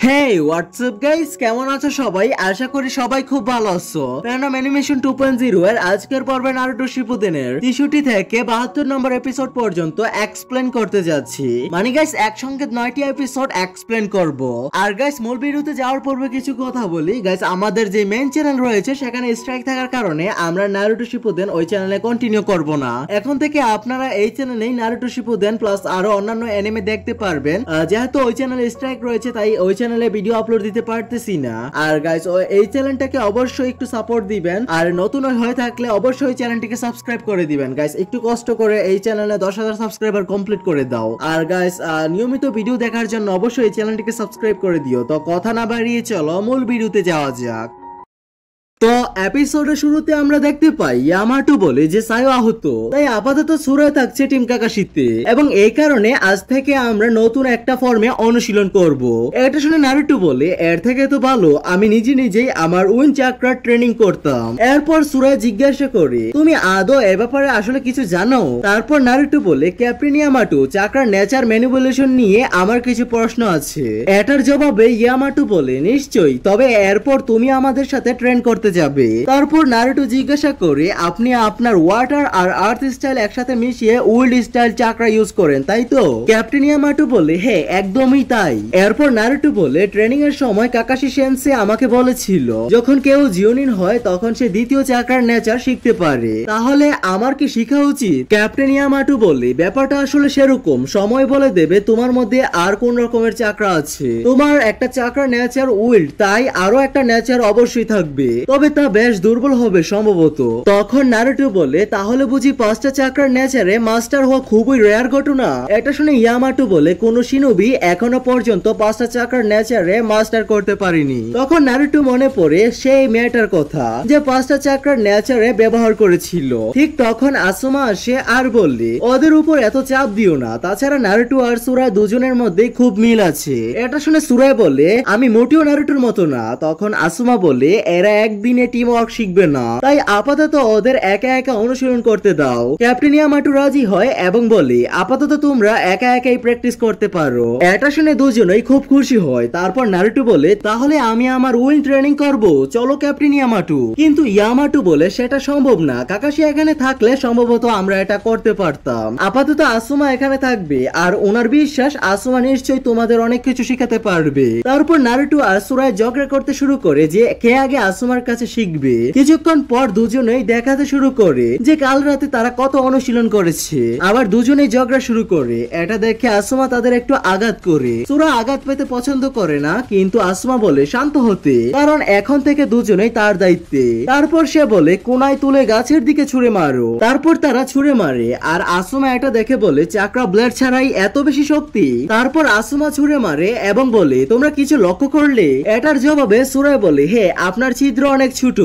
হেই WhatsApp guys, কেমন আছো সবাই? আশা করি সবাই খুব ভালো আছো। প্যারানম অ্যানিমেশন 2.0 এর আজকের পর্বে নারুটো শিপুদেনের 63 থেকে 72 নম্বর এপিসোড পর্যন্ত এক্সপ্লেন করতে যাচ্ছি। মানে গাইস একসঙ্গে 9টি এপিসোড এক্সপ্লেন করব। আর গাইস মূল ভিডিওতে যাওয়ার পূর্বে কিছু কথা বলি। গাইস আমাদের যে মেইন চ্যানেল রয়েছে সেখানে স্ট্রাইক থাকার কারণে আমরা নারুটো শিপুদেন ওই চ্যানেলে কন্টিনিউ করব না। এখন থেকে আপনারা এই চ্যানেলেই নারুটো শিপুদেন প্লাস আরো অন্যান্য অ্যানিমে দেখতে পারবেন। যেহেতু ওই চ্যানেলে স্ট্রাইক রয়েছে তাই ওই চ্যানেলে ভিডিও আপলোড দিতে পারতেছি না। আর গাইস এই চ্যানেলটাকে অবশ্যই একটু সাপোর্ট দিবেন, আর নতুন হয়ে থাকলে অবশ্যই চ্যানেলটিকে সাবস্ক্রাইব করে দিবেন। গাইস একটু কষ্ট করে এই চ্যানেলে 10,000 সাবস্ক্রাইবার কমপ্লিট করে দাও। আর গাইস নিয়মিত ভিডিও দেখার জন্য অবশ্যই এই চ্যানেলটিকে সাবস্ক্রাইব করে দিও। তো কথা না বাড়িয়ে চলো মূল ভিডিওতে যাওয়া যাক। তো এপিসোডের শুরুতে আমরা দেখতে পাই ইয়ামাটো বলে যে সায়ো আহত, তাই আপাতত সুরায় থাকছে টিম কাকাশিতে, এবং এই কারণে আজ থেকে আমরা নতুন একটা ফর্মে অনুশীলন করব। এটা শুনে নারুটো বলে এর থেকে তো ভালো আমি নিজেই আমার উইন চাকরা ট্রেনিং করতাম। এরপর সুরায় জিজ্ঞাসা করে তুমি আদৌ এ ব্যাপারে আসলে কিছু জানো? তারপর নারুটো বলে ক্যাপ্টেন ইয়ামাটো চাকরার নেচার ম্যানিপুলেশন নিয়ে আমার কিছু প্রশ্ন আছে। এটার জবাবে ইয়ামাটো বলে নিশ্চয়ই, তবে এরপর তুমি আমাদের সাথে ট্রেন করতে যাবে। তারপর নারুটো জিজ্ঞাসা করে আপনি আপনার ওয়াটার আর আর্থ স্টাইল একসাথে মিশিয়ে উইল্ড স্টাইল চাকরা ইউজ করেন তাই তো? ক্যাপ্টেন ইয়ামাটো বলে হ্যাঁ একদমই তাই। এরপর নারুটো বলে ট্রেনিং এর সময় কাকাশি সেন্সে আমাকে বলেছিল যখন কেউ জিওনিন হয় তখন সে দ্বিতীয় চাকরার নেচার শিখতে পারে, তাহলে আমার কি শেখা উচিত? ক্যাপ্টেন ইয়ামাটো বলে ব্যাপারটা আসলে সেরকম, সময় বলে দেবে তোমার মধ্যে আর কোন রকমের চাকরা আছে। তোমার একটা চাকরা নেচার উইল্ড, তাই আরো একটা নেচার অবশ্যই থাকবে, তবে তা বেশ দুর্বল হবে সম্ভবত। তখন নারুটো বলে তাহলে বুঝি 5টা চাকরার নেচারে মাস্টার হওয়া খুবই রেয়ার ঘটনা? এটা শুনে ইয়ামাটো বলে কোন শিনোবি এখনো পর্যন্ত 5টা চাকরার নেচারে মাস্টার করতে পারেনি। তখন নারুটো মনে পড়ে সেই মেয়েটার কথা যে 5টা চাকরার নেচারে ব্যবহার করেছিল। ঠিক তখন আসুমা আসে আর বললে ওদের উপর এত চাপ দিও না, তাছাড়া নারুটো আর সুরা দুজনের মধ্যে খুব মিল আছে। এটা শুনে সুরায় বলে আমি মোটেও নারুটোর মতো না। তখন আসুমা বলে এরা একদিনে টিম ওয়ার্ক শিখবে না, তাই আপাতত ওদের একা একা অনুশীলন করতে দাও। ক্যাপ্টেন ইয়ামাটো রাজি হয় এবং বলে আপাতত তোমরা একা একাই প্র্যাকটিস করতে পারো। এটা শুনে দুজনেই খুব খুশি হয়। তারপর নারুটো বলে তাহলে আমি আমার উইন ট্রেনিং করব, চলো ক্যাপ্টেন ইয়ামাটো। কিন্তু ইয়ামাটো বলে সেটা সম্ভব না, কাকাশি এখানে থাকলে সম্ভবত আমরা এটা করতে পারতাম। আপাতত আসুমা এখানে থাকবে, আর ওনার বিশ্বাস আসুমা নিশ্চয়ই তোমাদের অনেক কিছু শিখাতে পারবে। তারপর নারুটো আর সুরায় ঝগড়া করতে শুরু করে যে কে আগে আসুমার কাছে শিখবে। কিছুক্ষণ পর দুজনেই দেখাতে শুরু করে যে কাল রাতে তারা কত অনুশীলন করেছে, আবার দুজনেই ঝগড়া শুরু করে। এটা দেখে আসুমা তাদের একটু আঘাত করে। সুরা আঘাত পেতে পছন্দ করে না, কিন্তু আসুমা বলে শান্ত হতে, কারণ এখন থেকে দুজনেই তার দায়িত্বে। তারপর সে বলে কোনায় তুলে গাছের দিকে ছুঁড়ে মারো। তারপর তারা ছুঁড়ে মারে, আর আসুমা এটা দেখে বলে চাকরা ব্লেড ছাড়াই এত বেশি শক্তি? তারপর আসুমা ছুঁড়ে মারে এবং বলে তোমরা কিছু লক্ষ্য করলে? এটার জবাবে সুরায় বলে হ্যাঁ আপনার ছিদ্র অনেক ছোট।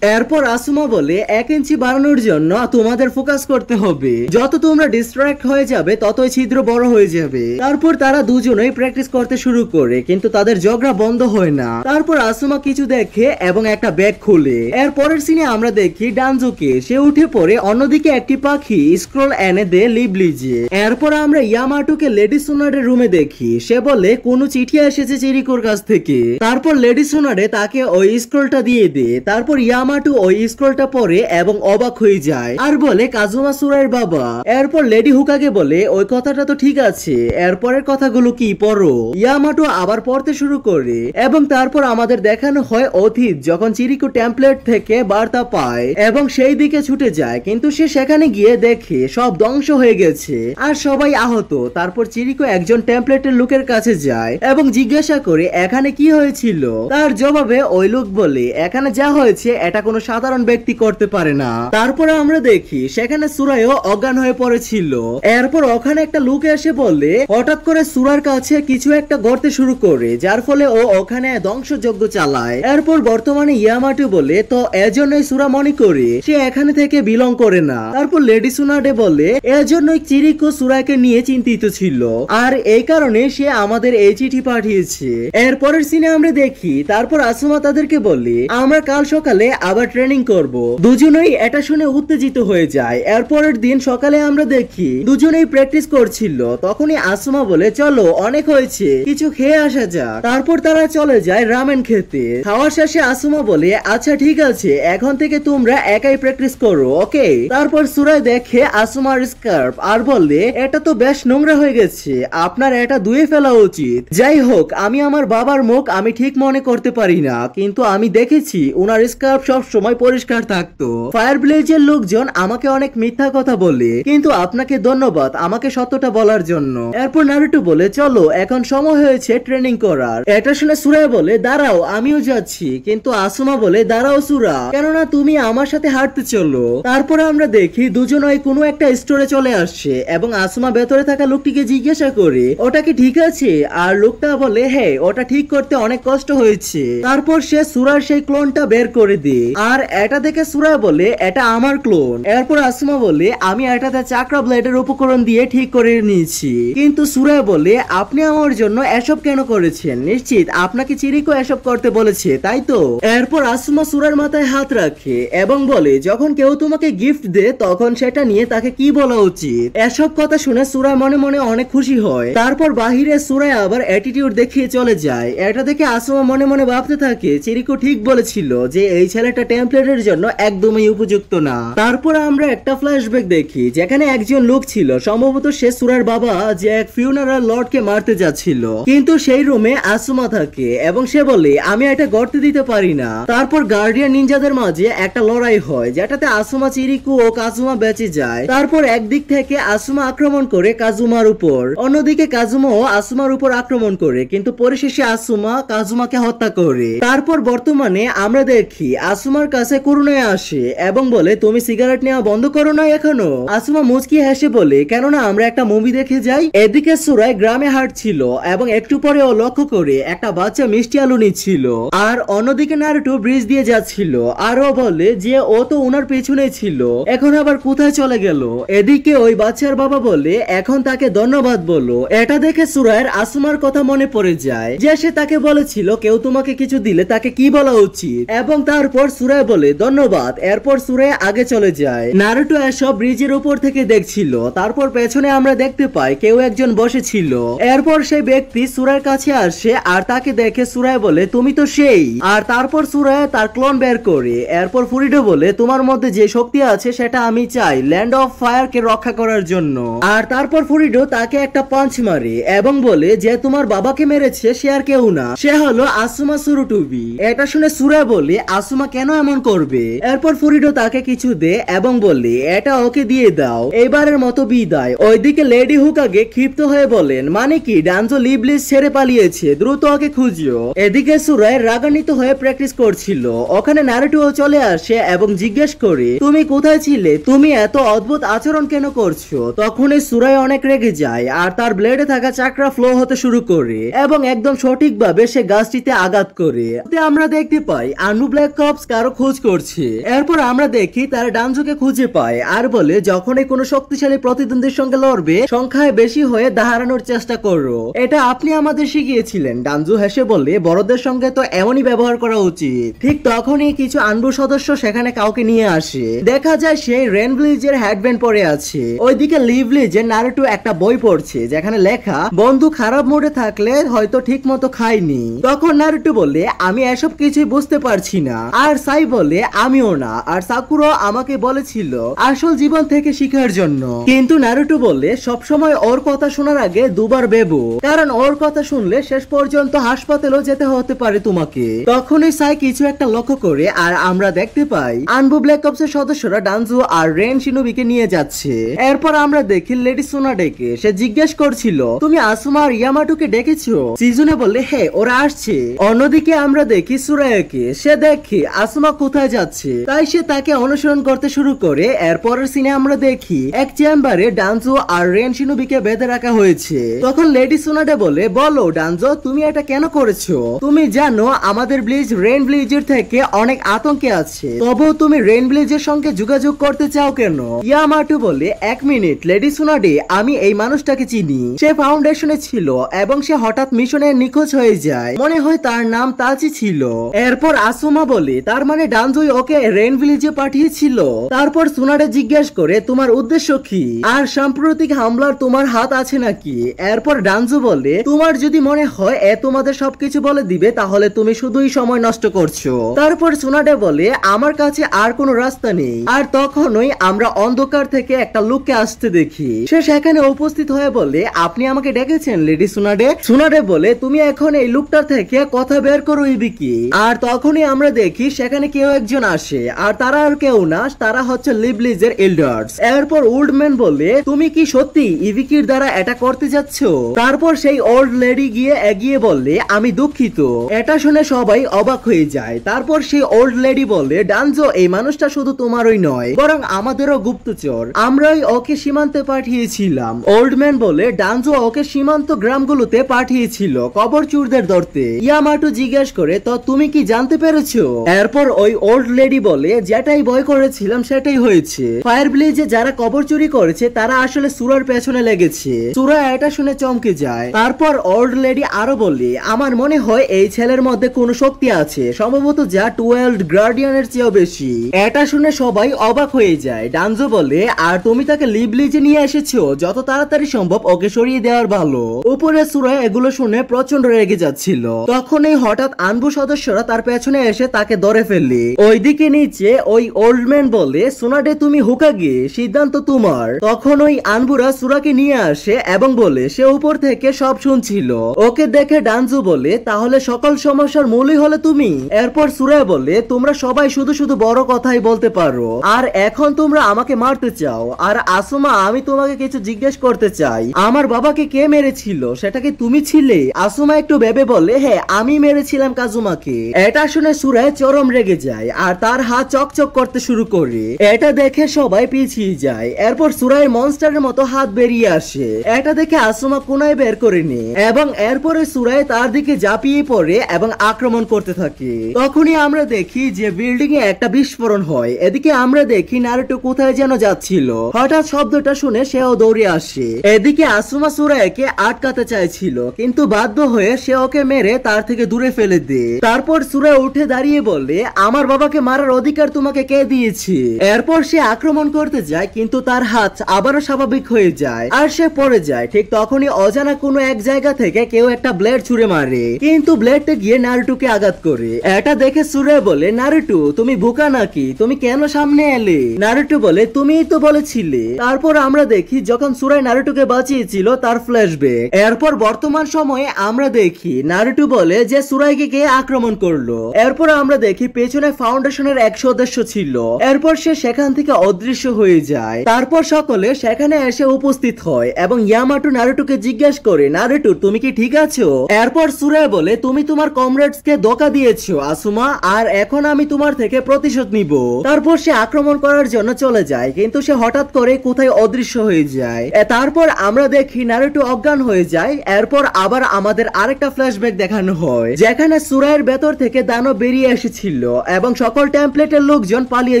এরপর আসুমা বলে 1 ইঞ্চি বাড়ানোর জন্য তোমাদের ফোকাস করতে হবে, যত তোমরা ডিস্ট্রাক্ট হয়ে যাবে ততই ছিদ্র বড় হয়ে যাবে। তারপর তারা দুজনেই প্র্যাকটিস করতে শুরু করে, কিন্তু তাদের ঝগড়া বন্ধ হয় না। তারপর আসুমা কিছু দেখে এবং একটা ব্যাগ খুলে। এর পরের সিনে আমরা দেখি ডানজোকে, সে উঠে পড়ে অন্যদিকে একটি পাখি স্ক্রল এনে দে লিবলিজে। এরপর আমরা ইয়ামাটোকে লেডি সোনারের রুমে দেখি, সে বলে কোনো চিঠি এসেছে চিরিকোর কাছ থেকে। তারপর লেডি সোনারে তাকে ওই স্ক্রলটা দিয়ে দে। তারপর ইয়ামাটো ওই স্ক্রলটা পড়ে এবং অবাক হয়ে যায় আর বলে কাজুমা সুরার বাবা। এরপর লেডি হুকাগে বলে ওই কথাটা তো ঠিক আছে, এরপরের কথাগুলো কি পড়ো। ইয়ামাটো আবার পড়তে শুরু করে এবং তারপর আমাদের দেখানো হয় অতীত যখন চিরিকো টেমপ্লেট থেকে বার্তা পায় এবং সেই দিকে ছুটে যায়, কিন্তু সে সেখানে গিয়ে দেখে সব ধ্বংস হয়ে গেছে আর সবাই আহত। তারপর চিরিকো একজন টেমপ্লেটের লোকের কাছে যায় এবং জিজ্ঞাসা করে এখানে কি হয়েছিল। তার জবাবে ওই লোক বলে এখানে যা হয়েছে এটা কোনো সাধারণ ব্যক্তি করতে পারে না। তারপরে আমরা দেখি সেখানে সুরাইও অজ্ঞান হয়ে পড়েছিল। এরপর ওখানে একটা লোক এসে বলে হঠাৎ করে সুরার কাছে কিছু একটা গড়তে শুরু করে, যার ফলে ও ওখানে ধ্বংসযজ্ঞ চালায়। এরপর বর্তমানে ইয়ামাটো বলে তো এজন্যই সুরা মনে করে সে এখানে থেকে বিলং করে না। তারপর লেডি সুনাডে বলে এজন্যই চিরিকো সুরাকে নিয়ে চিন্তিত ছিল, আর এই কারণে সে আমাদের এই চিঠি পাঠিয়েছে। এরপরের সিনে আমরা দেখি তারপর আসুমা তাদেরকে বলে আমরা কাল কাল সকালে আবার ট্রেনিং করব। দুজনেই এটা শুনে উত্তেজিত হয়ে যায়। এরপরের দিন সকালে আমরা দেখি দুজনেই প্র্যাকটিস করছিল। তখনই আসমা বলে চলো অনেক হয়েছে, কিছু খেয়ে আসা যাক। তারপর তারা চলে যায় রামেন খেতে। খাওয়ার শেষে আসমা বলে আচ্ছা ঠিক আছে, এখন থেকে তোমরা একাই প্র্যাকটিস করো, ওকে। তারপর সুরায় দেখে আসমার স্কার্ফ আর বলে এটা তো বেশ নোংরা হয়ে গেছে, আপনার এটা ধুয়ে ফেলা উচিত। যাই হোক, আমি আমার বাবার মুখ আমি ঠিক মনে করতে পারি না, কিন্তু আমি দেখেছি ওনার স্কার্ফ সব সময় পরিষ্কার থাকতো। ফায়ার ভিলেজের লোকজন আমাকে অনেক মিথ্যা কথা বলে, কিন্তু আপনাকে ধন্যবাদ আমাকে সত্যটা বলার জন্য। এরপর নারুটো বলে চলো এখন সময় হয়েছে ট্রেনিং করার। এটা শুনে সুরায় বলে দাঁড়াও আমিও যাচ্ছি, কিন্তু আসমা বলে দাঁড়াও সুরা, কেননা তুমি আমার সাথে হাঁটতে চলো। তারপরে আমরা দেখি দুজনই কোনো একটা স্টোরে চলে আসছে এবং আসমা ভেতরে থাকা লোকটিকে জিজ্ঞাসা করে ওটা কি ঠিক আছে, আর লোকটা বলে হ্যাঁ ওটা ঠিক করতে অনেক কষ্ট হয়েছে। তারপর সে সুরার সেই ক্লোনটা বের করে দেয়, আর এটা দেখে সুরা বলে এটা আমার ক্লোন। এরপর আসমা বলে আমি এটাতে চাকরা ব্লেডের উপকরণ দিয়ে ঠিক করে নিয়েছি, কিন্তু সুরা বলে আপনি আমার জন্য এসব কেন করেছেন, নিশ্চিত আপনাকে চিরিকো এসব করতে বলেছে তাই তো। এরপর আসমা সুরার মাথায় হাত রাখে এবং বলে যখন কেউ তোমাকে গিফট দে তখন সেটা নিয়ে তাকে কি বলা উচিত। এসব কথা শুনে সুরা মনে মনে অনেক খুশি হয়। তারপর বাহিরে সুরায় আবার অ্যাটিটিউড দেখিয়ে চলে যায়। এটা দেখে আসমা মনে মনে ভাবতে থাকে চিরিকো ঠিক বলেছিল যে এই ছেলেটা টেমপ্লেটের জন্য একদমই উপযুক্ত না। তারপর আমরা একটা ফ্ল্যাশব্যাক দেখি যেখানে একজন লোক ছিল, সম্ভবত সে সুরার বাবা, যে এক ফিউনারাল লর্ডকে মারতে যাচ্ছিল, কিন্তু সেই রুমে আসমা থাকে এবং সে বলে আমি এটা গড়তে দিতে পারি না। তারপর গার্ডিয়ান নিনজাদের মাঝে একটা লড়াই হয় যেটাতে আসমা, চিরিকো ও কাজুমা বেঁচে যায়। তারপর একদিক থেকে আসমা আক্রমণ করে কাজুমার উপর, অন্যদিকে কাজুমাও আসুমার উপর আক্রমণ করে, কিন্তু পরিশেষে আসুমা কাজুমাকে হত্যা করে। তারপর বর্তমানে আমরা দেখি আসুমার কাছে করুণায় আসে এবং বলে তুমি সিগারেট নেওয়া বন্ধ করো না এখনো। আসুমা মুচকি হেসে বলে কেননা আমরা একটা মুভি দেখে যাই। এদিকে সুরাই গ্রামে হাঁটছিল এবং একটু পরে ও লক্ষ্য করে একটা বাচ্চা মিষ্টি আলু নিচ্ছিল, আর অন্যদিকে নারুটো ব্রিজ দিয়ে যাচ্ছিল, আর ও বলে যে ও তো ওনার পেছনে ছিল, এখন আবার কোথায় চলে গেল। এদিকে ওই বাচ্চার বাবা বলে এখন তাকে ধন্যবাদ বলো। এটা দেখে সুরায়ের আসুমার কথা মনে পড়ে যায় যে সে তাকে বলেছিল কেউ তোমাকে কিছু দিলে তাকে কি বলা উচিত, এবং তারপর সুরায় বলে ধন্যবাদ। এরপর সুরায় আগে চলে যায়। নারুটো এসব ব্রিজের উপর থেকে দেখছিল। তারপর পেছনে আমরা দেখতে পাই কেউ একজন বসেছিল। এরপর সেই ব্যক্তি সুরায়ের কাছে আসে আর তাকে দেখে সুরায় বলে তুমি তো সেই। আর তারপর সুরায় তার ক্লোন বের করে। এরপর ফুরিডো বলে তোমার মধ্যে যে শক্তি আছে সেটা আমি চাই ল্যান্ড অফ ফায়ার কে রক্ষা করার জন্য। আর তারপর ফুরিডো তাকে একটা পাঞ্চ মারে এবং বলে যে তোমার বাবাকে মেরেছে সে আর কেউ না, সে হলো আসুমা সুরুটুবি। এটা শুনে সুরায় বলে আসুমা কেন এমন করবে। এরপর ফুরিডো তাকে কিছু দে এবং বলে এটা ওকে দিয়ে দাও, এবারের মতো বিদায়। ওইদিকে লেডি হুকাগে ক্ষিপ্ত হয়ে বলেন মানে কি ডানজো লিবলিস ছেড়ে পালিয়েছে, দ্রুত ওকে খুঁজো। এদিকে সুরায় রাগান্বিত হয়ে প্র্যাকটিস করছিল। ওখানে নারুটো চলে আসে এবং জিজ্ঞেস করে তুমি কোথায় ছিলে, তুমি এত অদ্ভুত আচরণ কেন করছো। তখনই সুরায় অনেক রেগে যায় আর তার ব্লেডে থাকা চাকরা ফ্লো হতে শুরু করে এবং একদম সঠিকভাবে সে গাছটিতে আঘাত করে। আমরা দেখতে পাই আনু ব্ল্যাক কপস কারো খোঁজ করছে। এরপর আমরা দেখি তারা ডানজোকে খুঁজে পায় আর বলে যখনই কোনো শক্তিশালী প্রতিদ্বন্দ্বীর সঙ্গে লড়বে সংখ্যায় বেশি হয়ে দাঁড়ানোর চেষ্টা করো, এটা আপনি আমাদের শিখিয়েছিলেন। ডানজো হেসে বলে বড়দের সঙ্গে তো এমনই ব্যবহার করা উচিত। ঠিক তখনই কিছু আনবু সদস্য সেখানে কাউকে নিয়ে আসে। দেখা যায় সেই রেনব্লিজের হেডব্যান্ড পরে আছে। ওইদিকে লিভলিজের নারুটো একটা বই পড়ছে যেখানে লেখা বন্ধু খারাপ মুডে থাকলে হয়তো ঠিক মতো খায়নি। তখন নারুটো বলে আমি এসব কিছুই বুঝতে পারছি না, আর সাই বলে আমিও না, আর সাকুরো আমাকে বলেছিল আসল জীবন থেকে শিখার জন্য। কিন্তু নারুটো বলে সবসময় ওর কথা শোনার আগে দুবার ভেবো, কারণ ওর কথা শুনলে শেষ পর্যন্ত হাসপাতালেও যেতে হতে পারে তোমাকে। তখনই সাই কিছু একটা লক্ষ্য করে আর আমরা দেখতে পাই আনবু ব্ল্যাক অপসের সদস্যরা ডানজো আর রেন শিনোবিকে নিয়ে যাচ্ছে। এরপর আমরা দেখি লেডি সোনা ডেকে সে জিজ্ঞেস করছিল তুমি আসুমা আর ইয়ামাটুকে ডেকেছো। সিজুনে বললে হ্যাঁ ওরা আসছে। অন্যদিকে আমরা দেখি সুরায়াকে, সে দেখি আসুমা কোথায় যাচ্ছে তাই সে তাকে অনুসরণ করতে শুরু করে। এরপরের সিনে আমরা দেখি এক চেম্বারে ডানজো আর রেন শিনোবিকে বেঁধে রাখা হয়েছে। তখন লেডি সোনাডে বলে বলো ডানজো তুমি এটা কেন করেছো, তুমি জানো আমাদের ব্লিজ রেন ব্লিজের থেকে অনেক আতঙ্কে আছে, তবুও তুমি রেন ব্লিজের সঙ্গে যোগাযোগ করতে চাও কেন। ইয়ামাটু বলে এক মিনিট লেডি সোনাডে, আমি এই মানুষটাকে চিনি, সে ফাউন্ডেশনে ছিল এবং সে হঠাৎ মিশনে নিখোঁজ হয়ে যায়, মনে হয় তার নাম তাচি ছিল। এরপর আসুমা বলে তার মানে ডানজোই ওকে রেন ভিলেজে পাঠিয়েছিল। তারপর সুনাডে জিজ্ঞেস করে তোমার উদ্দেশ্য কি আর সাম্প্রতিক হামলার তোমার হাত আছে নাকি। এরপর ডানজো বলে তোমার যদি মনে হয় তোমাদের সবকিছু বলে দিবে তাহলে তুমি শুধুই সময় নষ্ট করছো। তারপর সুনাডে বলে আমার কাছে আর কোনো রাস্তা নেই। আর তখনই আমরা অন্ধকার থেকে একটা লোককে আসতে দেখি। সে সেখানে উপস্থিত হয়ে বলে আপনি আমাকে ডেকেছেন লেডি সুনাডে। সুনাডে বলে তুমি এখন এই লোকটার থেকে কথা বের করো ইবিকি। আর তখনই আমরা দেখি সেখানে কেউ একজন আসে আর তারা আর কেউ না, তারা হচ্ছে লিবলিজের এল্ডার্স। এরপর ওল্ডম্যান বলে তুমি কি সত্যি ইবিকির দ্বারা এটা করতে যাচ্ছ? তারপর সেই ওল্ড লেডি গিয়ে এগিয়ে বললে আমি দুঃখিত। এটা শুনে সবাই অবাক হয়ে যায়। তারপর সেই ওল্ড লেডি বলে ডানজো এই মানুষটা শুধু তোমারই নয় বরং আমাদেরও গুপ্তচর, আমরাই ওকে সীমান্তে পাঠিয়েছিলাম। ওল্ড ম্যান বলে ডানজো ওকে সীমান্ত গ্রামগুলোতে পাঠিয়েছিল কবর চোরদের ধরতে। ইয়ামাটো জিজ্ঞেস করে তো তুমি কি জানতে পেরেছো? এরপর ওই ওল্ড লেডি বলে যেটাই ভয় করেছিলাম সেটাই হয়েছে। ফায়ার ভিলেজে যারা কবর চুরি করেছে তারা আসলে সুরার পেছনে লেগেছে। সুরা এটা শুনে চমকে যায়। তারপর ওল্ড লেডি আরো বলে আমার মনে হয় এই ছেলের মধ্যে কোনো শক্তি আছে, সম্ভবত যা 12 গার্ডিয়ানের চেয়েও বেশি। এটা শুনে সবাই অবাক হয়ে যায়। ডানজো বলে আর তুমি তাকে লিবলিজে নিয়ে এসেছো, যত তাড়াতাড়ি সম্ভব ওকে সরিয়ে দেওয়ার ভালো। উপরে সুরা এগুলো শুনে প্রচন্ড রেগে যাচ্ছিল। তখনই হঠাৎ আনবু সদস্যরা তার পেছনে এসে তাকে ধরে ফেলে। ওইদিকে নিচে ওই ওল্ড ম্যান বলে সুনাডে তুমি হুকাগে, সিদ্ধান্ত তোমার। তখন ওই আনবুরা সুরাকে নিয়ে আসে এবং বলে সে উপর থেকে সব শুনছিল। ওকে দেখে ডানজু বলে তাহলে সকল সমস্যার মূলই হলে তুমি। এরপর সুরা বলে তোমরা সবাই শুধু শুধু বড় কথাই বলতে পারো আর এখন তোমরা আমাকে মারতে চাও। আর আসুমা আমি তোমাকে কিছু জিজ্ঞেস করতে চাই, আমার বাবাকে কে মেরেছিল সেটা কি তুমি ছিলে? আসুমা একটু ভেবে বলে হ্যাঁ আমি মেরেছিলাম কাজুমাকে। এটা শুনে সুরা চরম রেগে যায় আর তার হাত চকচক করতে শুরু করে। এটা দেখে সবাই পিছিয়ে যায়। এরপর সুরাই মনস্টারের মতো হাত বেরিয়ে আসে। এটা দেখে আসুমা কোনায় বের করে নে এবং এরপরে সুরাই তার দিকে ঝাঁপিয়ে পড়ে এবং আক্রমণ করতে থাকে। তখনই আমরা দেখি যে বিল্ডিং এ একটা বিস্ফোরণ হয়। এদিকে আমরা দেখি নারুটো কোথায় যেন যাচ্ছিল। হঠাৎ শব্দটা শুনে সেও দৌড়ে আসে। এদিকে আসুমা সুরাইকে আটকাতে চাইছিল কিন্তু বাধ্য হয়ে সে ওকে মেরে তার থেকে দূরে ফেলে দেয়। তারপর সুরাই উঠে দাঁড়িয়ে বলে আমার বাবাকে মারার অধিকার তোমাকে কে দিয়েছে? এরপর সে আক্রমণ করতে যায় কিন্তু তার হাত আবারও স্বাভাবিক হয়ে যায় আর সে পড়ে যায়। ঠিক তখনই অজানা কোনো এক জায়গা থেকে কেউ একটা ব্লেড ছুঁড়ে মারে কিন্তু ব্লেডটা গিয়ে নারুটোকে আঘাত করে। এটা দেখে সুরাই বলে নারুটো তুমি বোকা নাকি, তুমি কেন সামনে এলে? নারুটো বলে তুমিই তো বলেছিলে। তারপর আমরা দেখি যখন সুরাই নারুটোকে বাঁচিয়েছিল তার ফ্ল্যাশব্যাক। এরপর বর্তমান সময়ে আমরা দেখি নারুটো বলে যে সুরাইকে কে আক্রমণ করলো। এরপর আমরা দেখি পেছনে ফাউন্ডেশনের এক সদস্য ছিল। এরপর সে সেখান থেকে অদৃশ্য হয়ে যায়। তারপর সকলে সেখানে এসে উপস্থিত হয় এবং ইয়ামাটো নারুটোকে জিজ্ঞেস করে নারুটো তুমি কি ঠিক আছো? এরপর সুরাই বলে তুমি তোমার কমরেডস কে ধোঁকা দিয়েছো আসুমা আর এখন আমি তোমার থেকে প্রতিশোধ নিব। তারপর সে আক্রমণ করার জন্য চলে যায় কিন্তু সে হঠাৎ করে কোথায় অদৃশ্য হয়ে যায়। তারপর আমরা দেখি নারুটো অজ্ঞান হয়ে যায়। এরপর আবার আমাদের আরেকটা ফ্ল্যাশব্যাক দেখানো হয় যেখানে সুরাইয়ের ভেতর থেকে দানব বেরিয়ে এসেছিল এবং সকল টেমপ্লেটের লোকজন পালিয়ে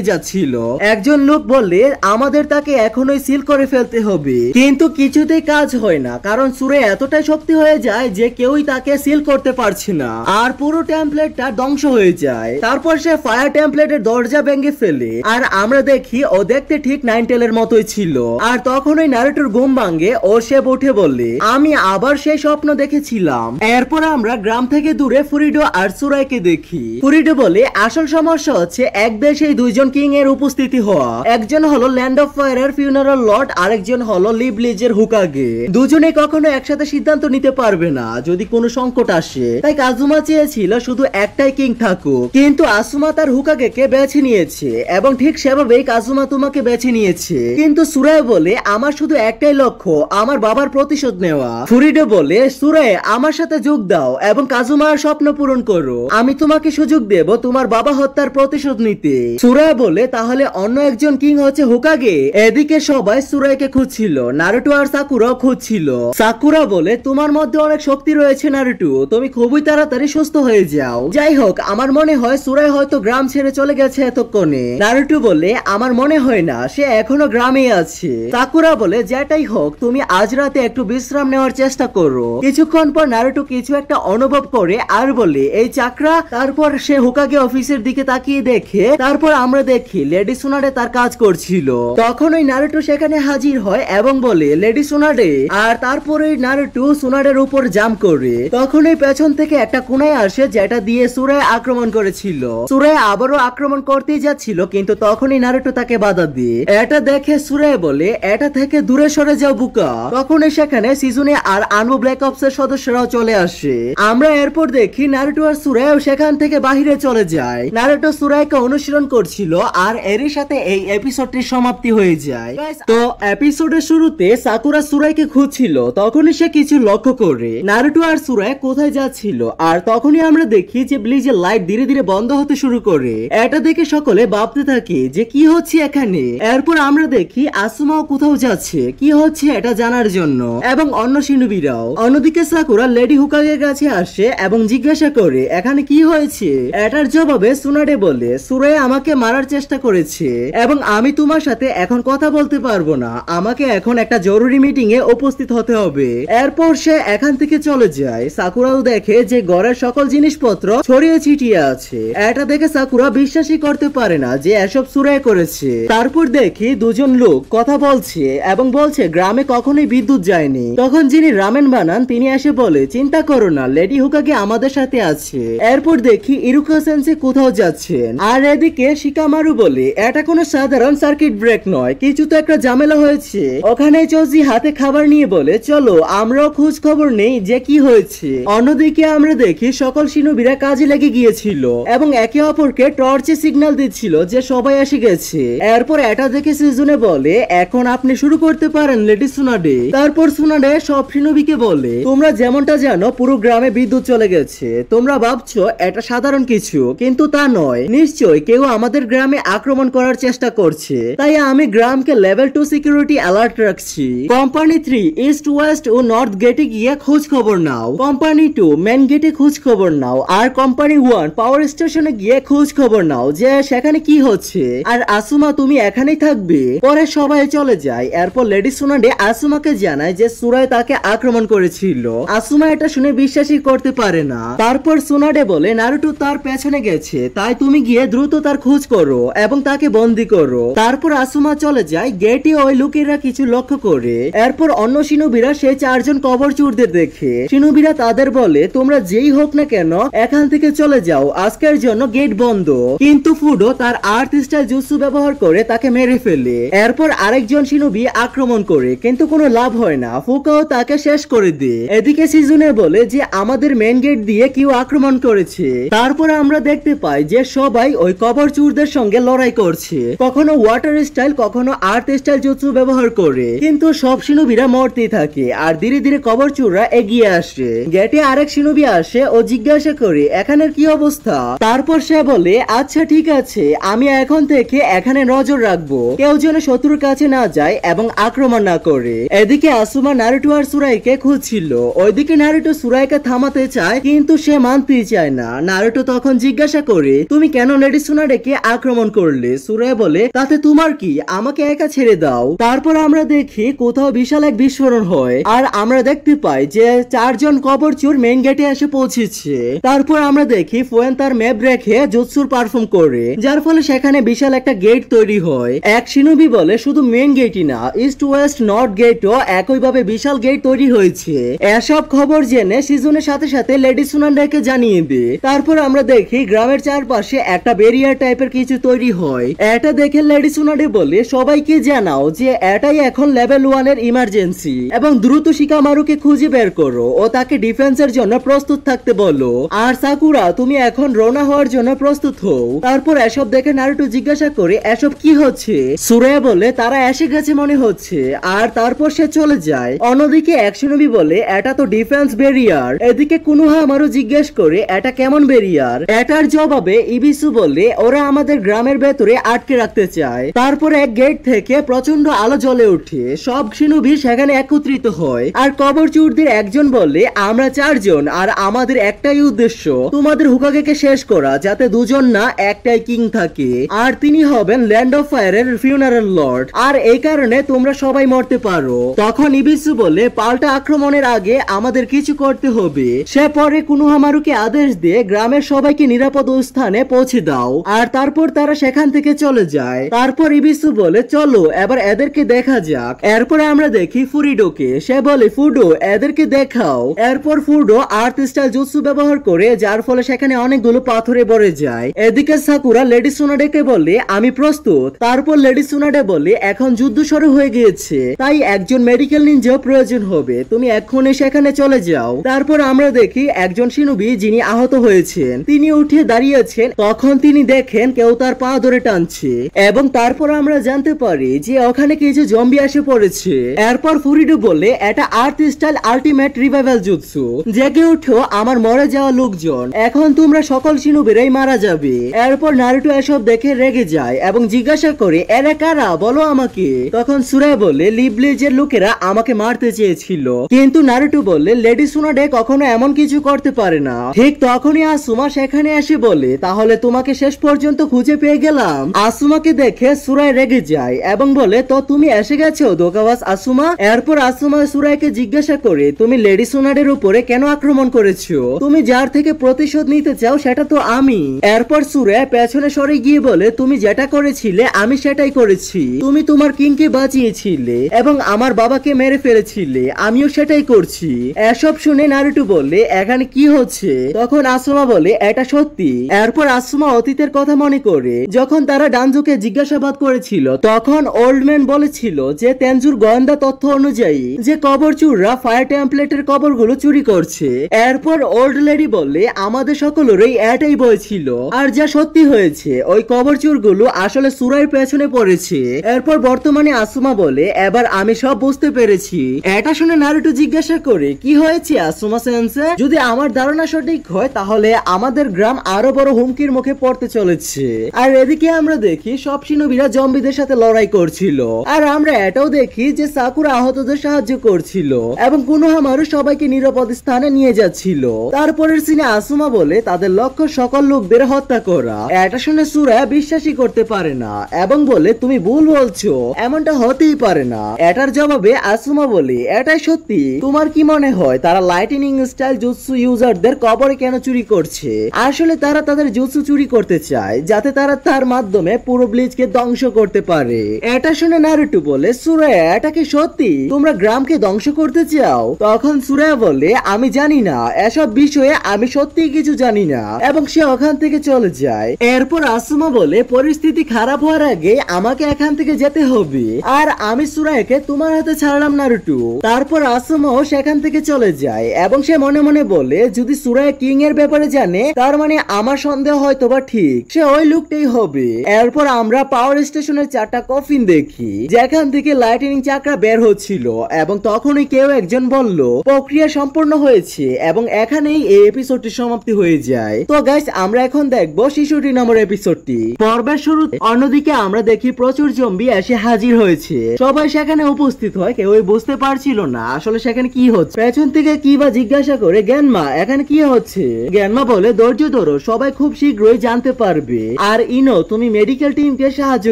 যাচ্ছিল। একজন লোক বললে আমাদের তাকে এখনই সিল করে ফেলতে হবে কিন্তু কিছুতেই কাজ হয় না কারণ সুরাই এতটাই শক্তি হয়ে যায় যে কেউই তাকে সিল করতে পারছে না আর পুরো টেমপ্লেটটা ধ্বংস হয়ে যায়। তারপর সে ফায়ার টেমপ্লেটের দরজা ভেঙে ফেলে আর আমরা দেখি ও দেখতে ঠিক নাইনটেলের মতোই ছিল। আর তখনই নারুটোর ঘুম ভাঙে ও সে উঠে বললে আমি আবার সেই স্বপ্ন দেখেছিলাম। এরপর আমরা গ্রাম থেকে দূরে ফুরিডো আর সুরাইকে দেখি। ফুরিডো বলে আসল সমস্যা হচ্ছে এক দেশে দুইজন কিং এর উপস্থিতি হওয়া। একজন হলো ল্যান্ড অফ ফায়ারের ফিউনারাল লর্ড, আরেকজন হলো লিবলিজের হুকাগে। দুজনে কখনো একসাথে সিদ্ধান্ত নিতে পারবে না যদি কোনো সংকট আসে। তাই কাজুমা চেয়েছিল শুধু একটাই কিং থাকুক কিন্তু আসুমা তার হুকাগেকে বেছে নিয়েছে এবং ঠিক সেভাবেই কাজুমা তোমাকে বেছে নিয়েছে। কিন্তু সুরাই বলে আমার শুধু একটাই লক্ষ্য, আমার বাবার প্রতিশোধ নেওয়া। ফুরিডো বলে সুরাই আমার সাথে যোগ দাও এবং কাজুমার স্বপ্ন পূরণ করো, আমি তোমাকে সুযোগ দেব তোমার বাবা হত্যার প্রতিশোধ নিতে। সুরাই বলে তাহলে অন্য একজন কিং হচ্ছে হুকাগে। এদিকে সবাই সুরাইকে খুঁজছিল, নারুটো আর সাকুরাও খুঁজছিল। সাকুরা বলে তোমার মধ্যে অনেক শক্তি রয়েছে নারুটো, তুমি খুবই তাড়াতাড়ি সুস্থ হয়ে যাও। যাই হোক আমার মনে হয় সুরাই হয়তো গ্রাম ছেড়ে চলে গেছে এতক্ষণে। নারুটো বলে আমার মনে হয় না, সে এখনো গ্রামে আছে। সাকুরা বলে যেটাই হোক তুমি আজ রাতে একটু বিশ্রাম নেওয়ার চেষ্টা করো। কিছুক্ষণ পর নারুটো কিছু একটা অনুভব করে আর বলে এই চাকরা। তারপর সে হুকাগে অফিসের দিকে তাকিয়ে দেখে তারপর আমরা দেখি লেডি সোনাডে তার কাজ করছিল। তখন ওই নারুটো সেখানে হাজির হয় এবং বলে লেডি সোনাডে, আর তারপরে নারুটো সোনাডের উপর জাম্প করে। তখন এই পেছন থেকে একটা কুনাই আসে যেটা দিয়ে সুরায় আক্রমণ করেছিল। সুরায় আবারও আক্রমণ করতেই যাচ্ছিল কিন্তু তখনই নারুটো তাকে বাধা দিয়ে। এটা দেখে সুরায় বলে এটা থেকে দূরে সরে যাও বুকা। তখনই সেখানে সিজুনে আর আনবো ব্ল্যাক অপস এর সদস্যরাও চলে আসে। আমরা এরপর দেখি নারুটো আর সুরায়ও সেখান থেকে বাহিরে চলে যায়। নারুটো সুরায়কে অনুসরণ করছিল আর এরই সাথে এই এপিসোডটির সমাপ্তি হয়ে যায়। তো এপিসোডের শুরুতে সাকুরা সুরায়কে খুঁজছিল, তখনই সে কিছু লক্ষ্য করে নারুটো আর সুরায় কোথায় যাচ্ছিল। আর তখনই আমরা দেখি যে ব্লিজের লাইট ধীরে ধীরে বন্ধ হতে শুরু করে। এটা দেখে সকলে ভাবতে থাকে যে কি হচ্ছে এখানে। এরপর আমরা দেখি আসুমাও কোথাও যাচ্ছে, কি হচ্ছে এটা জানার জন্য, এবং অন্য শিনুবিরাও। অন্যদিকে সাকুরা লেডি হুকাগের কাছে আসে এবং জিজ্ঞাসা করে এখানে কি হয়েছে। এটার জবাবে সুনাডে বলে সুরায় আমাকে মারার চেষ্টা করেছে এবং আমি তোমার সাথে এখন কথা বলতে পারবো না, আমাকে এখন একটা জরুরি মিটিং এ উপস্থিত হতে হবে। এরপর সে এখান থেকে চলে যায়। সাকুরাও দেখে যে ঘরের সকল জিনিসপত্র ছড়িয়ে ছিটিয়ে আছে। এটা দেখে সাকুরা বিশ্বাসই করতে পারে না যে এসব সুরায় করেছে। তারপর দেখি দুজন লোক কথা বলছে এবং বলছে গ্রামে কখনোই বিদ্যুৎ যায়নি। তখন যিনি রামেন বানান তিনি এসে বলে চিন্তা করো না, লেডি হুকাগে আমাদের সাথে আছে। এরপর দেখি ইরুকা সেন্সে কোথাও যাচ্ছেন। আর এদিকে শিকামারু বলে এটা কোনো সাধারণ সার্কিট ব্রেক নয়, কিছু তো একটা ঝামেলা হয়েছে। ওখানে চৌজি হাতে খাবার নিয়ে বলে চলো আমরাও খোঁজ খবর নেই যে কি হয়েছে। অন্যদিকে আমরা দেখি সকল শিনুবিরা কাজে লেগে গিয়েছিল এবং একে অপরকে টর্চে সিগন্যাল দিচ্ছিল যে সবাই এসে গেছে। এরপর এটা দেখে সিজুনে বলে এখন আপনি শুরু করতে পারেন লেডি সুনাডে। তারপর সুনাডে সব শিনুবিকে বলে তোমরা যেমনটা জানো পুরো গ্রামে বিদ্যুৎ চলে গেছে। তোমরা ভাবছো এটা সাধারণ কিছু, কিন্তু তা নয়। নিশ্চয় কেউ আমাদের গ্রামে আক্রমণ করার চেষ্টা করছে, তাই আমি গ্রামকে লেভেল 2 সিকিউরিটি অ্যালার্ট রাখছি। কোম্পানি 3 ইস্ট ওয়েস্ট ও নর্থ গেটে গিয়ে খোঁজ খবর নাও। কোম্পানি 2 মেন গেটে খোঁজ খবর নাও। আর কোম্পানি 1 পাওয়ার স্টেশনে গিয়ে খোঁজ খবর নাও যে সেখানে কি হচ্ছে। আর আসুমা তুমি এখানেই থাকবে। পরে সবাই চলে যায়। এরপর লেডি সুনাডে আসুমাকে জানায় যে সুরায় তাকে আক্রমণ করেছিল। আসুমা এটা শুনে বিশ্বাসই করতে পারে না। তারপর সুনাডে বলে নারুটো তার পেছনে গেছে, তাই তুমি গিয়ে দ্রুত তার খোঁজ করো এবং তাকে বন্দি করো। তারপর আসুমা চলে যায়। গেটে ওই লোকেরা কিছু লক্ষ্য করে। এরপর অন্য শিনুবিরা সেই 4 জন কবর চোরদের দেখে। শিনুবিরা তাদের বলে তোমরা যেই হোক না কেন এখান থেকে চলে যাও, আজকের জন্য গেট বন্ধ। কিন্তু ফুডো তার আর্থ স্টাইল জুৎসু ব্যবহার করে তাকে মেরে ফেলে। এরপর আরেকজন শিনুবি আক্রমণ করে কিন্তু কোনো লাভ হয় না, ফুকাও তাকে শেষ করে দেয়। এদিকে সিজুনে বলে যে আমাদের মেন গেট দিয়ে কেউ আক্রমণ করেছে। তারপর আমরা দেখতে পাই যে সবাই ওই কবর চোরদের সঙ্গে লড়াই করছে, কখনো ওয়াটার স্টাইল কখনো আর্থ স্টাইল জুৎসু ব্যবহার করে। কিন্তু সব শিনুবিরা মরতেই থাকে আর ধীরে ধীরে কবর চোররা এগিয়ে আসে। গেটে আরেক শিনুবি আসে ও জিজ্ঞাসা করে এখানের কি অবস্থা। তারপর সে বলে আচ্ছা ঠিক আছে, আমি এখন থেকে এখানে নজর রাখবো, কেউ যেন শত্রুর কাছে না যায় এবং আক্রমণ না করে। এদিকে আসুমা নারুটো আর সুরাইকে খুঁজছিল। ওইদিকে নারুটো সুরাইকে থামাতে চায় কিন্তু সে মানতেই চায় না। নারুটো তখন জিজ্ঞাসা করে তুমি কেন লেডি সুনাডেকে আক্রমণ করলে। সুরাই বলে তাতে তোমার কি, আমাকে একা ছেড়ে দাও। তারপর আমরা দেখি কোথাও বিশাল এক বিস্ফোরণ হয় আর আমরা দেখতে পাই যে 4 জন কবর চোর মেইন গেটে এসে পৌঁছেছে। তারপর আমরা দেখি ফোয়েন তার ম্যাপ রেখে জুৎসুর পারফর্ম করে, যার ফলে সেখানে বিশাল একটা গেট তৈরি হয়। এক শিনুবি বলে শুধু মেইন গেটই না, ইস্ট ওয়েস্ট নর্থ গেটও একইভাবে বিশাল গেট তৈরি হয়েছে। এসব খবর জেনে সিজনের সাথে সাথে লেডি সুনান্ডাকে জানিয়ে দেয়। তারপর আমরা দেখি গ্রামের চারপাশে একটা ব্যারিয়ার টাইপের কিছু তৈরি হয়। এটা দেখে লেডি সুনান্ডে বলে সবাইকে জানাও যে এটাই এখন লেভেল 1 এর ইমার্জেন্সি এবং দ্রুত শিকামারুকে খুঁজে বের করো ও তাকে ডিফেন্সের জন্য প্রস্তুত থাকতে বলো। আর সাকুরা তুমি এখন রওনা হওয়ার জন্য প্রস্তুত হও। তারপর এসব দেখে নারুটো জিজ্ঞাসা করে এসব কি হচ্ছে। সুরায়া বলে তারা এসে গেছে মনে হচ্ছে, আর তারপর সে চলে যায়। অন্যদিকে অ্যাকশনবি বলে এটা তো ডিফেন্স ব্যারিয়ার। এদিকে কুনোহামারু জিজ্ঞেস করে এটা কেমন ব্যারিয়ার। এটার জবাবে ইবিসু বলে ওরা আমাদের গ্রামের ভেতরে আটকে রাখতে চায়। তারপর এক গেট থেকে প্রচন্ড আলো জ্বলে ওঠে। সব শিনুবি সেখানে একত্রিত হয় আর কবর চোরদের একজন বলে আমরা 4 জন আর আমাদের একটাই উদ্দেশ্য তোমাদের হুকাগেকে শেষ করা, যাতে দুজন না একটাই কিং থাকে আর তিনি হবেন ল্যান্ড অফ ফায়ারের ফিউনারাল লর্ড, আর এই কারণে তোমরা সবাই মরতে পারো। তখন ইবিসু বলে পাল্টা আক্রমণের আগে আমাদের কিছু করতে হবে। সে পরে কুনোহামারুকে আদেশ দিয়ে গ্রামের সবাইকে নিরাপদ স্থানে পৌঁছে দাও। আর তারপর তারা সেখান থেকে চলে যায়। তারপর ইবিসু বলে চলো এবার এদেরকে দেখা যাক। এরপরে আমরা দেখি ফুরিডোকে। সে বলে ফুডো এদেরকে দেখাও। এরপর ফুডো আর্থ স্টাইল জুৎসু ব্যবহার করে, যার ফলে সেখানে অনেকগুলো পাথরে ভরে যায়। এদিকে সাকুরা লেডি সুনাডেকে বলে আমি প্রস্তুত। তারপর লেডি সুনাডে বলে এখন যুদ্ধ শুরু হয়ে গিয়েছে, তাই একজন মেডিকেল নিনজা প্রয়োজন হবে, তুমি এক্ষুনি সেখানে চলে যাও। তারপর আমরা দেখি একজন শিনোবি যিনি আহত হয়েছেন তিনি উঠে দাঁড়িয়েছেন। তখন তিনি দেখেন কেউ তার পা ধরে টানছে এবং তারপর আমরা জানতে পারি যে ওখানে কিছু জম্বি এসে পড়েছে। এরপর ফুরিডো বলে এটা আর্থ স্টাইল আল্টিমেট রিভাইভাল জুৎসু, জেগে উঠো আমার মরে যাওয়া লোকজন, এখন তোমরা সকল শিনোবিরাই মারা যাবে। এরপর নারুটো এসব দেখে রেগে যায় এবং জিজ্ঞাসা করে এরা কারা বলো আমাকে। তখন সুরাই বলে লিবলিজের লোকেরা আমাকে মারতে চেয়েছিল, কিন্তু নারুটো বলে লেডি সুনাডে কখনো এমন কিছু করতে পারে না। ঠিক তখনই আসুমা সেখানে এসে বলে তাহলে তোমাকে শেষ পর্যন্ত খুঁজে পেয়ে গেলাম। আসুমাকে দেখে সুরাই রেগে যায় এবং বলে তো তুমি এসে গেছো দোকাওয়াস আসুমা। এরপর আসুমা সুরাইকে জিজ্ঞাসা করে তুমি লেডি সুনাডের উপরে কেন আক্রমণ করেছো, তুমি যার থেকে প্রতিশোধ নিতে চাও সেটা তো আমি। এরপর সুরাই পেছনে সরে গিয়ে বলে তুমি যেটা করেছিলে আমি সেটাই করেছি, তুমি তোমার কিংকে বাঁচিয়েছিলে এবং আমার বাবাকে মেরে ফেলেছিলে, আমিও সেটাই করছি। এসব শুনে নারুটো বলে এখানে কি হচ্ছে। তখন আসুমা বলে এটা সত্যি। এরপর আসুমা অতীতের কথা মনে করে যখন তারা ডানজুকে জিজ্ঞাসাবাদ করেছিল তখন ওল্ডম্যান বলেছিল যে তেনজুর গোয়েন্দা তথ্য অনুযায়ী যে কবর চুররা ফায়ার টেমপ্লেটের কবরগুলো চুরি করছে। এরপর ওল্ড লেডি বললে আমাদের সকলেরই এটাই ভয় ছিল, আর যা সত্যি হয়েছে ওই কবর চুরগুলো আসলে সুরাইয়ের পেছনে পড়েছে। এরপর বর্তমানে আসুমা বলে এবার আমি সব বুঝতে পেরেছি। এটা শুনে নারুটো জিজ্ঞাসা করে কি হয়েছে আসুমা সেন্সে, যদি আমার ধারণা সঠিক হয় তাহলে আমাদের গ্রাম আরো বড় হুমকির মুখে পড়তে চলেছে। আর এদিকে আমরা দেখি সব শিনোবিরা জম্বিদের সাথে লড়াই করছিল, আর আমরা এটাও দেখি যে সাকুরা আহতদের সাহায্য করছিল এবং কুনোহামারু সবাইকে নিরাপদ স্থানে নিয়ে যাচ্ছিল। তারপরের সিনে আসুমা বলে তাদের লক্ষ্য সকল লোকদের হত্যা করা। এটা শুনে সুরা বিশ্বাসই করতে পারে না এবং বলে তুমি ভুল বলছো, এমনটা হতেই পারে না। এটার জবাবে আসুমা বলে এটাই সত্যি। তোমার কি মনে হয় তারা লাইটনিং স্টাইল জুৎসু ইউজারদের কবরে কেন চুরি করছে? আসলে তারা তাদের জুৎসু চুরি করতে চায় যাতে তারা তার মাধ্যমে পুরো ব্লিচকে ধ্বংস করতে পারে। এটা শুনে নারুটো বলে সুরায়া এটা কি সত্যি, তোমরা গ্রামকে ধ্বংস করতে চাও? তখন সুরায়া বলে আমি জানি না, এসব বিষয়ে আমি সত্যি কিছু জানি না, এবং সে ওখান থেকে চলে যায়। এরপর আসুমা বলে পরিস্থিতি খারাপ হওয়ার আগে আমাকে এখান থেকে যেতে হবে, আর আমি সুরায়াকে তোমার হাতে ছাড়লাম নারুটো। তারপর আসুমাও সেখান থেকে চলে যায় এবং সে মনে মনে বলে যদি সুরায়া কিং এর ব্যাপারে জানে তার মানে আমার সন্দেহ হয়তো বা ঠিক, সে ওই লোকটাই হবে। এরপর আমরা পাওয়ার স্টেশনের 4টা কফিন দেখি যেখান থেকে লাইটনিং চাকরা বের হচ্ছিল এবং তখনই কেউ একজন বলল প্রক্রিয়া সম্পূর্ণ হয়েছে এবং এখানেই এই এপিসোডটি সমাপ্তি হয়ে যায়। তো গাইস আমরা এখন দেখবো 66 নম্বর এপিসোডটি। পর্বের শুরুতে অন্যদিকে আমরা দেখি প্রচুর জম্বি এসে হাজির হয়েছে, সবাই সেখানে উপস্থিত হয়, কেউই বুঝতে পারছিল না আসলে সেখানে কি হচ্ছে। পেছন থেকে কি বা জিজ্ঞাসা করে জ্ঞানমা এখানে কি হচ্ছে। জ্ঞানমা বলে ধৈর্য ধরো, সবাই খুব শীঘ্রই জানতে পারবে, আর ইনো তুমি মেডিকেল টিমকে সাহায্য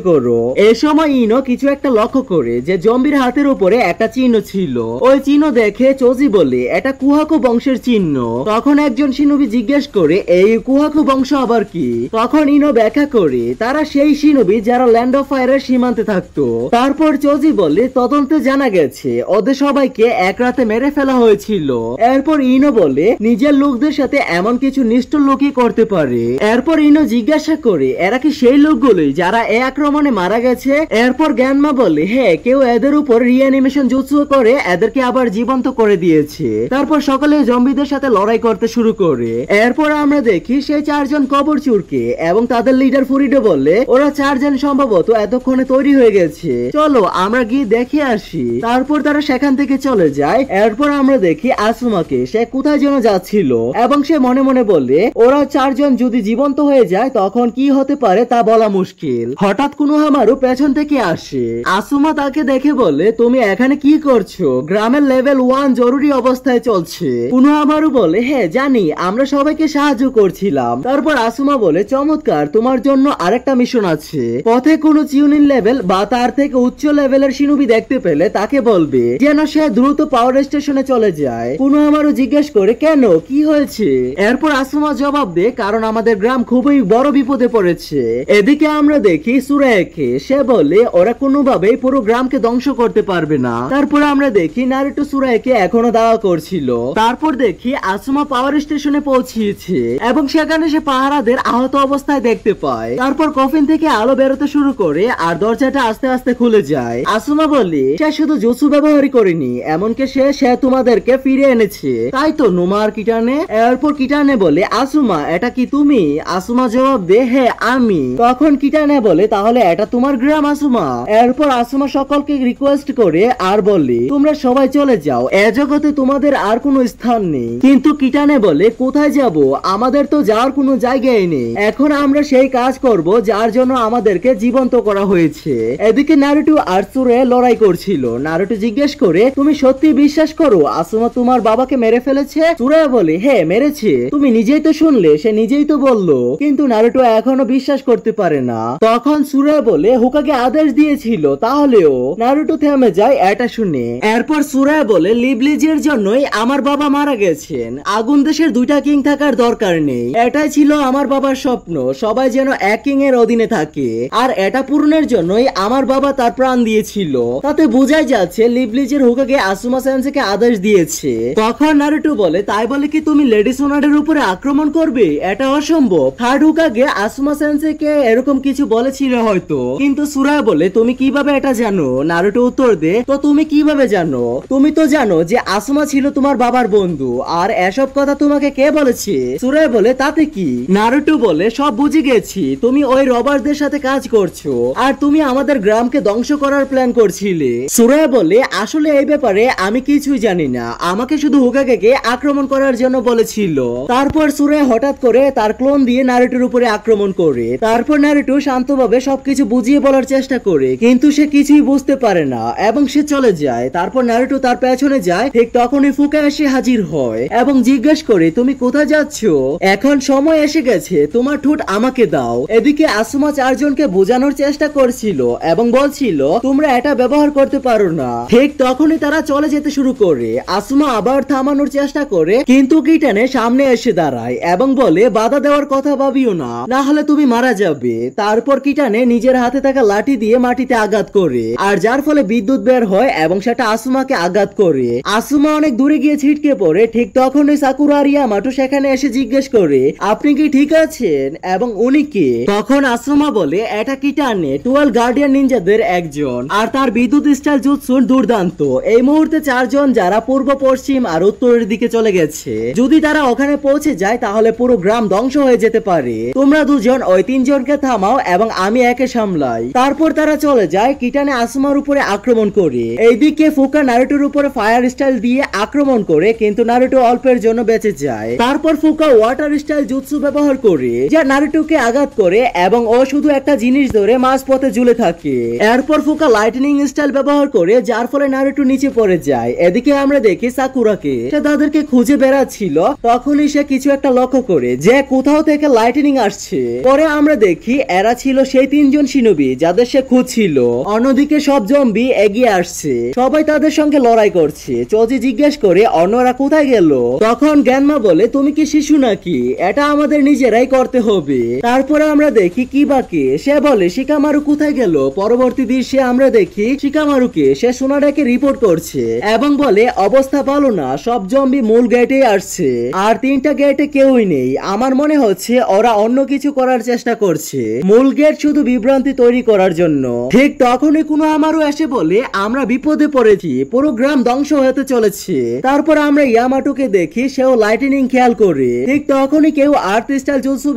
করো। এই সময় ইনো কিছু একটা লক্ষ্য করে যে জম্বির হাতের উপরে একটা চিহ্ন ছিল। ওই চিহ্ন দেখে চোজি বলে এটা কুহাকু বংশের চিহ্ন। তখন একজন শিনোবি জিজ্ঞেস করে এই কুহাকু বংশ আবার কি। তখন ইনো ব্যাখ্যা করে তারা সেই শিনোবি যারা ল্যান্ড অফ ফায়ারের সীমান্তে থাকতো। তারপর চোজি বলে তদন্তে জানা গেছে ওদের সবাইকে এক রাতে মেরে ফেলা হয়েছিল। এরপর ইনো বলে নিজের লোকদের সাথে এমন কিছু নিষ্ঠুর লোকই করতে পারে। এরপর ইনো জিজ্ঞাসা করে এরা কি সেই লোকগুলোই যারা এই আক্রমণে মারা গেছে। এরপর জ্ঞানমা বলে হ্যাঁ, কেউ এদের উপর রিঅ্যানিমেশন জুৎসু করে এদেরকে আবার জীবন্ত করে দিয়েছে। তারপর সকলে জম্বিদের সাথে লড়াই করতে শুরু করে। এরপর আমরা দেখি সেই 4 জন কবর চুরকে এবং তাদের লিডার ফুরিডো বলে ওরা 4 জন সম্ভবত এতক্ষণে তৈরি হয়ে গেছে, চলো আমরা গিয়ে দেখে আসি। তারপর তারা সেখান থেকে চলে যায়। এরপর আমরা দেখি আসুমাকে, সে কোথায় যেন যাচ্ছিল এবং সে মনে মনে বলে ওরা 4 জন যদি জীবন্ত হয়ে যায় তখন কি হতে পারে তা বলা মুশকিল। হঠাৎ কুনোহামারু পেছন থেকে আসে। আসুমা তাকে দেখে বলে তুমি এখানে কি করছো? গ্রামের লেভেল 1 জরুরি অবস্থায় চলছে। কুনোহামারু বলে হ্যাঁ জানি, আমরা সবাইকে সাহায্য করছিলাম। তারপর আসুমা বলে চমৎকার, তোমার জন্য আরেকটা মিশন আছে। পথে কোনো চিউনিন লেভেল বা তার থেকে উচ্চ লেভেলের শিনোবি দেখতে পেলে তাকে বলবে যেন সে দ্রুত পাওয়ার স্টেশনে চলে যায়। কুনোহামারু জিজ্ঞেস করে কেন, কি হয়েছে? এরপর আসুমা আসুমা জবাব দেয় কারণ আমাদের গ্রাম খুবই বড় বিপদে পড়েছে। এদিকে আমরা দেখি সুরায়াকে, সে বলে ওরা কোনোভাবেই পুরো গ্রামকে ধ্বংস করতে পারবে না। তারপর আমরা দেখি নারুটো সুরায়াকে এখনো দাওয়া করছিল। তারপর দেখি আসুমা পাওয়ার স্টেশনে পৌঁছিয়েছে এবং সেখানে সে পাহারাদের আহত অবস্থায় দেখতে পায়। তারপর কফিন থেকে আলো বেরোতে শুরু করে আর দরজাটা আস্তে আস্তে খুলে যায়। আসুমা বলে সে শুধু জুৎসু ব্যবহারই করেনি, এমনকি সে তোমাদেরকে ফিরে এনেছে, তাই তো নোমা আর কিটানে? এরপর কিটানে বলে আসুমা এটা কি তুমি? আসুমা জবাব দে হ্যাঁ আমি। তখন কিটানে বলে তাহলে এটা তোমার গ্রাম আসুমা? এরপর আসুমা সকলকে রিকোয়েস্ট করে আর বলে তোমরা সবাই চলে যাও, এ জগতে তোমাদের আর কোনো স্থান নেই। কিন্তু কিটানে বলে কোথায় যাব? আমাদের তো যাওয়ার কোনো জায়গায় নেই। এখন আমরা সেই কাজ করব যার জন্য আমাদেরকে জীবন্ত করা হয়েছে। এদিকে নারুটো আর সুরায়া লড়াই করছিল। নারুটো জিজ্ঞেস করে তুমি সত্যি বিশ্বাস করো আসুমা তোমার বাবাকে মেরে ফেলেছে? সুরায়া বলে হ্যাঁ মেরেছে, তুমি নিজেই তো শুনলে, সে নিজেই তো বললো। কিন্তু নারুটো এখনো বিশ্বাস করতে পারে না। তখন সুরায়া বলে হোকাগে আদেশ দিয়েছিল, তাহলেও নারুটো থেমে যায় এটা শুনে। এরপর সুরায়া বলে লিবলিজের জন্যই আমার বাবা মারা গেছেন, আগুন দেশের দুইটা কিং থাকার দরকার নেই, এটাই ছিল আমার বাবার স্বপ্ন, সবাই যেন এক কিং এর অধীনে থাকে, আর এটা পূরণের জন্যই আমার বাবা তার প্রাণ দিয়েছিল। তাতে বোঝাই যাচ্ছে লিবলিজের হোকাগে আসুমা সেন্সেকে আদেশ দিয়েছে। তখন নারুটো বলে তাই বলে কি তুমি লেডি সোনাডের উপরে আক্রমণ করবে? এটা অসম্ভব। থার্ড হোকাগে আসুমা সেন্সেকে এরকম কিছু বলেছিল হয়তো, কিন্তু সুরায়া বলে তুমি কিভাবে এটা জানো? নারুটো উত্তর দে তো তুমি কিভাবে জানো? তুমি তো জানো যে আসুমা ছিল তোমার বাবার বন্ধু, আর এসব কথা তোমাকে কে বলেছে? সুরায়া বলে তাতে কি? নারুটো বলে সব বুঝে গেছি, তুমি ওই রবারদের সাথে কাজ করছো আর তুমি আমাদের গ্রামকে ধ্বংস করার প্ল্যান করছিলে। সুরায়া বলে আসলে এই ব্যাপারে আমি কিছুই জানি না, আমাকে শুধু হোকাগেকে আক্রমণ করার জন্য বলেছিল। তারপর সুরায়া হঠাৎ করে তার ক্লোন দিয়ে নারুটোর উপরে আক্রমণ করে। তারপর নারুটো শান্তভাবে সবকিছু বুঝিয়ে বলার চেষ্টা করে, কিন্তু সে কিছুই বুঝতে পারে না এবং সে চলে যায়। তারপর নারুটো তার পেছনে যায়, ঠিক তখনই ফুকা এসে হাজির হয় এবং জিজ্ঞেস করে তুমি কোথায় যাচ্ছ? এখন সময় এসে গেছে, তোমার ঠোঁট আমাকে দাও। এদিকে আসুমা চারজনকে বোঝানোর চেষ্টা করছিল এবং বলছিল তোমরা এটা ব্যবহার করতে পারো না। ঠিক তখনই তারা চলে যেতে শুরু করে। আসুমা আবার থামানোর চেষ্টা করে, কিন্তু কিটানে সামনে এসে দাঁড়ায় এবং বলে বাধা দেওয়ার কথা ভাবিও না, না হলে তুমি মারা যাবে। তারপর কিটানে নিজের হাতে থাকা লাঠি দিয়ে মাটিতে আঘাত করে, আর যার ফলে বিদ্যুৎ বের হয় এবং সেটা আসুমাকে আঘাত করে। আসুমা অনেক দূরে গিয়ে ছিটকে পড়ে। ঠিক তখনই সাকুরা আর ইয়ামাটো সেখানে এসে জিজ্ঞেস করে আপনি কি ঠিক আছেন এবং উনি কে? তখন আসুমা বলে এটা কিটানে, 12 গার্ডিয়ান নিনজাদের একজন, আর তার বিদ্যুৎ স্টাইল জুৎসু দুর্দান্ত। এই মুহূর্তে চারজন যারা পূর্ব, পশ্চিম আর উত্তরের দিকে চলে গেছে। যদি তারা ওখানে পৌঁছে যায় তাহলে পুরো গ্রাম ধ্বংস হয়ে যেতে পারে। তোমরা দুজন ওই তিনজনকে থামাও এবং আমি একে সামলাই। তারপর তারা চলে যায়। কিটানে আসুমার উপরে আক্রমণ করে। এইদিকে ফুকা নারুটোর উপরে ফায়ার স্টাইল দিয়ে আক্রমণ করে, কিন্তু নারুটো অল্পের জন্য বেঁচে যায়। তারপর ফুকা ওয়াটার স্টাইল জুৎসু ব্যবহার করে, যা নারুটোকে আঘাত করে এবং ও শুধু একটা জিনিস ধরে মাঝপথে ঝুলে থাকে। এরপর ফুকা লাইটনিং স্টাইল ব্যবহার করে, যার ফলে নারুটো নিচে পড়ে যায়। এদিকে আমরা দেখি সাকুরাকে, সে তাদেরকে খুঁজে বেড়াচ্ছিল। তখনই সে কিছু একটা লক্ষ্য করে যে কোথাও থেকে লাইটনিং আসছে। পরে আমরা দেখি এরা ছিল সেই তিনজন শিনোবি যাদের সে খুঁজছিল। অন্যদিকে সব জম্বি এগিয়ে আসছে, সবাই তাদের সঙ্গে লড়াই করছে। চৌজি জিজ্ঞেস করে অন্যরা কোথায় গেল? তখন জ্ঞানমা বলে তুমি কি শিশু নাকি? এটা আমাদের নিজেরাই করতে হবে। তারপরে আমরা দেখি কিবাকে, সে বলে শিকামারু কোথায় গেল? পরবর্তী দৃশ্যে আমরা দেখি শিকামারুকে, সে সোনাডাকে রিপোর্ট করছে এবং বলে অবস্থা ভালো না, সব জম্বি মূল গেটে আসছে আর 3টা গেটে কেউই নেই। আমার মনে হচ্ছে ওরা অন্য কিছু করার চেষ্টা করছে, মূল গেট শুধু বিভ্রান্তি তৈরি করার জন্য। ঠিক তখনই কোনো আমারও এসে বলে আমরা বিপদে পড়েছি, পুরো গ্রাম ধ্বংস হতে চলেছে। তারপর আমরা ইয়ামাটোকে দেখি, সেও লাইটনিং খেয়াল করে। ঠিক তখনই কেউ আর্থ স্টাইল জুৎসু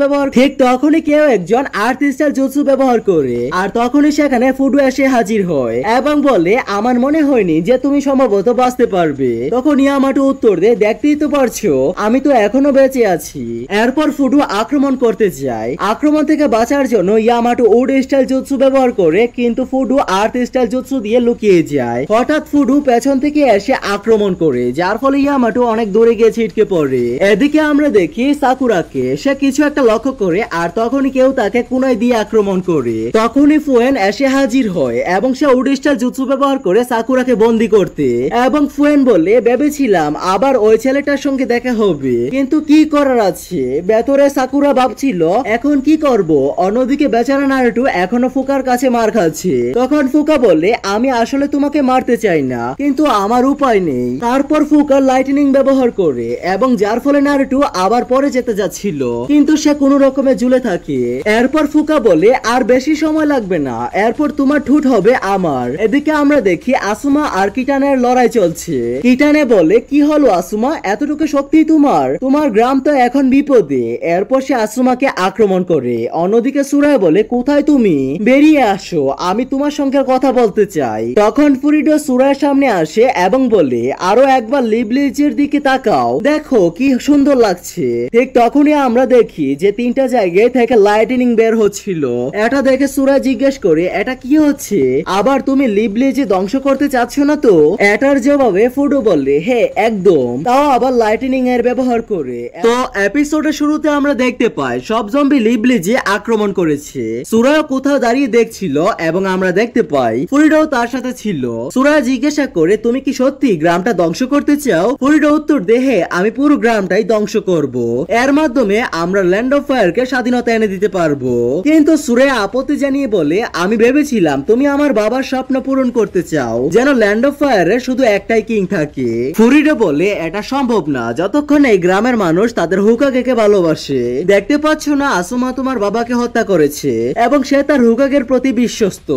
ব্যবহার করে, আর তখনই সেখানে ফুডু এসে হাজির হয় এবং বলে আমার মনে হয়নি যে তুমি সম্ভবত বাঁচতে পারবে। তখন ইয়ামাটো উত্তর দেয় দেখতেই তো পারছো আমি তো এখনো বেঁচে আছি। এরপর ফুডু আক্রমণ করতে যায়। আক্রমণ থেকে বাঁচার জন্য ইয়ামাটো উড স্টাইল জুৎসু ব্যবহার করে, কিন্তু ফুডু আর্থ স্টাইল জুৎসু দিয়ে লুকিয়ে যায়। হঠাৎ ফুডু পেছন থেকে এসে আক্রমণ করে, যার ফলে ইয়ামাটো অনেক দূরে গিয়ে ছিটকে পড়ে। এদিকে আমরা দেখি সাকুরাকে, সে কিছু একটা লক্ষ্য করে, আর তখনই কেউ তাকে কুনাই দিয়ে আক্রমণ করে। তখনই ফুয়েন এসে হাজির হয় এবং সে উড স্টাইল জুৎসু ব্যবহার করে সাকুরাকে বন্দি করতে, এবং ফুয়েন বলে ভেবেছিলাম আবার ওই ছেলেটার সঙ্গে দেখা হবে, কিন্তু কি করার আছে? ভেতরে সাকুরা ভাবছিল এখন কি করব। অন্যদিকে বেচারা নারুটো এখনো ফুকার কাছে মার খাচ্ছে। তখন ফুকা বলে আমি আসলে তোমাকে মারতে চাই না, কিন্তু আমার উপায় নেই। তারপর ফুকা লাইটনিং ব্যবহার করে এবং যার ফলে নারুটো আবার পরে যেতে যাচ্ছিল, কিন্তু সে কোনো রকমে ঝুলে থাকে। এরপর ফুকা বলে আর বেশি সময় লাগবে না, এরপর তোমার ঠুট হবে আমার। এদিকে আমরা দেখি আসুমা আর কিটানের লড়াই চলছে। কিটানে বলে কি হলো আসুমা, এতটুকু শক্তি তোমার? তোমার গ্রাম তো এখন বিপদে। এরপর সে আসুমাকে আক্রমণ করে। অন্যদিকে সুরায় বলে কোথায় তুমি, বেরিয়ে আসো, আমি তোমার সঙ্গে কথা বলতে চাই। তখন ফুরিডো সুরায়ের সামনে আসে এবং বলে আরো একবার লিবলিজের দিকে তাকাও, দেখো কি সুন্দর লাগছে। ঠিক তখনই আমরা দেখি যে 3টা জায়গায় থেকে লাইটনিং বের হচ্ছিল। এটা দেখে সুরায় জিজ্ঞেস করে এটা কি হচ্ছে, আবার তুমি লিবলিজে ধ্বংস করতে চাচ্ছ না তো? এটার জবাবে ফুডো বলে হ্যাঁ একদম, তাও আবার লাইটনিং এর ব্যবহার করে। তো এপিসোডের শুরুতে আমরা দেখতে পাই সব জম্বি লিবলিজে আক্রমণ করেছে। সুরায় কোথাও দাঁড়িয়ে দেখছিল এবং আমরা দেখতে পাই ফুরিডো তার সাথে ছিল। সুরায় জিজ্ঞাসা করে তুমি কি সত্যি গ্রামটা ধ্বংস করতে চাও? ফুরিডো উত্তর দেহে আমি পুরো গ্রামটাই ধ্বংস করব, এর মাধ্যমে আমরা ল্যান্ড অফ ফায়ার কে স্বাধীনতা এনে দিতে পারবো। কিন্তু সুরায় আপত্তি জানিয়ে বলে আমি ভেবেছিলাম তুমি আমার বাবার স্বপ্ন পূরণ করতে চাও, যেন ল্যান্ড অফ ফায়ারে শুধু একটাই কিং থাকে। ফুরিডো বলে এটা সম্ভব না যতক্ষণ এই গ্রামের মানুষ তাদের হুকাগেকে ভালোবাসে। দেখতে পাচ্ছ না আসুমা তোমার বাবাকে হত্যা করেছে এবং সে তার হুকাগের প্রতি বিশ্বস্ত।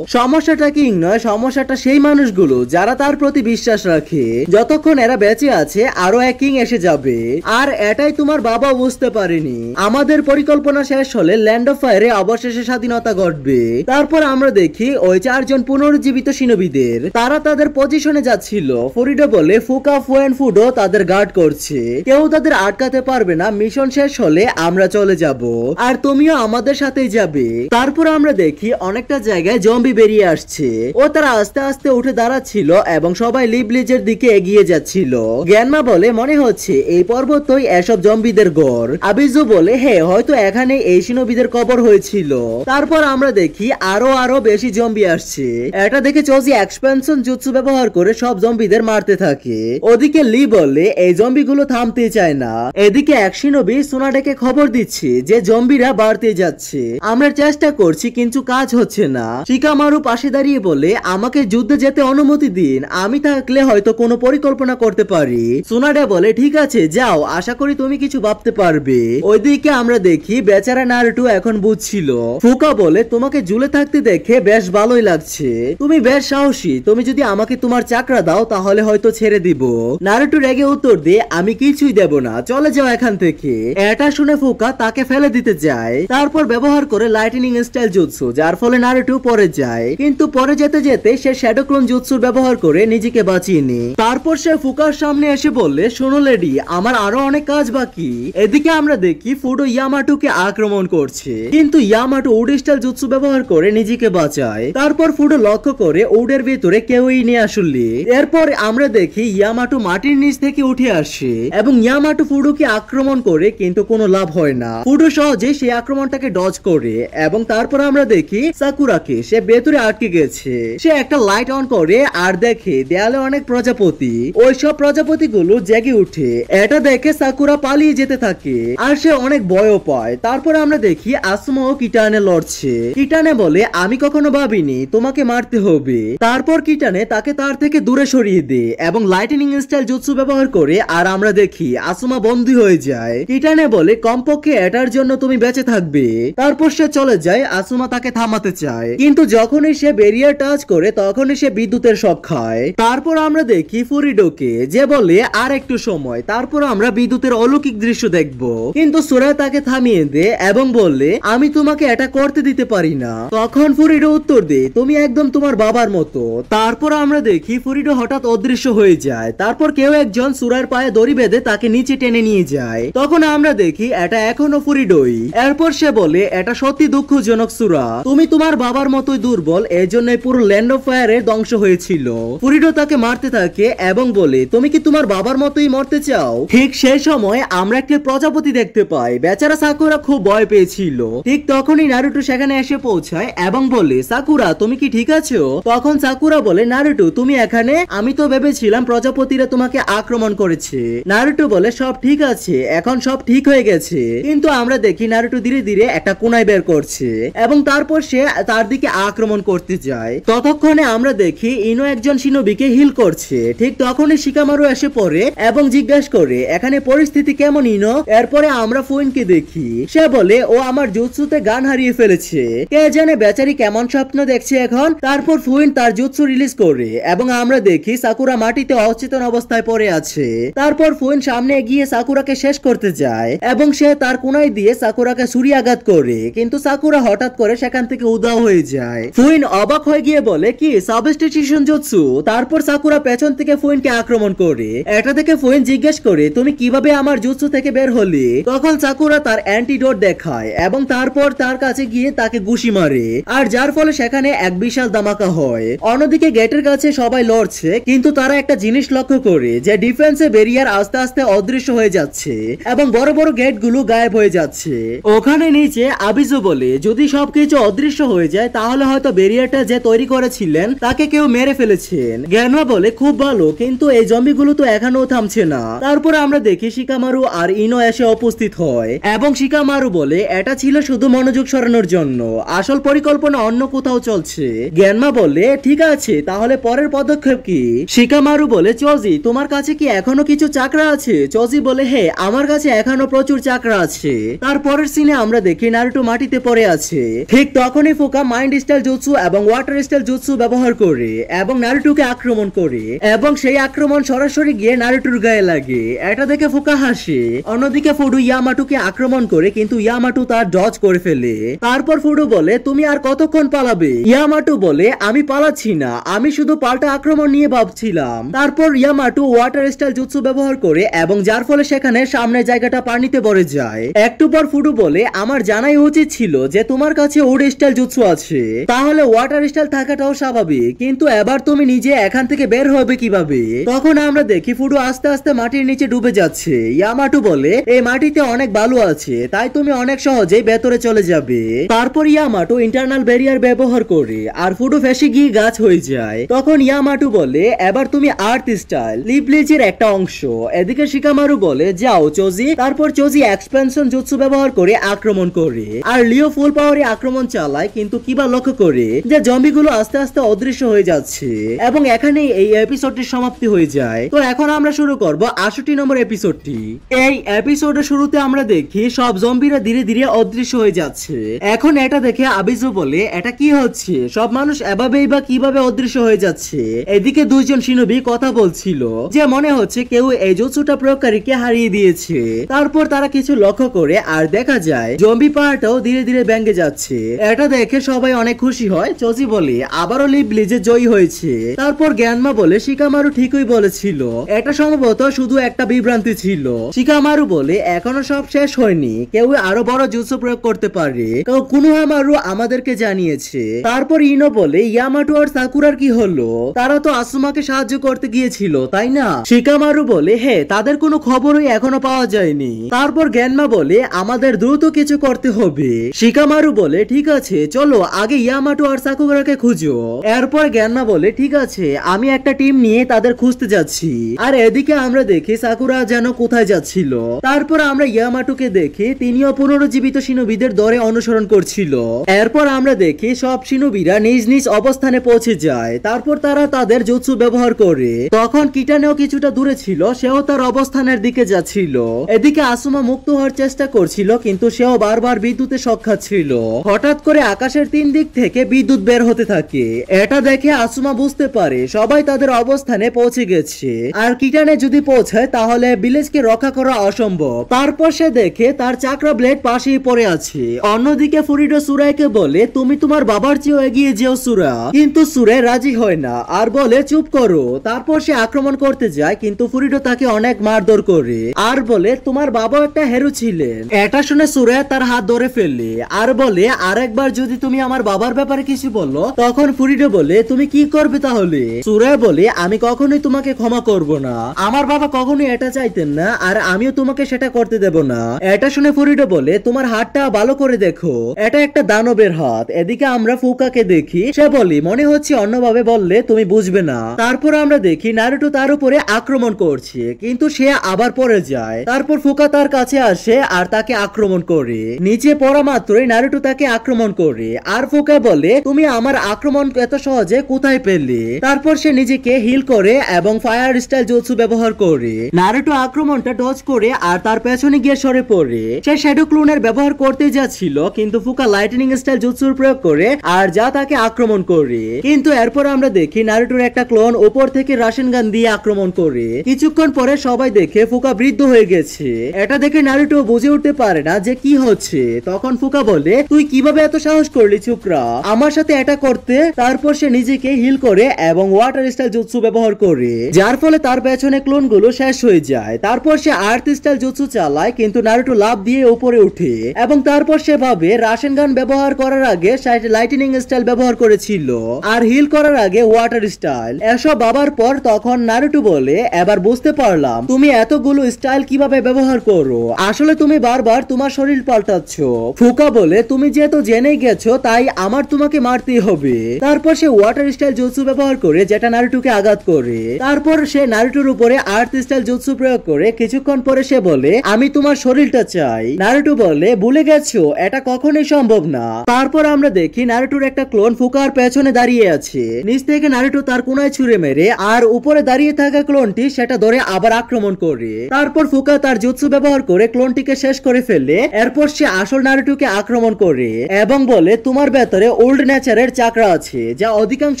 সমস্যাটা কিং নয়, সমস্যাটা সেই মানুষগুলো যারা তার প্রতি বিশ্বাস রাখে। যতক্ষণ এরা বেঁচে আছে আরো এক কিং এসে যাবে, আর এটাই তোমার বাবা বুঝতে পারেনি। আমাদের পরিকল্পনা শেষ হলে ল্যান্ড অফ ফায়ারে অবশেষে স্বাধীনতা ঘটবে। তারপর আমরা দেখি ওই 4 জন পুনরুজ্জীবিত শিনোবিদের, তারা তাদের পজিশনে যাচ্ছিল। ফরিডো বলে ফুকা ফুয়েন ফুডো তাদের গার্ড করছে, কেউ তাদের আটকাতে পারবে না। মিশন শেষ হলে আমরা চলে যাব, আর তুমিও আমাদের সাথেই যাবে। তারপর আমরা দেখি অনেকটা জায়গায় জম্বি বেরিয়ে আসছে ও তারা আস্তে আস্তে উঠে দাঁড়াচ্ছিল এবং সবাই লিবলিজের দিকে এগিয়ে যাচ্ছিল। জ্ঞানমা বলে মনে হচ্ছে এই পর্বতই এসব জম্বিদের গড়। আবিজু বলে হ্যাঁ হয়তো এখানে এই শিনোবিদের কবর হয়েছিল। তারপর আমরা দেখি আরো বেশি জম্বি আসছে। এটা দেখে চোজি এক্সপেনশন জুৎসু ব্যবহার করে সব জম্বিদের মারতে থাকে। ওদিকে লি বলে এই জম্বিগুলো থামতে চায় না। এদিকে এক শিনোবি সোনাডেকে খবর দিচ্ছে যে জম্বিরা বাড়তে যাচ্ছে, আমরা চেষ্টা করছি কিন্তু কাজ হচ্ছে না। শিকামারু পাশে দাঁড়িয়ে বলে আমাকে যুদ্ধে যেতে অনুমতি দিন, আমি থাকলে হয়তো কোনো পরিকল্পনা করতে পারি। সোনাডে বলে ঠিক আছে যাও, আশা করি তুমি কিছু ভাবতে পারবে। ওইদিকে আমরা দেখি বেচারা নারুটো এখন বুঝছিল। ফুকা বলে তোমাকে ঝুলে থাকতে দেখে বেশ ভালোই লাগছে, তুমি বেশ সাহসী, তুমি যদি আমাকে তোমার চাকরা দাও তাহলে হয়তো ছেড়ে দিব। নারুটো রেগে উত্তর দিয়ে আমি কিছুই দেব না, চলে যাও এখান থেকে। এটা শুনে ফুকা তাকে ফেলে দিতে যায়, তারপর ব্যবহার করে লাইটনিং স্টাইল জুৎসু, যার ফলে নারুটো পরে যায়। কিন্তু পরে যেতে যেতে সে শ্যাডো ক্লোন জুৎসুর ব্যবহার করে নিজেকে বাঁচিয়ে নেয়। তারপর সে ফুকার সামনে এসে বললে শোনো লেডি, আমার আরো অনেক কাজ বাকি। এদিকে আমরা দেখি ফুডো ইয়ামাটোকে আক্রমণ করছে, কিন্তু ইয়ামাটো উড স্টাইল জুৎসু ব্যবহার করে নিজেকে বাঁচায়। তারপর ফুডো লক্ষ্য করে উডের ভিতরে কেউই নেই আসলে। এরপর আমরা দেখি ইয়ামাটো মাটির নিচ থেকে উঠে আসে এবং ইয়ামাটো ফুডোকে আক্রমণ করে, কিন্তু কোনো লাভ হয় না। ফুডো সহজে সেই আক্রমণটাকে ডজ করে এবং তারপর আমরা দেখি সাকুরাকে, সে ভেতরে আটকে গেছে। সে একটা লাইট অন করে আর দেখে দেয়ালে অনেক প্রজাপতি, ওইসব প্রজাপতি গুলো জেগে উঠে। এটা দেখে সাকুরা পালিয়ে যেতে থাকে আর সে অনেক ভয়ও পায়। তারপর আমরা দেখি আসুমা ও কিটানে লড়ছে। কিটানে বলে আমি কখনো ভাবিনি তোমাকে মারতে হবে। তারপর কিটানে তাকে তার থেকে দূরে সরিয়ে দেয় এবং লাইটনিং স্টাইল জুৎসু ব্যবহার করে, আর আমরা দেখি আসুমা বন্দী হয়ে যায়। কিটানে বলে কমপক্ষে এটার জন্য তুমি বেঁচে থাকবে। তারপর সে চলে যায়। আসুমা তাকে থামাতে চায়, কিন্তু যখনই সে ব্যারিয়ার টাচ করে তখনই সে বিদ্যুতের শক খায়। তারপর আমরা দেখি ফুরিডোকে, যে বলে আর একটু সময়। তারপর আমরা বিদ্যুতের অলৌকিক দৃশ্য দেখব, কিন্তু সুরা তাকে থামিয়ে দেয় এবং বললে আমি তোমাকে এটা করতে দিতে পারি না। তখন ফুরিডো উত্তর দেয় তুমি একদম তোমার বাবার মতো। তারপর আমরা দেখি ফুরিডো হঠাৎ অদৃশ্য হয়ে যায়। তারপর কেউ একজন সুরার পায়ে দড়ি বেঁধে তাকে নিচে টেনে নিয়ে যায়। তখন আমরা দেখি এটা এখনো ফুরিডোই। এরপর সে বলে এটা সত্যি দুঃখজনক সুরা, তুমি তোমার বাবার মতোই দুর্বল, এজন্য পুরো ল্যান্ড অফ ফায়ারের ধ্বংস হয়েছিল। ফুরিডো তাকে মারতে থাকে এবং বলে তুমি কি তোমার বাবার মতোই মরতে চাও? ঠিক সেই সময় আমরা একটি প্রজাপতি দেখতে পাই। বেচারা সাকুরা খুব ভয় পেয়েছিল। ঠিক তখনই নারুটো সেখানে এসে পৌঁছায় এবং বলে সাকুরা তুমি কি ঠিক আছো? তখন সাকুরা বলে নারুটো তুমি এখানে, আমি তো ভেবেছিলাম প্রজাপতিরা তোমাকে আক্রমণ করেছে। নারুটো বলে সব ঠিক আছে, এখন সব ঠিক হয়ে গেছে। কিন্তু আমরা দেখি নারুটো ধীরে ধীরে একটা কোনায় বের করছে এবং তারপর সে তার দিকে আক্রমণ করতে যায়। ততক্ষণে আমরা দেখি ইনো একজন শিনোবিকে হিল করছে। ঠিক তখনই শিকামারু এসে পড়ে এবং জিজ্ঞাসা করে এখানে পরিস্থিতি কেমন ইনো। এরপরে আমরা ফুইনকে দেখি, সে বলে ও আমার জুৎসুতে গান হারিয়ে ফেলেছে, কে জানে বেচারি কেমন স্বপ্ন দেখছে এখন। তারপর ফুইন তার জুৎসু রিলিজ করে এবং আমরা দেখি সাকুরা মাটিতে অচেতন অবস্থায় পড়ে আছে। তারপর ফুইন সামনে এগিয়ে সাকুরাকে শেষ করতে যায় এবং সে তার কোনায় দিয়ে সাকুরাকে ছুরি আঘাত করে, কিন্তু সাকুরা হঠাৎ করে সেখান থেকে উধাও হয়ে যায়। ফুইন অবাক হয়ে গিয়ে বলে কি সাবস্টিটিউশন জুৎসু। তারপর সাকুরা পেছন থেকে ফুইনকে আক্রমণ করে। এটা থেকে ফুইন জিজ্ঞেস করে তুমি কিভাবে আমার জুৎসু থেকে বের হলে। তখন সাকুরা তার অ্যান্টিডোট দেখায় এবং তারপর তার কাছে গিয়ে তাকে ঘুষি মারে, আর যার ফলে সেখানে এক বিশাল ধামাকা হয়। অন্যদিকে গেটের কাছে সবাই লড়ছে, কিন্তু তারা একটা জিনিস লক্ষ্য করে যে ডিফেন্সে ব্যারিয়ার আস্তে আস্তে অদৃশ্য হয়ে যাচ্ছে এবং বড় বড় গেট গুলো গায়েব হয়ে যাচ্ছে। ওখানে নিচে আবিজু বলে যদি সবকিছু অদৃশ্য হয়ে যায় তাহলে হয়তো ব্যারিয়ারটা যে তৈরি করেছিলেন তাকে কেউ মেরে ফেলেছেন। জ্ঞানমা বলে খুব ভালো, কিন্তু এই জম্বিগুলো তো এখনো থামছে না। তারপর আমরা দেখি শিকামারু আর ইনো এসে উপস্থিত হয় এবং শিকামারু বলে এটা ছিল শুধু মনোযোগ সরানোর জন্য, আসল পরিকল্পনা অন্য কোথাও চলছে। জ্ঞানমা বলে ঠিক আছে, তাহলে পরের পদক্ষেপ কি? শিকামারু বলে চজি তোমার কাছে কি এখনো কিছু চাকরা আছে? চজি বলে হ্যাঁ আমার কাছে এখনো প্রচুর চাকরা আছে। তারপরের সিনে আমরা দেখি নারুটো মাটিতে পড়ে আছে। ঠিক তখনই ফুকা মাইন্ড স্টাইল জুৎসু এবং ওয়াটার স্টাইল জুৎসু ব্যবহার করে এবং নারুটোকে আক্রমণ করে এবং সেই আক্রমণ সরাসরি গিয়ে নারুটোর গায়ে লাগে। এটা দেখে ফুকা হাসে। অন্যদিকে ফুডু ইয়ামাটুকে আক্রমণ করে, কিন্তু ইয়ামাটু তার ডজ করে ফেলে। তারপর ফুডু বলে তুমি আর কতক্ষণ পালাবে? ইয়ামাটু বলে আমি পালাচ্ছি না, আমি শুধু পাল্টা আক্রমণ নিয়ে ভাবছিলাম। তারপর ইয়ামাটু ওয়াটার স্টাইল জুৎসু ব্যবহার করে এবং যার ফলে সেখানে সামনের জায়গাটা পানিতে ভরে যায়। একটু পর ফুডু বলে আমার জানাই উচিত ছিল যে তোমার কাছে উড স্টাইল জুৎসু আছে, তাহলে ওয়াটার স্টাইল থাকাটাও স্বাভাবিক, কিন্তু এবার তুমি নিজে এখান থেকে বের হবে কিভাবে? তখন আমরা দেখি ফুডু আস্তে আস্তে মাটির নিচে ডুবে যাচ্ছে। ইয়ামাটু বলে এই মাটিতে অনেক বালু আছে, তাই তুমি অনেক সহজেই ভেতরে চলে যাবে। তারপর ইয়ামাটু ইন্টারনাল ব্যারিয়ার ব্যবহার করে আর ফুডু ফেসে গিয়ে গাছ হয়ে যায়। তখন ইয়ামাটু বলে এবার তুমি আর্থ স্টাইল লিবলিজের একটা অংশ। এদিকে শিকামারু বলে যাও চজি। তারপর চজি এক্সপেনশন জুৎসু ব্যবহার করে আক্রমণ করে আর লিও ফুল পাওয়ারে আক্রমণ চালায়, কিন্তু কিবা লক্ষ্য করে যে জম্বিগুলো আস্তে আস্তে অদৃশ্য হয়ে যাচ্ছে এবং এখানেই এই এপিসোডটির সমাপ্তি হয়ে যায়। তো এখন আমরা শুরু করব 68 নম্বর এপিসোডটি। এই এপিসোডের শুরুতে আমরা দেখি সব জম্বিরা ধীরে ধীরে অদৃশ্য হয়ে যাচ্ছে। এখন এটা দেখে আবিজু বলে এটা কি হচ্ছে, সব মানুষ এভাবেই বা কিভাবে অদৃশ্য হয়ে যাচ্ছে। এদিকে দুইজন শিনোবি কথা বলছিল যে মনে হচ্ছে কেউ এই জুৎসুটা প্রয়োগকারীকে হারিয়ে দিয়েছে। তারপর তারা কিছু লক্ষ্য করে আর দেখা যায় জম্বি পাহাড়টাও ধীরে ধীরে ভেঙে যাচ্ছে। এটা দেখে সবাই অনেক খুশি হয়। চজি বলে আবারও লিবলিজে জয়ী হয়েছে। তারপর জ্ঞানমা বলে শিকামারু ঠিকই বলেছিল, এটা সম্ভবত শুধু একটা বিভ্রান্তি ছিল। শিকামারু বলে এখনো সব শেষ হয়নি, কেউ আরো বড় জুৎসু প্রয়োগ করতে পারে, কুনোহামারু আমাদেরকে জানিয়েছে। তারপর ইনো বলে ইয়ামাটু আর সাকুরার কি হলো? তারা তো আসুমাকে সাহায্য করতে গিয়েছিল তাই না? শিকামারু বলে হ্যাঁ, তাদের কোনো খবরই এখনো পাওয়া যায়নি। তারপর জ্ঞানমা বলে আমাদের দ্রুত কিছু করতে হবে। শিকামারু বলে ঠিক আছে চলো আগে ইয়ামাটু আর সাকুরাকে খুঁজো। এরপর জ্ঞানমা বলে ঠিক আছে আমি একটা টিম নিয়ে তাদের খুঁজতে যাচ্ছি। আর এদিকে আমরা দেখি সাকুরা যেন কোথায় যাচ্ছিল। তারপর আমরা ইয়ামাটুকে দেখি তিনিও পুনরুজ্জীবিত শিনোবিদের দরে অনুসরণ করছিল। এরপর আমরা দেখি সব শিনোবিরা নিজ নিজ অবস্থানে পৌঁছে যায়। তারপর তারা তাদের জুৎসু ব্যবহার করে। তখন কিটানেও কিছুটা দূরে ছিল, সেও তার অবস্থানের দিকে যাচ্ছিল। এদিকে আসুমা মুক্ত হওয়ার চেষ্টা করছিল, কিন্তু সেও বারবার বিদ্যুতে শক খাচ্ছিল। হঠাৎ করে আকাশের 3 দিক থেকে বিদ্যুৎ বের হতে থাকে। এটা দেখে আসুমা বুঝতে পারে সবাই তাদের অবস্থানে পৌঁছে গেছে, আর কিটানে যদি পৌঁছায় তাহলে ভিলেজকে রক্ষা করা অসম্ভব। তারপর সে দেখে তার চাকরা ব্লেড পাশেই পড়ে আছে। অন্যদিকে ফুরিডো সুরাইকে বলে তুমি তোমার বাবার চেয়েও এগিয়ে যেও সুরা, কিন্তু সুরাই রাজি হয় না আর বলে চুপ করো। তারপর সে আক্রমণ করতে যায়, কিন্তু ফুরিডো তাকে অনেক মারধর করে আর বলে তোমার বাবা একটা হেরো ছিলেন। এটা শুনে সুরাই তার হাত ধরে ফেলে আর বলে আরেকবার যদি তুমি আমার বাবার ব্যাপারে কিছু বলো। তখন ফুরিডো বলে তুমি কি করবে তাহলে? সুরাই বলে আমি কখনোই তোমাকে ক্ষমা করব না, আমার বাবা কখনোই এটা চাইতেন না আর আমিও তোমাকে সেটা করতে দেব না। এটা শুনে ফুরিডো বলে তোমার হাতটা ভালো করে দেখো, এটা একটা দানবের হাত। এদিকে আমরা ফুকাকে দেখি, সে বলি মনে হচ্ছে অন্যভাবে বললে তুমি বুঝবে না। তারপর আমরা দেখি নারুটো তার উপরে আক্রমণ করছে, কিন্তু সে আবার পড়ে পড়ে যায়। তারপর ফুকা তার কাছে আসে আর তাকে আক্রমণ করে। নিচে পড়া মাত্রই নারুটো তাকে আক্রমণ করে আর ফুকা বলে তুমি আমার আক্রমণ এত সহজে কোথায় পেলে। তারপর সে নিজেকে হিল করে এবং ফায়ার স্টাইল জুৎসু ব্যবহার করে। নারুটো আক্রমণটা ডজ করে আর তার পেছনে গিয়ে সরে পড়ে। সে শ্যাডো ক্লোনের ব্যবহার করতে যাচ্ছিল কিন্তু ফুকা লাইটনিং স্টাইল জুৎসুর প্রয়োগ করে আর যা তাকে আক্রমণ করে। কিন্তু এরপর আমরা দেখি নারুটোর একটা ক্লোন উপর থেকে রাশিয়ান গান দিয়ে আক্রমণ করে। কিছুক্ষণ পরে সবাই দেখে ফুকা বৃদ্ধ হয়ে গেছে। এটা দেখে নারুটো বুঝে উঠতে পারে না যে কি হচ্ছে। তখন ফুকা বলে তুই কিভাবে এত সাহস করলি ছোকরা আমার সাথে এটা করতে। তারপর সে নিজেকে হিল করে এবং ওয়াটার স্টাইল জুৎসু ব্যবহার করে যার ফলে তার পেছনে ক্লোন গুলো শেষ হয়ে যায়। তারপর সে আর্থ স্টাইল জুৎসু চালায় কিন্তু নারুটো লাফ দিয়ে উপরে উঠে এবং তারপর সে ভাবে রাশিয়ান গান ব্যবহার করার আগে লাইটনিং স্টাইল ব্যবহার করেছিল আর হিল করার আগে ওয়াটার স্টাইল। এসব বাবার পর তখন নারুটো বলে এবার বুঝতে পারলাম তুমি এতগুলো স্টাইল কিভাবে ব্যবহার করো। আসলে তুমি বারবার তোমার শরীর পাল্টাচ্ছ। ফুকা বলে তুমি যেহেতু জেনে গেছো তাই আমার তোমাকে মারতেই হবে। তারপর সে ওয়াটার স্টাইল জুৎসু ব্যবহার করে যেটা নারুটোকে আঘাত করে। তারপর সে নারুটোর উপরে আর্থ স্টাইল জুৎসু প্রয়োগ করে। কিছুক্ষণ পরে সে বলে আমি তোমার শরীরটা চাই। নারুটো বলে ভুলে গেছো এটা কখনোই সম্ভব না। তারপর আমরা দেখি নারুটোর একটা ক্লোন ফুকার পেছনে দাঁড়িয়ে আছে। নিচ থেকে নারুটো তার কোনায় ছুঁড়ে মেরে আর উপরে দাঁড়িয়ে থাকা ক্লোনটি সেটা ধরে আবার আক্রমণ করে। তারপর ফুকা তার জুৎসু ব্যবহার করে ক্লোনটিকে শেষ করে ফেলে। এরপর সে আসল নারুটোকে আক্রমণ করে এবং বলে তোমার ভেতরে ওল্ড নেচারের চাকরা আছে যা অধিকাংশ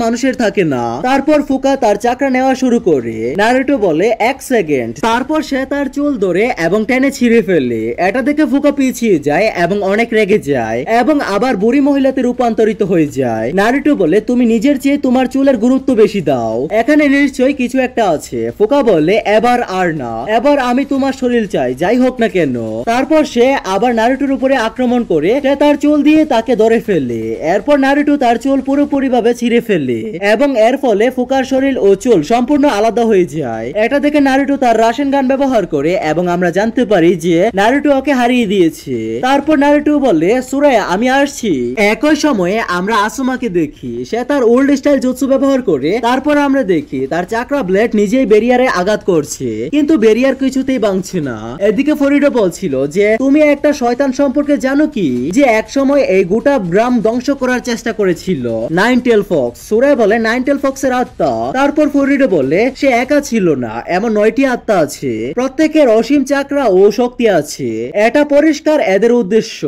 মানুষের থাকে না। তারপর ফুকা তার চাকরা নেওয়া শুরু করে। নারুটো বলে এক সেকেন্ড। তারপর সে তার চুল ধরে এবং টেনে ছিঁড়ে ফেলে। এটা দেখে ফুকা পিছিয়ে যায় এবং অনেক রেগে যায় এবং আবার বুড়ি মহিলাতে রূপান্তরিত হয়ে যায়। নারুটো বলে তুমি নিজের চেয়ে তোমার চুলের গুরুত্ব বেশি দাও, এখানে নিশ্চয়ই কিছু একটা আছে। ফুকা বলে এবার আর না, এবার আমি তোমার শরীর চাই যাই হোক না কেন। তারপর সে আবার নারুটোর উপরে আক্রমণ করে সে তার চুল দিয়ে তাকে ধরে ফেলে। এরপর নারুটো তার চুল পুরোপুরি ভাবে ছিঁড়ে ফেলে এবং এর ফলে ফুকার শরীর ও চুল সম্পূর্ণ আলাদা হয়ে যায়। এটা দেখে নারুটো তার রাশিয়ান গান ব্যবহার করে এবং আমরা জানতে পারি যে নারুটো ওকে হারিয়ে দিয়েছে। তারপর নারুটো বলে সুরায়া আমি আসছি। একই সময়ে আমরা আসুমাকে দেখি সে তার ওল্ড স্টাইল জুৎসু ব্যবহার করে। তারপর আমরা দেখি তার চাকরা ব্লেড নিজেই বেরিয়ারে আঘাত করছে কিন্তু বেরিয়ার কিছুতেই ভাঙছে না। এদিকে ফরিডো বলছিল যে তুমি একটা শয়তান সম্পর্কে জানো কি যে এক সময় এই গোটা গ্রাম ধ্বংস করার চেষ্টা করেছিল নাইন টেল ফক্স। সুরায়া বলে নাইন টেল ফক্সের আত্মা। তারপর ফরিডো বলে সে একা ছিল না, এমন 9টি আত্মা আছে, প্রত্যেকের অসীম চাকরা ও শক্তি আছে। এটা পরিষ্কার এদের উদ্দেশ্য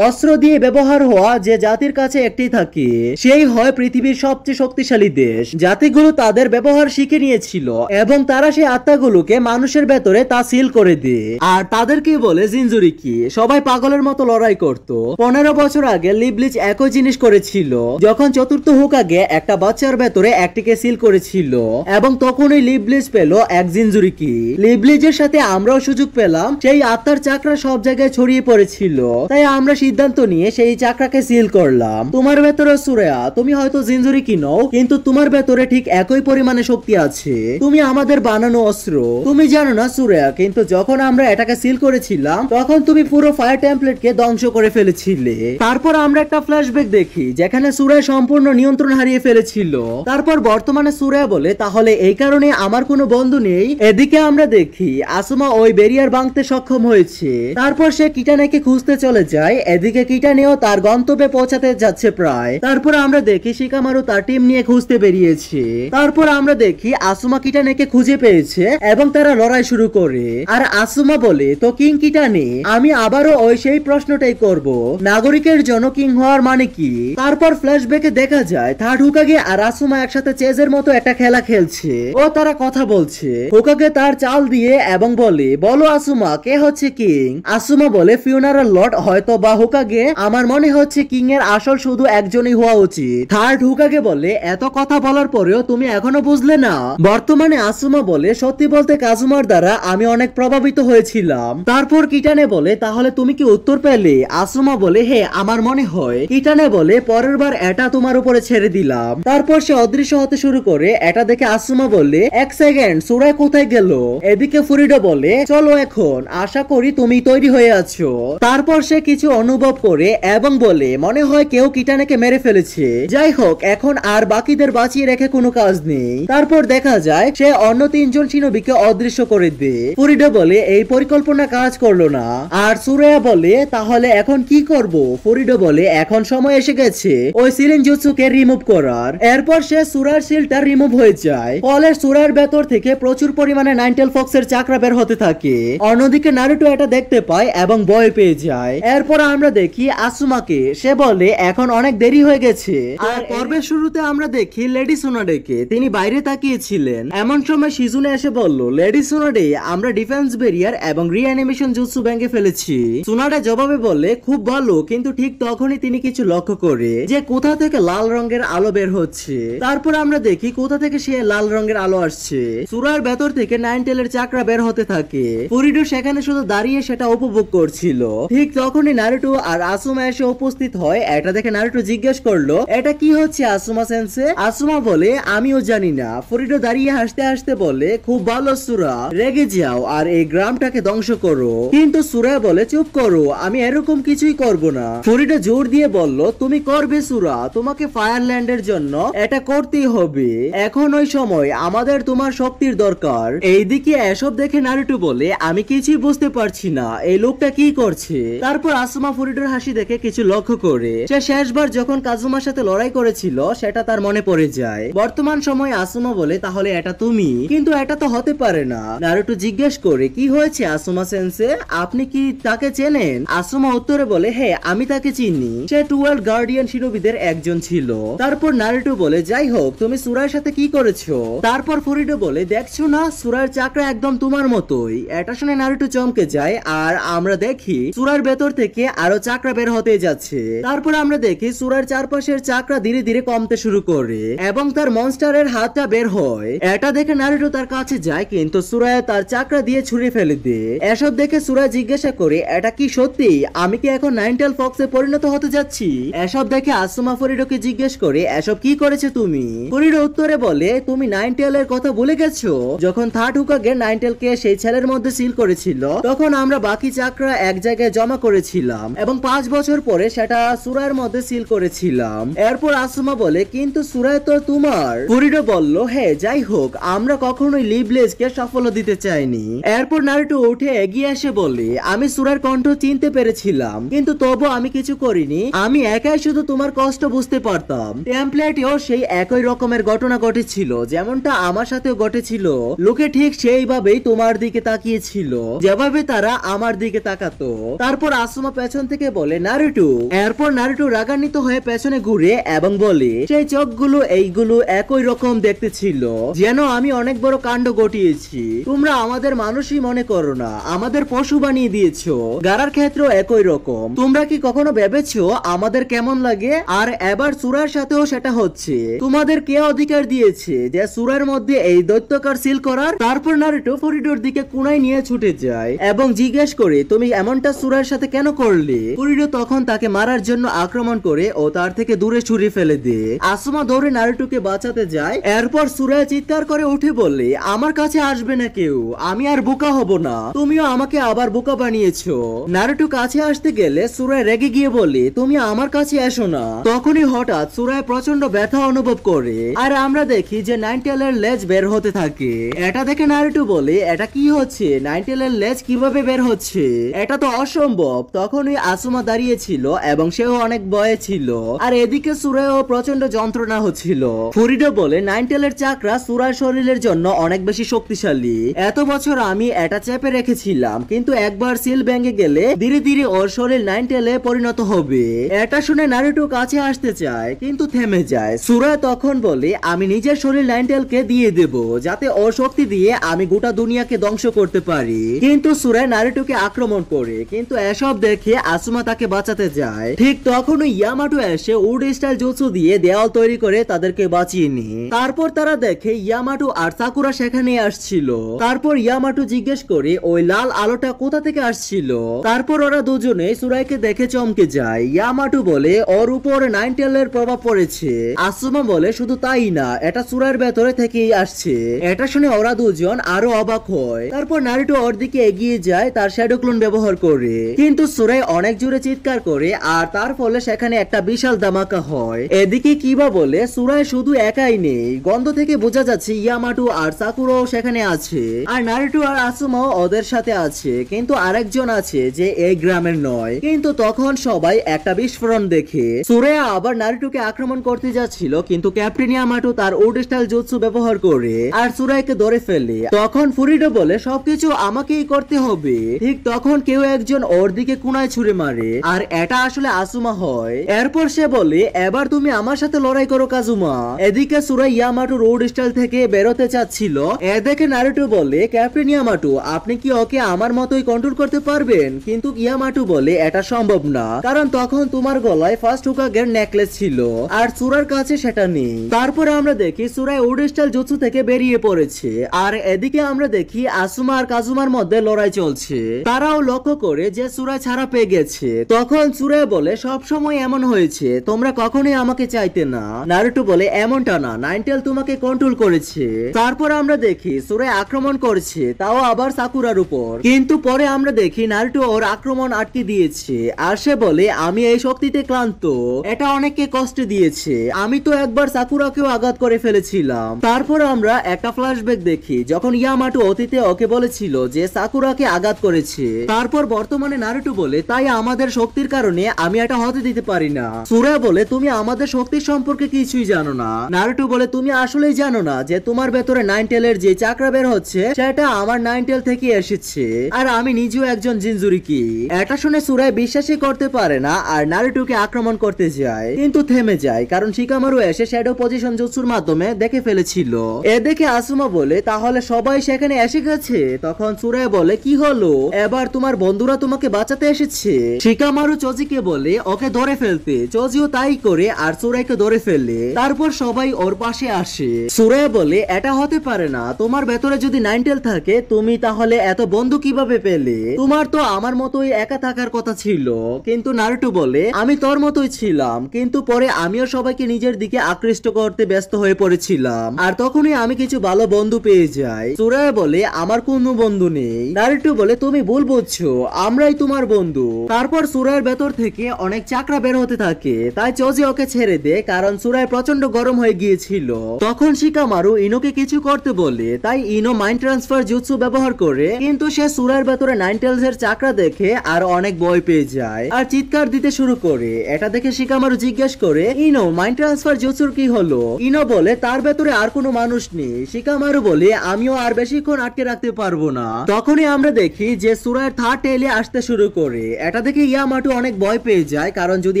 অস্ত্র দিয়ে ব্যবহার হওয়া যে জাতির কাছে একটি থাকে সেই হয় পৃথিবীর সবচেয়ে শক্তিশালী দেশ। জাতিগুলো তাদের ব্যবহার শিখে নিয়েছিল এবং তারা সেই আত্মাগুলোকে মানুষের ভেতরে তা সিল করে দেয় আর তাদেরকে বলে জিনজুরিকি। সবাই পাগলের মতো লড়াই করত। 15 বছর আগে লিবলিচ একই জিনিস করেছিল যখন চতুর্থ হোকাগে একটা বাচ্চার ভেতরে একটিকে সিল করেছিল এবং তখনই লিবলিচ পেল এক জিনজুরিকি। লিবলিচের সাথে আমরাও সুযোগ পেলাম। সেই আত্মার চাকরা সব জায়গায় ছড়িয়ে পড়েছিল তাই আমরা সিদ্ধান্ত নিয়ে সেই চাকরাকে সিল করলাম। তোমার ভেতরে সুরায়া তুমি হয়তো জিনজুরিকি নও কিন্তু তোমার ভেতরে ঠিক একই পরিমাণে শক্তি আছে। তুমি আমাদের বানানো অস্ত্র। তুমি জানো না সুরায়া কিন্তু যখন আমরা এটাকে সিল করেছিলাম তখন তুমি পুরো ফায়ার টেমপ্লেটকে ধ্বংস করে ফেলেছিলে। তারপর আমরা একটা ফ্ল্যাশব্যাক দেখি যেখানে সুরায়া সম্পূর্ণ নিয়ন্ত্রণ হারিয়ে ফেলেছিল। তারপর বর্তমানে সুরায়া বলে তাহলে এই কারণে আমার কোনো বন্ধু নেই। এদিকে আমরা দেখি আসুমা ওই ব্যারিয়ার ভাঙতে সক্ষম হয়েছে। তারপর সে কিটানেকে খুঁজতে চলে যায়। এদিকে কিটানেও তার গন্তব্যে পৌঁছাতে যাচ্ছে প্রায়। তারপর আমরা দেখি শিকামারু তার টিম নিয়ে খুঁজতে বেরিয়েছে। তারপর আমরা দেখি আসুমা কিটানেকে খুঁজে পেয়েছে এবং তারা লড়াই শুরু করে। আর আসুমা বলে তো কিং কিটানে আমি আবারও ওই সেই প্রশ্নটাই করব, নাগরিকের জন্য কিং হওয়ার মানে কি। তারপর ফ্ল্যাশব্যাকে দেখা যায় থার্ড হোকাগে আর আসুমা একসাথে চেজের মতো একটা খেলা খেলছে ও তারা কথা বলছে। হোকাগে তার চাল দিয়ে এবং বলে বলো আসুমা কে হচ্ছে কিং। আসুমা বলে ফিউনারাল লর্ড হয়তো বা হোকাগে আমার মনে হচ্ছে কিং এর আসল শুধু একজনই হওয়া উচিত। থার্ড হোকাগে বলে এত কথা বলার পরেও তুমি এখনো বুঝলে না। বর্তমানে আসুমা বলে সত্যি বলতে কাজুমার দ্বারা আমি অনেক প্রভাবিত হয়েছিলাম। তারপর কিটানে বলে তাহলে তুমি কি উত্তর পেলে। আসুমা বলে হে আমার মনে হয়। কিটানে বলে পরের বার এটা তোমার উপরে ছেড়ে দিলাম। তারপর সে অদৃশ্য হতে শুরু করে। এটা দেখে আসুমা বলে এক সেকেন্ড সুরায় কোথায় গেল। এদিকে ফরিডো বলে চলো এখন, আশা করি তুমি তৈরি হয়ে আছো। তারপর সে কিছু অনুভব করে এবং বলে মনে হয় কেউ কিটানেকে মেরে ফেলেছে। যাই হোক এখন আর বাকিদের বাঁচিয়ে রেখে কোনো কাজ নেই। তারপর দেখা যায় সে অন্য 3 জন শিনোবিকে অদৃশ্য করে দেয় ফুরিডো বলে এই পরিকল্পনা কাজ করলো না। আর সুরায়া বলে তাহলে এখন কি করব? ফুরিডো বলে এখন সময় এসে গেছে ওই সিলিং জুৎসুকে রিমুভ করার। এরপর সে সুরার শিলটা রিমুভ হয়ে যায়, ফলে সুরার ভেতর থেকে প্রচুর পরিমাণে নাইনটেল ফক্সের চাকরা বের হতে থাকে। অন্যদিকে নারুটো এটা দেখতে পায় এবং ভয় পেয়ে যায়। এরপর আমরা দেখি আসুমাকে, সে বলে এখন অনেক দেরি হয়ে গেছে। আর পর্বের শুরুতে আমরা দেখি লেডি সোনাডেকে, তিনি বাইরে তাকিয়েছিলেন। এমন সময় শিজুনে এসে বলল, লেডি সোনাডে আমরা ডিফেন্স ব্যারিয়ার এবং রিঅ্যানিমেশন জুৎসু ভেঙে ফেলেছি। সোনাডে জবাবে বলে খুব ভালো, কিন্তু ঠিক তখনই তিনি কিছু লক্ষ্য করে যে কোথা থেকে লাল রঙের আলো বের হচ্ছে। তারপর আমরা দেখি কোথা থেকে সে লাল রঙের আলো আসছে। সুরার ভেতর থেকে নাইনটেলের চাকরা বের হতে থাকে। ফুরিডো সেখানে শুধু দাঁড়িয়ে সেটা উপভোগ করছিল। ঠিক তখনই নারুটো আর আসুমা এসে উপস্থিত হয়। এটা দেখে নারুটো জিজ্ঞেস করলো, এটা কি হচ্ছে আসুমা সেন্সে? আসুমা বলে আমিও জানি না। ফুরিডো দাঁড়িয়ে হাসতে হাসতে বলে, খুব ভালো সুরা, রেগে যাও আর এই গ্রামটাকে ধ্বংস করো। কিন্তু সুরা বলে, চুপ করো, আমি এরকম কিছুই করব না। ফুরিডো জোর দিয়ে বলল, তুমি করবে সুরা, তোমাকে ফায়ারল্যান্ডের জন্য এটা করতেই হবে। এখন ওই সময়, আমাদের তোমার শক্তির দরকার। এইদিকে এসব দেখে নারুটো বলে, আমি কিছুই বুঝতে পারছি না এই লোকটা কি করছে। তারপর আসুমা ফুরিডোর হাসি দেখে কিছু লক্ষ্য করে। সে শেষবার যখন কাজুমার সাথে লড়াই করেছিল সেটা তার মনে পড়ে যায়। বর্তমান সময়ে আসুমা বলে, তাহলে এটা তুমি? কিন্তু এটা তো হতে পারে না। নারুটো জিজ্ঞেস করে, কি হয়েছে আসুমা সেন্সে, আপনি কি তাকে চেনেন? আসুমা উত্তরে বলে, হ্যাঁ আমি তাকে চিনি, সে 12 গার্ডিয়ান শিরোবিদের একজন ছিল। তারপর নারুটো বলে, যাই হোক তুমি সুরার সাথে কি করেছো? তারপর ফুরিডো বলে, দেখছো না সুরার চাকরা একদম তোমার মতোই। এটা শুনে নারুটো চমকে যায়। আর আমরা দেখি সুরার ভেতর থেকে আরো চাকরা বের হতে যাচ্ছে। তারপর আমরা দেখি সুরার চারপাশের চাকরা ধীরে ধীরে কমতে শুরু করে এবং তার মনস্টারের হাতটা বের হয়। এটা দেখে নারুটো তার কাছে যায়, কিন্তু সুরায় তার চাকরা দিয়ে ছুঁড়ে ফেলে দেয়। এসব দেখে সুরা জিজ্ঞাসা করে, এটা কি সত্যি? আমি কি এখন নাইনটেল ফক্সে পরিণত হতে যাচ্ছি? এসব দেখে আসুমা ফুরিডোকে জিজ্ঞেস করে, এসব কি করেছে তুমি? ফুরিডো উত্তরে বলে, তুমি নাইনটেলের কথা ভুলে গেছো? যখন থার্ড হুকাগে নাইনটেলকে সেই ছেলের মধ্যে সিল করেছিল, তখন আমরা বাকি চাকরা এক জায়গায় জমা করেছিলাম এবং 5 বছর পরে সেটা সুরার মধ্যে সিল করেছিলাম। এরপর আসুমা বলে, কিন্তু সুরায় তো তোমার। ফুরিডো বলল, হ্যাঁ যাই হোক, আমরা কখনোই লিবলেজকে সাফল্য দিতে চাইনি। এরপর নারুটো উঠে এগিয়ে এসে বলে, আমি সুরার কণ্ঠ চিনতে পেরেছিলাম, কিন্তু তবু আমি কিছু করিনি। আমি একাই শুধু তোমার কষ্ট বুঝতে পারতাম। টেমপ্লেটেও সেই একই রকমের ঘটনা ঘটেছিল, যেমনটা আমার সাথেও ঘটেছিল। লোকে ঠিক সেইভাবেই তোমার দিকে তাকিয়েছিল, যেভাবে তারা আমার দিকে তাকাতো। তারপর আসুমা পেছন থেকে বলে, নারুটো। এরপর নারুটো রাগান্বিত হয়ে পেছনে ঘুরে এবং বলে, সেই চোখগুলো এইগুলো একই রকম দেখতে ছিল, যেন আমি অনেক বড় কাণ্ড ঘটিয়েছি। তোমরা আমাদের মানুষই মনে করো না, আমাদের পশু বানিয়ে দিয়েছো। গারার ক্ষেত্রেও একই রকম। তোমরা কি কখনো ভেবেছো আমাদের কেমন লাগে? আর এবার সুরার সাথেও সেটা হচ্ছে। তোমাদের কে অধিকার দিয়েছে যে সুরার মধ্যে এই দৈত্যকার সিল করার? তারপর নারুটো ফুরিডোর দিকে কুনাই নিয়ে ছুটে যায় এবং জিজ্ঞেস করে, তুমি এমনটা সুরার সাথে কেন করলে? ফুরিডো তখন তাকে মারার জন্য আক্রমণ করে ও তার থেকে দূরে ছুরি ফেলে দেয়। আসুমা দৌড়ে নারুটোকে বাঁচাতে যায়। এরপর সুরায় চিৎকার করে উঠে বলে, আমার কাছে আসবে না কেউ, আমি আর বোকা হব না, তুমিও আমাকে আবার বোকা বানিয়েছো। নারুটো কাছে আসতে গেলে সুরায় রেগে গিয়ে বলে, তুমি আমার কাছে এসো না। তখনই হঠাৎ সুরায় প্রচন্ড ব্যথা অনুভব করে আর আমরা দেখি যে নাইনটেলের লেজ বের হতে থাকে। এটা দেখে নারুটো বলে, এটা কি হচ্ছে? নাইনটেলের লেজ কিভাবে বের হচ্ছে? এটা তো অসম্ভব। তখনই আসুমা দাঁড়িয়েছিল এবং সেও অনেক ভয়ে ছিল। আর এদিকে সুরায়ও প্রচন্ড যন্ত্রণা হচ্ছিল। ফুরিডো বলে, নাইনটেলের চাকরা সুরার শরীরের জন্য অনেক বেশি শক্তিশালী। এত বছর আমি এটা চেপে রেখেছিলাম, কিন্তু একবার সিল ভেঙে গেলে ধীরে ধীরে ওর শরীর নাইনটেলে পরিণত হবে। এটা শুনে নারুটো কাছে আসতে চায়, কিন্তু থেমে যায়। সুরায় তখন বলে, আমি নিজের শরীর নাইনটেলকে দিয়ে দেব, যাতে ওর শক্তি দিয়ে আমি গোটা দুনিয়াকে ধ্বংস করতে পারি। কিন্তু সুরায় নারুটোকে আক্রমণ করে, কিন্তু এসব দেখে আসুমা তাকে বাঁচাতে যায়। ঠিক তখনই ইয়ামাটো এসে উড স্টাইল জুৎসু দিয়ে দেওয়াল তৈরি করে তাদেরকে বাঁচিয়ে নিয়ে। তারপর তারা দেখে ইয়ামাটো আর সাকুরা সেখানে আসছিল। তারপর ইয়ামাটো জিজ্ঞেস করে, ওই লাল আলোটা কোথা থেকে আসছিল? তারপর ওরা দুজনে সুরাইকে দেখে চমকে যায়। ইয়ামাটো বলে, ওর উপর নাইনটেলের প্রভাব পড়েছে। আসুমা বলে, শুধু তাই না, এটা সুরার ভেতরে থেকেই আসছে। এটা শুনে ওরা দুজন আরো অবাক হয়। তারপর নারুটো ওর দিকে এগিয়ে যায় তার শ্যাডো ক্লোন ব্যবহার করে, কিন্তু সুরাই অনেক জোরে চিৎকার করে আর তার ফলে সেখানে একটা বিশাল ধামাকা হয়। এদিকে কিবা বলে, সুরাই শুধু একাই নেই, গন্ধ থেকে বোঝা যাচ্ছে ইয়ামাটো আর সাকুরাও সেখানে আছে। আর নারুটো নারুটো আর আসুমাও ওদের সাথে আছে, কিন্তু আরেকজন আছে যে এই গ্রামের নয়। কিন্তু তখন সবাই একটা বিস্ফোরণ দেখে সুরেয়া আবার নারুটোকে আক্রমণ করতে যাচ্ছিল, কিন্তু ক্যাপ্টেন ইয়ামাটো তার উড স্টাইল জুৎসু ব্যবহার করে আর সুরাইকে ধরে ফেলে। তখন ফুরিডো বলে সবকিছু আমাকেই করতে হবে। ঠিক তখন কেউ একজন ওর দিকে কুনায় ছুড়ে মারে, আর এটা আসলে আসুমা হয়। এরপর সে বলে এবার তুমি আমার সাথে লড়াই করো কাজুমা। এদিকে সুরাই ইয়ামাটো রোড স্টাইল থেকে বেরোতে চাচ্ছিল। এ দেখে নারুটো বলে ক্যাপ্টেন ইয়ামাটো আপনি কি ওকে আমার মতোই কন্ট্রোল করতে পারবেন? কিন্তু ইয়ামাটো বলে এটা সম্ভব না, কারণ তখন তোমার গলায় ফার্স্ট হুকাগের নেকলেস ছিল আর সুরার কাছে সেটা নেই। তারপরে আমরা দেখি সুরাই উড স্টাইল জুৎসু থেকে বেরিয়ে পড়েছে, আর এদিকে আমরা দেখি আসুমা আর কাজুমার মধ্যে লড়াই চলছে। তারাও লক্ষ্য করে যে সুরাই ছাড়া পেয়ে গেছে। তখন সুরাই বলে সব সময় এমন হয়েছে, তোমরা কখনোই আমাকে চাইতে না। নারুটো বলে এমনটা না, নাইনটেল তোমাকে কন্ট্রোল করেছে। তারপর আমরা দেখি সুরাই আক্রমণ করছে, তাও আবার সাকুরার উপর। কিন্তু পরে আমরা দেখি নারুটো ওর আক্রমণ আটকে দিয়েছে, আর সে বলে আমি এই শক্তিতে ক্লান্ত, এটা অনেককে কষ্ট দিয়েছে। আমি তো একবার সাকুরাকেও আঘাত করে ফেলেছিলাম। তারপর আমরা একটা ফ্ল্যাশব্যাক দেখি যখন ইয়ামাটো অতীতে ওকে বলেছিল যে সাকুরাকে আঘাত করেছে। তারপর বর্তমানে নারুটো বলে তাই আমাদের শক্তির কারণে আমি এটা হতে দিতে পারি না। সুরা বলে তুমি আমাদের শক্তির সম্পর্কে কিছুই জানো না। নারুটো বলে তুমি আসলেই জানো না যে তোমার ভেতরে নাইনটেলের যে চাকরা বের হচ্ছে সেটা আমার নাইনটেল থেকে এসেছে, আর আমি নিজেও একজন জিনজুরিকি। এটা শুনে সুরাই বিশ্বাসই করতে পারে না আর নারুটোকে আক্রমণ করতে যায়, কিন্তু থেমে যায় কারণ শিকামারু এসে শ্যাডো পজিশন জুৎসুর মাধ্যমে দেখে ফেলেছিল। এ দেখে আসুমা বলে তাহলে সবাই সেখানে এসে গেছে। তখন সুরাই বলে কি হলো, এবার তোমার বন্ধুরা তোমাকে বাঁচাতে এসেছে। শিকামারু চজিকে বলে ওকে ধরে ফেলতে। চজিও তাই করে আর সুরাইকে ধরে ফেলে। তারপর সবাই ওর পাশে আসে। সুরাই বলে এটা হতে পারে না, তোমার ভেতরে যদি নাইনটেল থাকে তুমি তাহলে এত বন্ধু কিভাবে পেলে? তোমার তো আমার মতোই একা থাকার কথা ছিল। কিন্তু নারুটো বলে আমি তোর মতোই ছিলাম, কিন্তু পরে আমিও সবাইকে নিজের দিকে আকৃষ্ট করতে ব্যস্ত হয়ে পড়েছিলাম, আর তখনই আমি কিছু ভালো বন্ধু পেয়ে যাই। সুরাই বলে আমার কোনো বন্ধু নেই। নারুটো বলে তুমি ভুল বুঝছো, আমরাই তোমার বন্ধু। তারপর সুরাইয়ের ভেতর থেকে অনেক চাকরা বের হতে থাকে, তাই চজি ওকে ছেড়ে দেয় কারণ সুরাই প্রচন্ড গরম হয়ে গিয়েছিল। তখন শিকামারু ইনোকে কিছু করতে বলে, তাই ইনো মাইন্ড ট্রান্সফার জুৎসু ব্যবহার করে, কিন্তু সে সুরাইয়ের ভেতরে নাইনটেলস এর চাকরা দেখে আর অনেক ভয় পেয়ে যায় আর চিৎকার দিতে শুরু করে। এটা দেখে শিকামারু জিজ্ঞেস করে ইনো মাইন্ড ট্রান্সফার জুৎসুর কি হলো? ইনো বলে তার ভেতরে আর কোনো মানুষ নেই। শিকামারু বলে আমিও আর বেশিক্ষণ আটকে রাখতে পারবো না। তখনই আমরা দেখি যে সুরাইয়ের থার্ড টেলে আসতে শুরু করে। এটা দেখে ইয়ামাটো অনেক ভয় পেয়ে যায়, কারণ যদি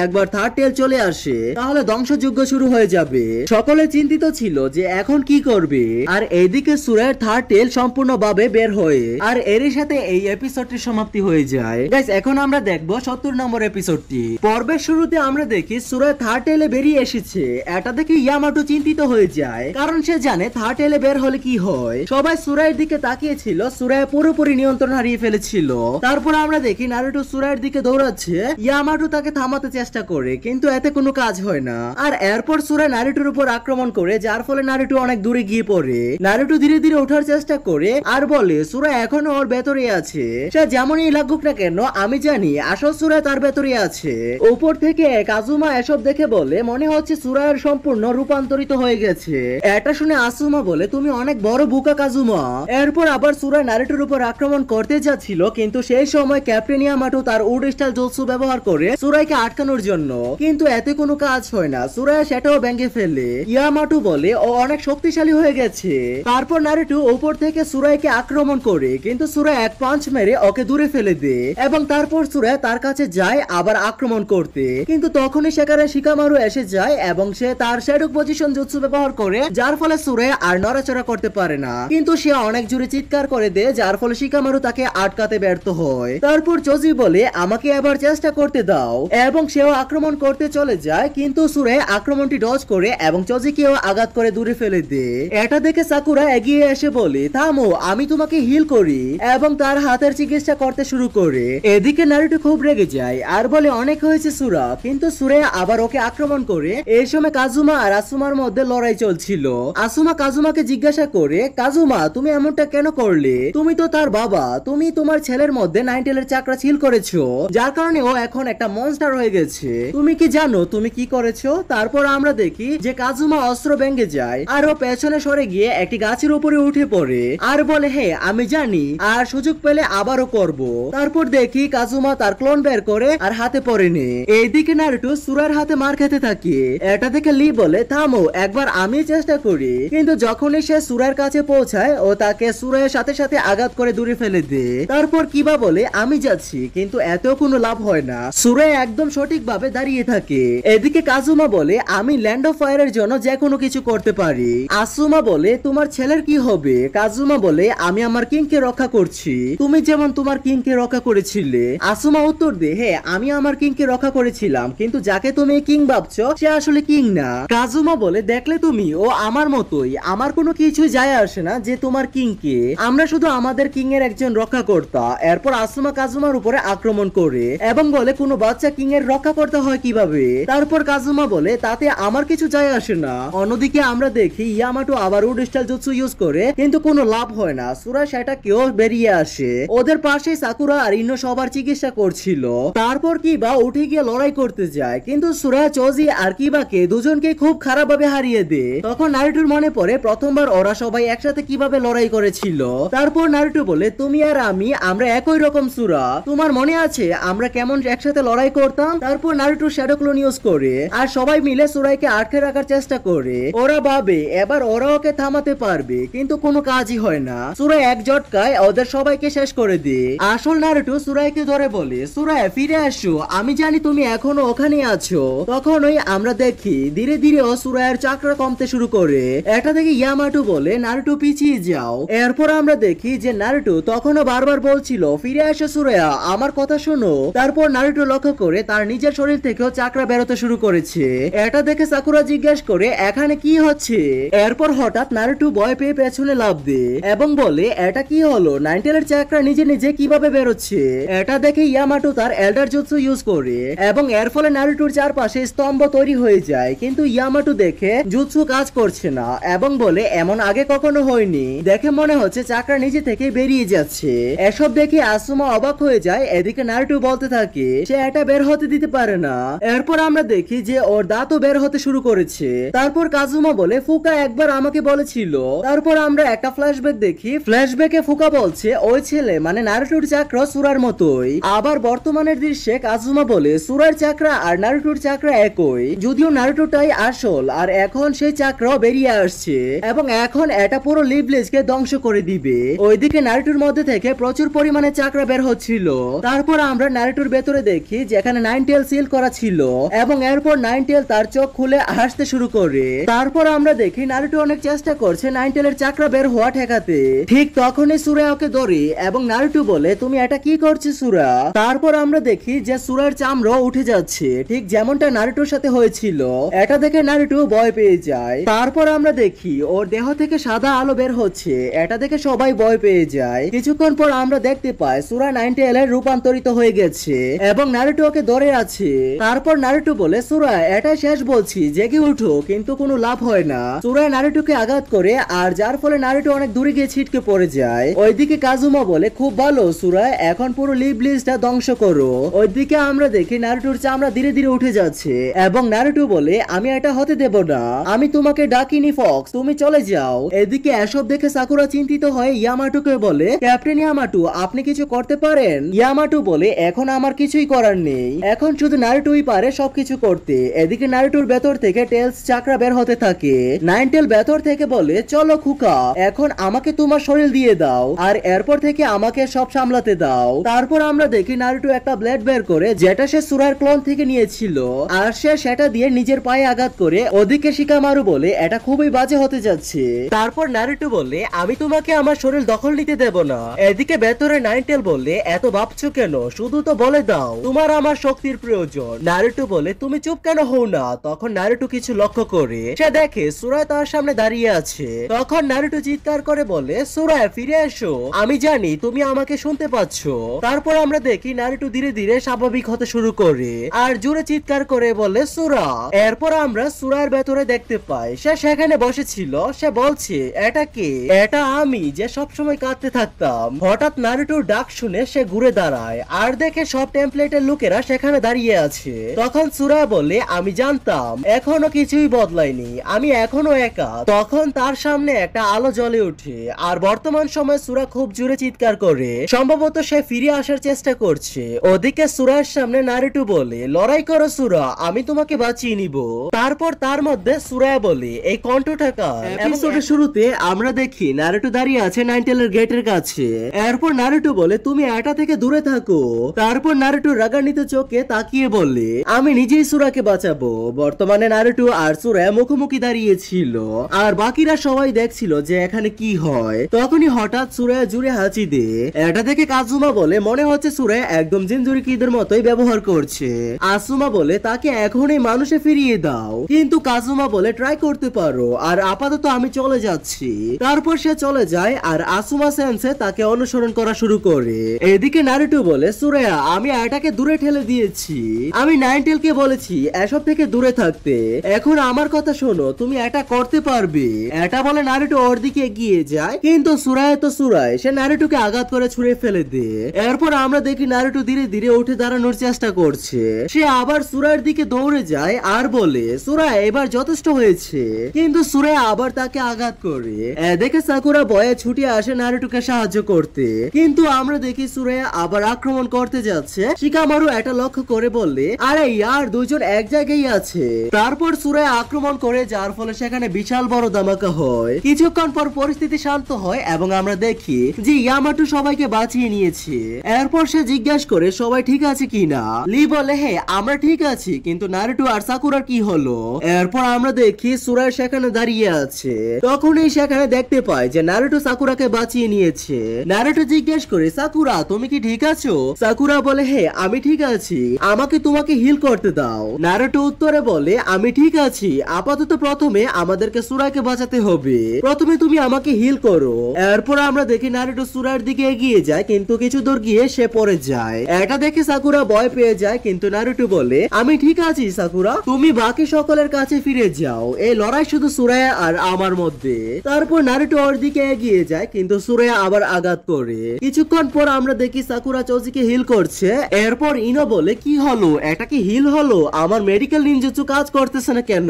একবার থার্ড টেল চলে আসে তাহলে ধ্বংসযজ্ঞ শুরু হয়ে যাবে। সকলে চিন্তিত ছিল যে এখন কি করবে। আর এইদিকে সুরাইয়ের থার্ড টেল সম্পূর্ণভাবে বের হয়ে আর এরই সাথে এই এপিসোডটির সমাপ্তি হয়ে যায়। গাইস এখন আমরা দেখবো 70 নম্বর এপিসোডটি। পর্বের শুরুতে আমরা দেখি সুরাই থার্ড টেলে বেরিয়ে এসেছে। এটা দেখে ইয়ামাটো চিন্তিত হয়ে যায়, কারণ সে জানে থার্ড টেলে বের হলে কি হয়। সবাই সুরাইয়ের দিকে তাকিয়েছিল, সুরাই পুরোপুরি নিয়ন্ত্রণ হারিয়ে ফেলেছিল। তারপর আমরা দেখি নারুটো সুরাইয়ের দিকে দৌড়াচ্ছে। ইয়ামাটো তাকে থামাতে চেষ্টা করে, কিন্তু এতে কোনো কাজ হয় না। আর এরপর সুরাই নারুটোর উপর আক্রমণ করে, যার ফলে নারুটো অনেক দূরে গিয়ে পড়ে। নারুটো ধীরে ধীরে ওঠার চেষ্টা করে আর বলে সুরাই এখনো ওর ভেতরে আছে। সে যেমনই লাগুক না কেন আমি জানি আসল সুরাই তার ভেতরে আছে। উপর থেকে কাজুমা এসব দেখে বলে মনে হচ্ছে সুরাইয়ের সম্পূর্ণ রূপান্তরিত হয়ে গেছে। এটা শুনে আসুমা বলে তুমি অনেক বড় বোকা কাজুমা। এরপর আবার সুরাই নারুটোর উপর আক্রমণ করতে যাচ্ছিল, কিন্তু সেই সময় ক্যাপ্টেন ইয়ামাটো তার উড স্টাইল জুৎসু ব্যবহার করে সুরাইকে আটকানোর জন্য, কিন্তু এতে কোনো কাজ হয় না। সুরাই সেটাও ভেঙে ফেলে। ইয়ামাটো বলে ও অনেক শক্তিশালী হয়ে গেছে। তারপর নারুটো উপর থেকে সুরাইকে আক্রমণ করে, কিন্তু সুরাই এক পাঞ্চ মেরে ওকে দূরে ফেলে দেয় এবং তারপর সুরাই তার কাছে যায় আবার আক্রমণ করতে, কিন্তু তখনই সেখানে শিকামারু এসে যায় এবং সে তার শ্যাডো পজিশন জুৎসু ব্যবহার করে, যার ফলে সুরাই আর নড়াচড়া করতে পারে না, কিন্তু সে অনেক জোরে চিৎকার করে দেয়, যার ফলে শিকামারু তাকে আটকাতে ব্যর্থ হয়। তারপর চজি বলে আমাকে আবার চেষ্টা করতে দাও এবং সেও আক্রমণ করতে চলে যায়, কিন্তু সুরাই আক্রমণটি ডজ করে এবং চজিকেও আঘাত করে দূরে ফেলে দেয়। এটা দেখে সাকুরা এগিয়ে এসে বলে থামো, আমি তোমাকে হিল করি, এবং তার হাতের চিকিৎসা করতে শুরু করে। এদিকে নারুটো খুব রেগে যায় আর বলে অনেক হয়েছে সুরা, কিন্তু সুরাই আবার ওকে আক্রমণ করে। এই সময় কাজুমা আর আসুমার মধ্যে লড়াই চলছিল। আসুমা কাজুমাকে জিজ্ঞাসা করে কাজুমা তুমি এমনটা কেন করলে? তুমি তো তার বাবা, তুমি তোমার ছেলের মধ্যে নাইনটেলের চাকরা ছিল করেছো, যার কারণে ও এখন একটা মনস্টার হয়ে গেছে। তুমি কি জানো তুমি কি করেছো? তারপর আমরা দেখি যে কাজুমা অস্ত্র ভেঙে যায় আর ও পেছনে সরে গিয়ে একটি গাছের উপরে উঠে পড়ে আর বলে হে আমি জানি, আর সুযোগ পেলে আবারও করব। তারপর দেখি কাজুমা তার ক্লোন বের করে আর হাতে পরে নে। এইদিকে নারুটো সুরার হাতে মার খেতে থাকে। এটা দেখে লি বলে থামো, একবার আমি চেষ্টা করি। কিন্তু যখনই সে সুরার কাছে পৌঁছায় ও তাকে সুরার সাথে সাথে আঘাত করে দূরে ফেলে দেয়। তারপর কিবা বলে আমি যাচ্ছি, কিন্তু এত কোনো লাভ হয় না। সুরা একদম সঠিকভাবে দাঁড়িয়ে থাকে। এদিকে কাজুমা বলে আমি ল্যান্ড অফ ফায়ারের জন্য যে কোনো কিছু করতে পারি। আসুমা বলে তোমার ছেলের কি হবে? কাজুমা বলে আমি আমার কিংকে রক্ষা করছি, তুমি যেমন তোমার কিংকে রক্ষা করেছিলে। আসুমা উত্তর দে হে আমি আমার কিংকে রক্ষা করেছিলাম, কিন্তু যাকে তুমি কিং ভাবছো সে আসলে কিং না। কাজুমা বলে দেখলে তুমি, ও আমার মতোই, আমার কোনো কিছু যায় আসে না যে তোমার কিংকে, আমরা শুধু আমাদের কিং এর একজন রক্ষা কর্তা। এরপর আসুমা কাজুমার উপরে আক্রমণ করে এবং বলে কোনো বাচ্চা কিং এর রক্ষা করতে হয় কিভাবে। তারপর কাজুমা বলে তাতে আমার কিছু যায় আসে না। অন্যদিকে আমরা দেখি ইয়ামাটো আবার উডস্টাইল জুৎসু ইউজ করে, কিন্তু কোনো লাভ হয় না। সুরা সেটা কেউ বেরিয়ে আসে। ওদের পাশে সাকুরা আর ইনো সবার চিকিৎসা করছিল। তারপর কিবা উঠে গিয়ে লড়াই করতে যায়, কিন্তু সুরা চোজি আর কিবাকে দুজনকে খুব খারাপ ভাবে হারিয়ে দেয়। তখন নারুটোর মনে পড়ে প্রথমবার ওরা সবাই একসাথে কিভাবে লড়াই করেছিল। তারপর নারুটো বলে তুমি আর আমি আমরা একই রকম সুরা, তোমার মনে আছে আমরা কেমন একসাথে লড়াই করতাম? তারপর নারুটো শ্যাডো ক্লোন ইউজ করে আর সবাই মিলে সুরাইকে আটকে রাখার চেষ্টা করে। ওরা ভাবে এবার ওরা ওকে থামাতে পারবে, কিন্তু কোনো কাজই হয় না। সুরাই এক ঝটকায় ওদের সবাইকে শেষ করে দেয়। আসল নারুটো সুরাইকে ধরে বলে সুরাই ফিরে আসো, আমি জানি তুমি এখনো ওখানে আছো। তখনই আমরা দেখি ধীরে ধীরে ও সুরাইয়ের চাকরা কমতে শুরু করে। এটা থেকে ইয়ামাটো বলে নারুটো পিছিয়ে যাও। এরপর আমরা দেখি যে নারুটো তখনও বারবার বলছিল ফিরে আসো সুরাইয়া, আমার কথা শোনো। তারপর নারুটো লক্ষ্য করে তার নিজের শরীর থেকেও চাকরা বেরোতে শুরু করেছে। এটা দেখে সাকুরা জিজ্ঞেস করে এখানে কি হচ্ছে। এরপর হঠাৎ নারুটো ভয় পেয়ে পেছনে লাফ দেয় এবং বলে এটা কি হলো, নাইনটেলের চাকরা নিজে নিজে কিভাবে বেরোচ্ছে। এটা দেখে ইয়ামাটো তার এল্ডার জুৎসু ইউজ করে এবং এর ফলে নারুটোর চারপাশে স্তম্ভ তৈরি হয়ে যায়। কিন্তু ইয়ামাটো দেখে জুৎসু কাজ করছে না এবং বলে এমন আগে কখনো হয়নি, দেখে মনে হচ্ছে চাকরা নিজে থেকে বেরিয়ে যাচ্ছে। এসব দেখে আসুমা অবাক হয়ে যায়। এদিকে নারুটো বলতে থাকে সে এটা বের হতে দিতে পারে না। এরপর আমরা দেখি যে ওর দাঁতও বের হতে শুরু করেছে। তারপর কাজুমা বলে ফুকা একবার আমাকে বলেছিল। তারপর আমরা একটা ফ্ল্যাশব্যাক দেখি। ফ্ল্যাশব্যাকে ফুকা বলছে ওই ছেলে মানে নারুটোর চাকরা সুরার মতোই। আবার বর্তমানের দৃশ্যে কাজুমা বলে সুরার চাকরা আর নারুটোর চাকরা একই, যদিও নারুটোটাই আসল আর এখন সেই চাকরাও বেরিয়ে আসছে এবং এখন এটা পুরো লিভলেজকে ধ্বংস করে দিবে। ওইদিকে নারুটোর মধ্যে থেকে প্রচুর পরিমাণে চাকরা বের হচ্ছিল। তারপর আমরা নারুটোর ভেতরে দেখি যেখানে নাইনটেল সিল করা ছিল এবং এরপর নাইনটেল তার চোখ খুলে হাসতে শুরু করে। তারপর আমরা দেখি নারুটো অনেক চেষ্টা করছে নাইনটেলের চাকরা বের হওয়া ঠেকাতে। ঠিক তখনই সুরা ওকে ধরে এবং নারুটো বলে তুমি এটা কি করছো সুরা। তারপর আমরা দেখি যে সুরার চামড়া উঠে যাচ্ছে, ঠিক যেমনটা নারুটোর সাথে হয়েছিল। এটা দেখে নারুটো ভয় পেয়ে যায়। তারপর আমরা দেখি ওর দেহ থেকে সাদা আলো বের হচ্ছে। এটা দেখে সবাই ভয় পেয়ে যায়। কিছুক্ষণ পর আমরা দেখতে পাই সুরা নাইনটেলের রূপান্তরিত হয়ে গেছে এবং নারুটো ওকে ধরে আছে। তারপর নারুটো বলে সুরা এটা শেষ বলছি, জেগে উঠো, কিন্তু কোনো লাভ হয় না। সুরা নারুটোকে আঘাত করে আর যার ফলে নারুটো অনেক দূরে গিয়ে ছিটকে পড়ে যায়। ওইদিকে কাজুমা বলে খুব ভালো সুরা, এখন পুরো লিভলিজটা ধ্বংস করো। ওইদিকে আমরা দেখি নারুটোর চামড়া ধীরে ধীরে উঠে যাচ্ছে এবং নারুটো বলে আমি এটা হতে দেব না, আমি তোমাকে ডাকিনি ফক্স, তুমি চলে যাও। এদিকে এসব দেখে সাকুরা চিন্তিত হয়ে ইয়ামাটোকে বলে ক্যাপ্টেন ইয়ামাটো আপনি কিছু করতে পারেন? ইয়ামাটো বলে এখন আমার কিছুই করার নেই, এখন শুধু নারুটোই পারে সবকিছু করতে। এদিকে নারুটোর ভেতর থেকে টেলস চাকরা বের হতে থাকে। নাইনটেল ভেতর থেকে বলে চলো খুকা, এখন আমাকে তোমার শরীর দিয়ে দাও আর এরপর থেকে আমাকে সব সামলাতে দাও। তারপর আমরা দেখি নারুটো একটা ব্লেড বের করে যেটা সে সুরার ক্লোন থেকে নিয়েছিল আর সে সেটা দিয়ে নিজের পায়ে আঘাত করে। ওদিকে শিকামারু বলে এটা খুবই বাজে হতে যাচ্ছে। তারপর নারুটো বলে আমি তোমাকে আমার শরীর দখল নিতে দেব না। এদিকে ভেতরে নাইনটেল বলে এত ভাবছো কেন, শুধু তো বলে দাও তোমার আমার শক্তির প্রয়োজন। নারুটো বলে তুমি চুপ কেন হও না। তখন নারুটো কিছু লক্ষ্য করে সে দেখে সুরা তার সামনে দাঁড়িয়ে আছে। তখন নারুটো চিৎকার করে বলে সুরা ফিরে এসো, আমি জানি তুমি আমাকে শুনতে পাচ্ছ। তারপর আমরা দেখি নারুটো ধীরে ধীরে স্বাভাবিক হতে শুরু করে আর জোরে চিৎকার করে বলে সুরা। এরপর আমরা সুরার ভেতরে দেখতে পাই সে সেখানে বসেছিল। সে বলছে এটা কে? এটা আমি যে সবসময় কাঁদতে থাকতাম। হঠাৎ নারুটোর ডাক শুনে সে ঘুরে দাঁড়ায় আর দেখে সব টেমপ্লেটের লোকেরা সেখানে দাঁড়িয়ে আছে। তখন সুরা বলে আমি জানতাম এখনো কিছুই বদলায়নি, আমি এখনো একা। তখন তার সামনে একটা আলো জ্বলে ওঠে আর বর্তমান সময়ে সুরা খুব জোরে চিৎকার করে, সম্ভবত সে ফিরে আসার চেষ্টা করছে। ওদিকে সুরার সামনে নারুটো বলে, লড়াই করো সুরা, আমি তোমাকে বাঁচিয়ে নিব। তারপর তার মধ্যে সুরা বলে, এই কণ্ঠটা কার? এপিসোডের শুরুতে আমরা দেখি নারুটো দাঁড়িয়ে আছে নাইনটেলের গেটের কাছে। এরপর নারুটো বলে, তুমি এটা থেকে দূরে থাকো। তারপর নারুটো রাগান্বিত চোখে তাকিয়ে বলে, আমি নিজেই সুরাকে বাঁচাবো। বর্তমানে নারুটো আর সুরা মুখোমুখি দাঁড়িয়েছিল আর বাকিরা সবাই দেখছিল যে এখানে কি হয়। তখনই হঠাৎ সুরা জুড়ে হাঁচি দে। এটা দেখে কাজুমা বলে, মনে হচ্ছে সুরা একদম জিনজুরি কিদের মতোই ব্যবহার করছে। আসুমা বলে, তাকে এখনই মানুষে ফিরিয়ে দাও। কিন্তু কাজুমা বলে, ট্রাই করতে পারো, আর আপাতত আমি চলে যাচ্ছি। তারপর সে চলে যায় আর আসুমা সেন্সে তাকে অনুসরণ করা শুরু করে। এদিকে নারুটো বলে, সুরেয়া আমি এটাকে দূরে ঠেলে দিয়েছি, আমি নাইনটেলকে বলেছি এসব থেকে দূরে থাকতে, এখন আমার কথা শোনো, তুমি এটা করতে পারবে। এটা বলে নারুটো ওর দিকে এগিয়ে যায়, কিন্তু সুরায় তো সুরায়, সে নারুটোকে আঘাত করে ছুঁড়ে ফেলে দেয়। এরপর আমরা দেখি নারুটো ধীরে ধীরে উঠে দাঁড়ানোর চেষ্টা করছে। সে আবার সুরার দিকে দৌড়ে যায় আর বলে, সুরা এবার যথেষ্ট হয়েছে, কিন্তু সুরা আবার তাকে আঘাত করে। দেখে সাকুরা ভয়ে ছুটে আসে নারুটোকে সাহায্য করতে, কিন্তু আমরা দেখি সুরা আবার আক্রমণ করতে যাচ্ছে। শিকামারু এটা লক্ষ্য করে বললে, আরে ইয়ার দুইজন এক জায়গায় আছে। তারপর সুরা আক্রমণ করে, যার ফলে সেখানে বিশাল বড় ধামাকা হয়। কিছুক্ষণ পর পরিস্থিতি শান্ত হয় এবং আমরা দেখি যে ইয়ামাটু সবাইকে বাঁচিয়ে নিয়েছে। এরপর সে জিজ্ঞাসা করে, সবাই ঠিক আছে কিনা। লি বলে, হ্যাঁ আমরা ঠিক আছি, কিন্তু নারুটো আর সাকুরার কি হলো? এরপর আমরা দেখি সুরা সেখানে দাঁড়িয়ে আছে। তখনই সেখানে দেখতে পাই যে নারুটো সাকুরাকে বাঁচিয়ে নিয়েছে। নারুটো জিজ্ঞেস করে, সাকুরা তুমি কি ঠিক আছো? সাকুরা বলে, হ্যাঁ আমি ঠিক আছি, আমাকে তোমাকে হিল করতে দাও। নারুটো উত্তরে বলে, আমি ঠিক আছি, আপাতত প্রথমে আমাদেরকে সুরাকে বাঁচাতে হবে, প্রথমে তুমি আমাকে হিল করো। এরপর আমরা দেখি নারুটো সুরার দিকে এগিয়ে যায়, কিন্তু কিছু দূর গিয়ে সে পড়ে যায়। এটা দেখে সাকুরা ভয় পেয়ে যায়, কিন্তু নারুটো বলে, আমি ঠিক আছি সাকুরা, তুমি বাকি সকলের কাছে ফিরে যাও, এই লড়াই শুধু সুরায়া আর আমার মধ্যে। তারপর নারুটো ওর দিকে এগিয়ে যায়, কিন্তু সুরায়া আবার আঘাত করে। কিছুক্ষণ পর আমরা দেখি সাকুরা চৌজিকে হিল করছে। এরপর ইনো বলে, কি হলো, এটা কি হিল হলো? আমার মেডিকেল নিনজুৎসু কাজ করতেছে না কেন?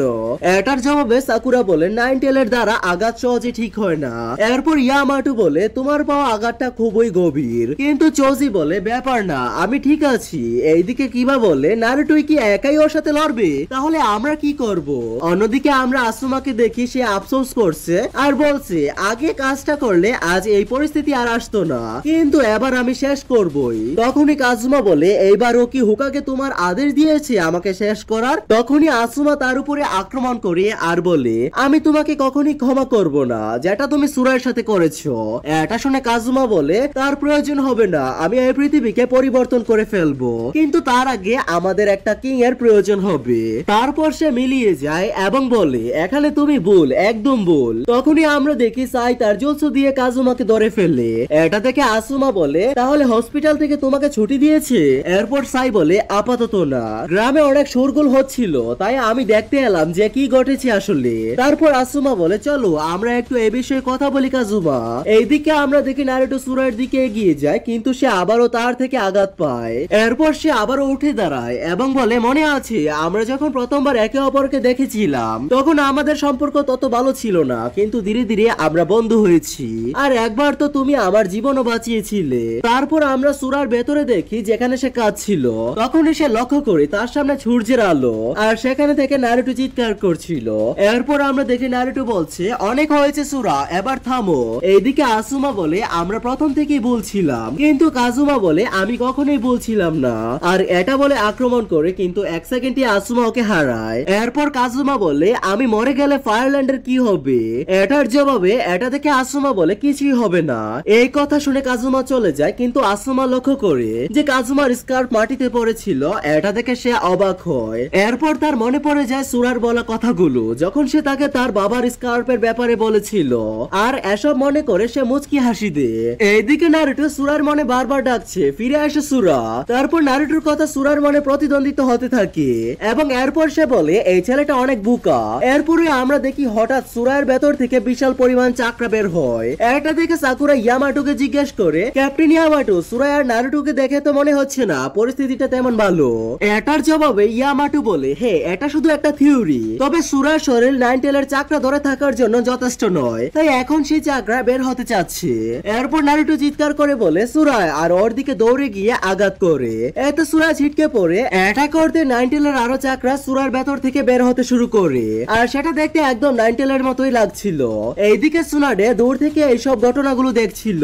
এটার জবাবে সাকুরা বলে, নাইনটেলের দ্বারা আঘাত সহজে ঠিক হয় না। এরপর ইয়ামাটু বলে, তোমার পাওয়া আঘাতটা খুবই গভীর। কিন্তু চৌজি বলে, ব্যাপার না, আমি ঠিক আছি। এইদিকে কিবা বলে, নারুটোই কি একাই ওর সাথে লড়বে? তাহলে আমরা কি করব? অন্যদিকে আমরা আসুমাকে দেখি, সে আফসোস করছে আর বলছে, আগে কাজটা করলে আজ এই পরিস্থিতি আর আসতো না, কিন্তু এবার আমি শেষ করবই। তখনই কাজুমা বলে, এইবারও কি হুকাকে তোমার আদেশ দিয়েছে আমাকে শেষ করার? তখনই আসুমা তার উপরে আক্রমণ করে আর বলে, আমি তোমাকে কখনই ক্ষমা করব না, যেটা তুমি সুরার সাথে করেছো। এটা শুনে কাজুমা বলে, তার প্রয়োজন হবে না, আমি এই পৃথিবীকে পরিবর্তন করে ফেলবো, কিন্তু তার আগে আমাদের একটা কিং এর প্রয়োজন হবে। তারপর সে মিলিয়ে যায় এবং বলে, এখানে তুমি ভুল, একদম ভুল। তখনই আমরা দেখি সাই তার জুৎসু দিয়ে কাজুমাকে ধরে ফেলে। এটা দেখে আসুমা বলে, তাহলে হসপিটাল থেকে তোমাকে ছুটি দিয়েছে? এরপর সাই বলে, আপাতত না, গ্রামে অনেক শোরগোল হচ্ছিল, তাই আমি দেখতে এলাম যে কি ঘটেছে আসলে। তারপর আসুমা বলে, চলো আমরা একটু এই বিষয়ে কথা বলি কাজুমা। এইদিকে আমরা দেখি নারুটো সুরার দিকে এগিয়ে যায়, কিন্তু সে আবারও তার থেকে আঘাত পায়। এরপর সে আবারও উঠে দাঁড়ায় এবং বলে, মনে আছে আমরা যখন প্রথমবার একে অপরকে দেখেছিলাম তখন আমাদের সম্পর্ক তত ভালো ছিল না, কিন্তু ধীরে ধীরে আমরা বন্ধু হয়েছি, আর একবার তো তুমি আমার জীবনও বাঁচিয়েছিলে। তারপর আমরা সুরার ভেতরে দেখি যেখানে সে কাঁদছিল। তখনই সে লক্ষ্য করে তার সামনে সূর্যের আলো, আর সেখানে থেকে নারুটো চিৎকার করছিল। এরপর আমরা দেখি নারুটো বলছে, অনেক হয়েছে সুরা, এবার থামো। এইদিকে আসুমা বলে, আমরা প্রথম থেকেই বলছিলাম, কিন্তু কাজুমা বলে, আমি কখনোই বলছিলাম না, আর এটা বলে আক্রমণ করে, কিন্তু এক সেকেন্ডে আসুমা ওকে হারায়। এরপর কাজুমা বলে, আমি মরে গেলে ফায়ারল্যান্ডের কি হবে? এটার জবাবে এটা থেকে আসুমা বলে, কিছুই হবে না। এই কথা শুনে কাজুমা চলে যায়, কিন্তু আসুমা লক্ষ্য করে যে কাজুমার স্কার্ফ মাটিতে পড়েছিল। এটা দেখে সে অবাক হয়। এরপর তার মনে পড়ে যায় সুরার বলা কথাগুলো, যখন সে তাকে তার বাবার স্কার্ফের ব্যাপারে বলেছিল, আর এসব মনে করে সে মুচকি হাসি দেয়। এইদিকে নারুটো সুরার মনে বারবার ডাকছে, ফিরে আসে সুরা। তারপর নারুটোর কথা সুরার মনে প্রতিদ্বন্দ্বিত হতে থাকে এবং এরপর সে বলে, এই ছেলেটা অনেক বোকা। এরপরে আমরা দেখি হঠাৎ সুরার ভেতর থেকে বিশাল পরিমাণ চাকরা বের হয়। এটা দেখে সাকুরা ইয়ামাটোকে জিজ্ঞেস করে, ক্যাপ্টেন ইয়ামাটো, সুরা আর নারুটোকে দেখে তো মনে হচ্ছে না পরিস্থিতিটা তেমন ভালো। এটার জবাবে ইয়ামাটো বলে, হে এটা শুধু একটা থিওরি, তবে সুরার শরীর নাইনটেলের চাকরা ধরে থাকার জন্য যথেষ্ট নয়, তাই এখন সেই চাকরা বের হতে চাচ্ছে। এরপর নারুটো চিৎকার করে বলে সুরায়, আর ওর দিকে দৌড়ে গিয়ে আঘাত করে। এতে সুরায় ছিটকে পড়ে অ্যাটাক করতে নাইনটেলের আরো চাকরা সুরার ভেতর থেকে বের হতে শুরু করে, আর সেটা দেখতে একদম নাইনটেলের মতোই লাগছিল। এইদিকে সুনাডে দূর থেকে এইসব ঘটনাগুলো দেখছিল।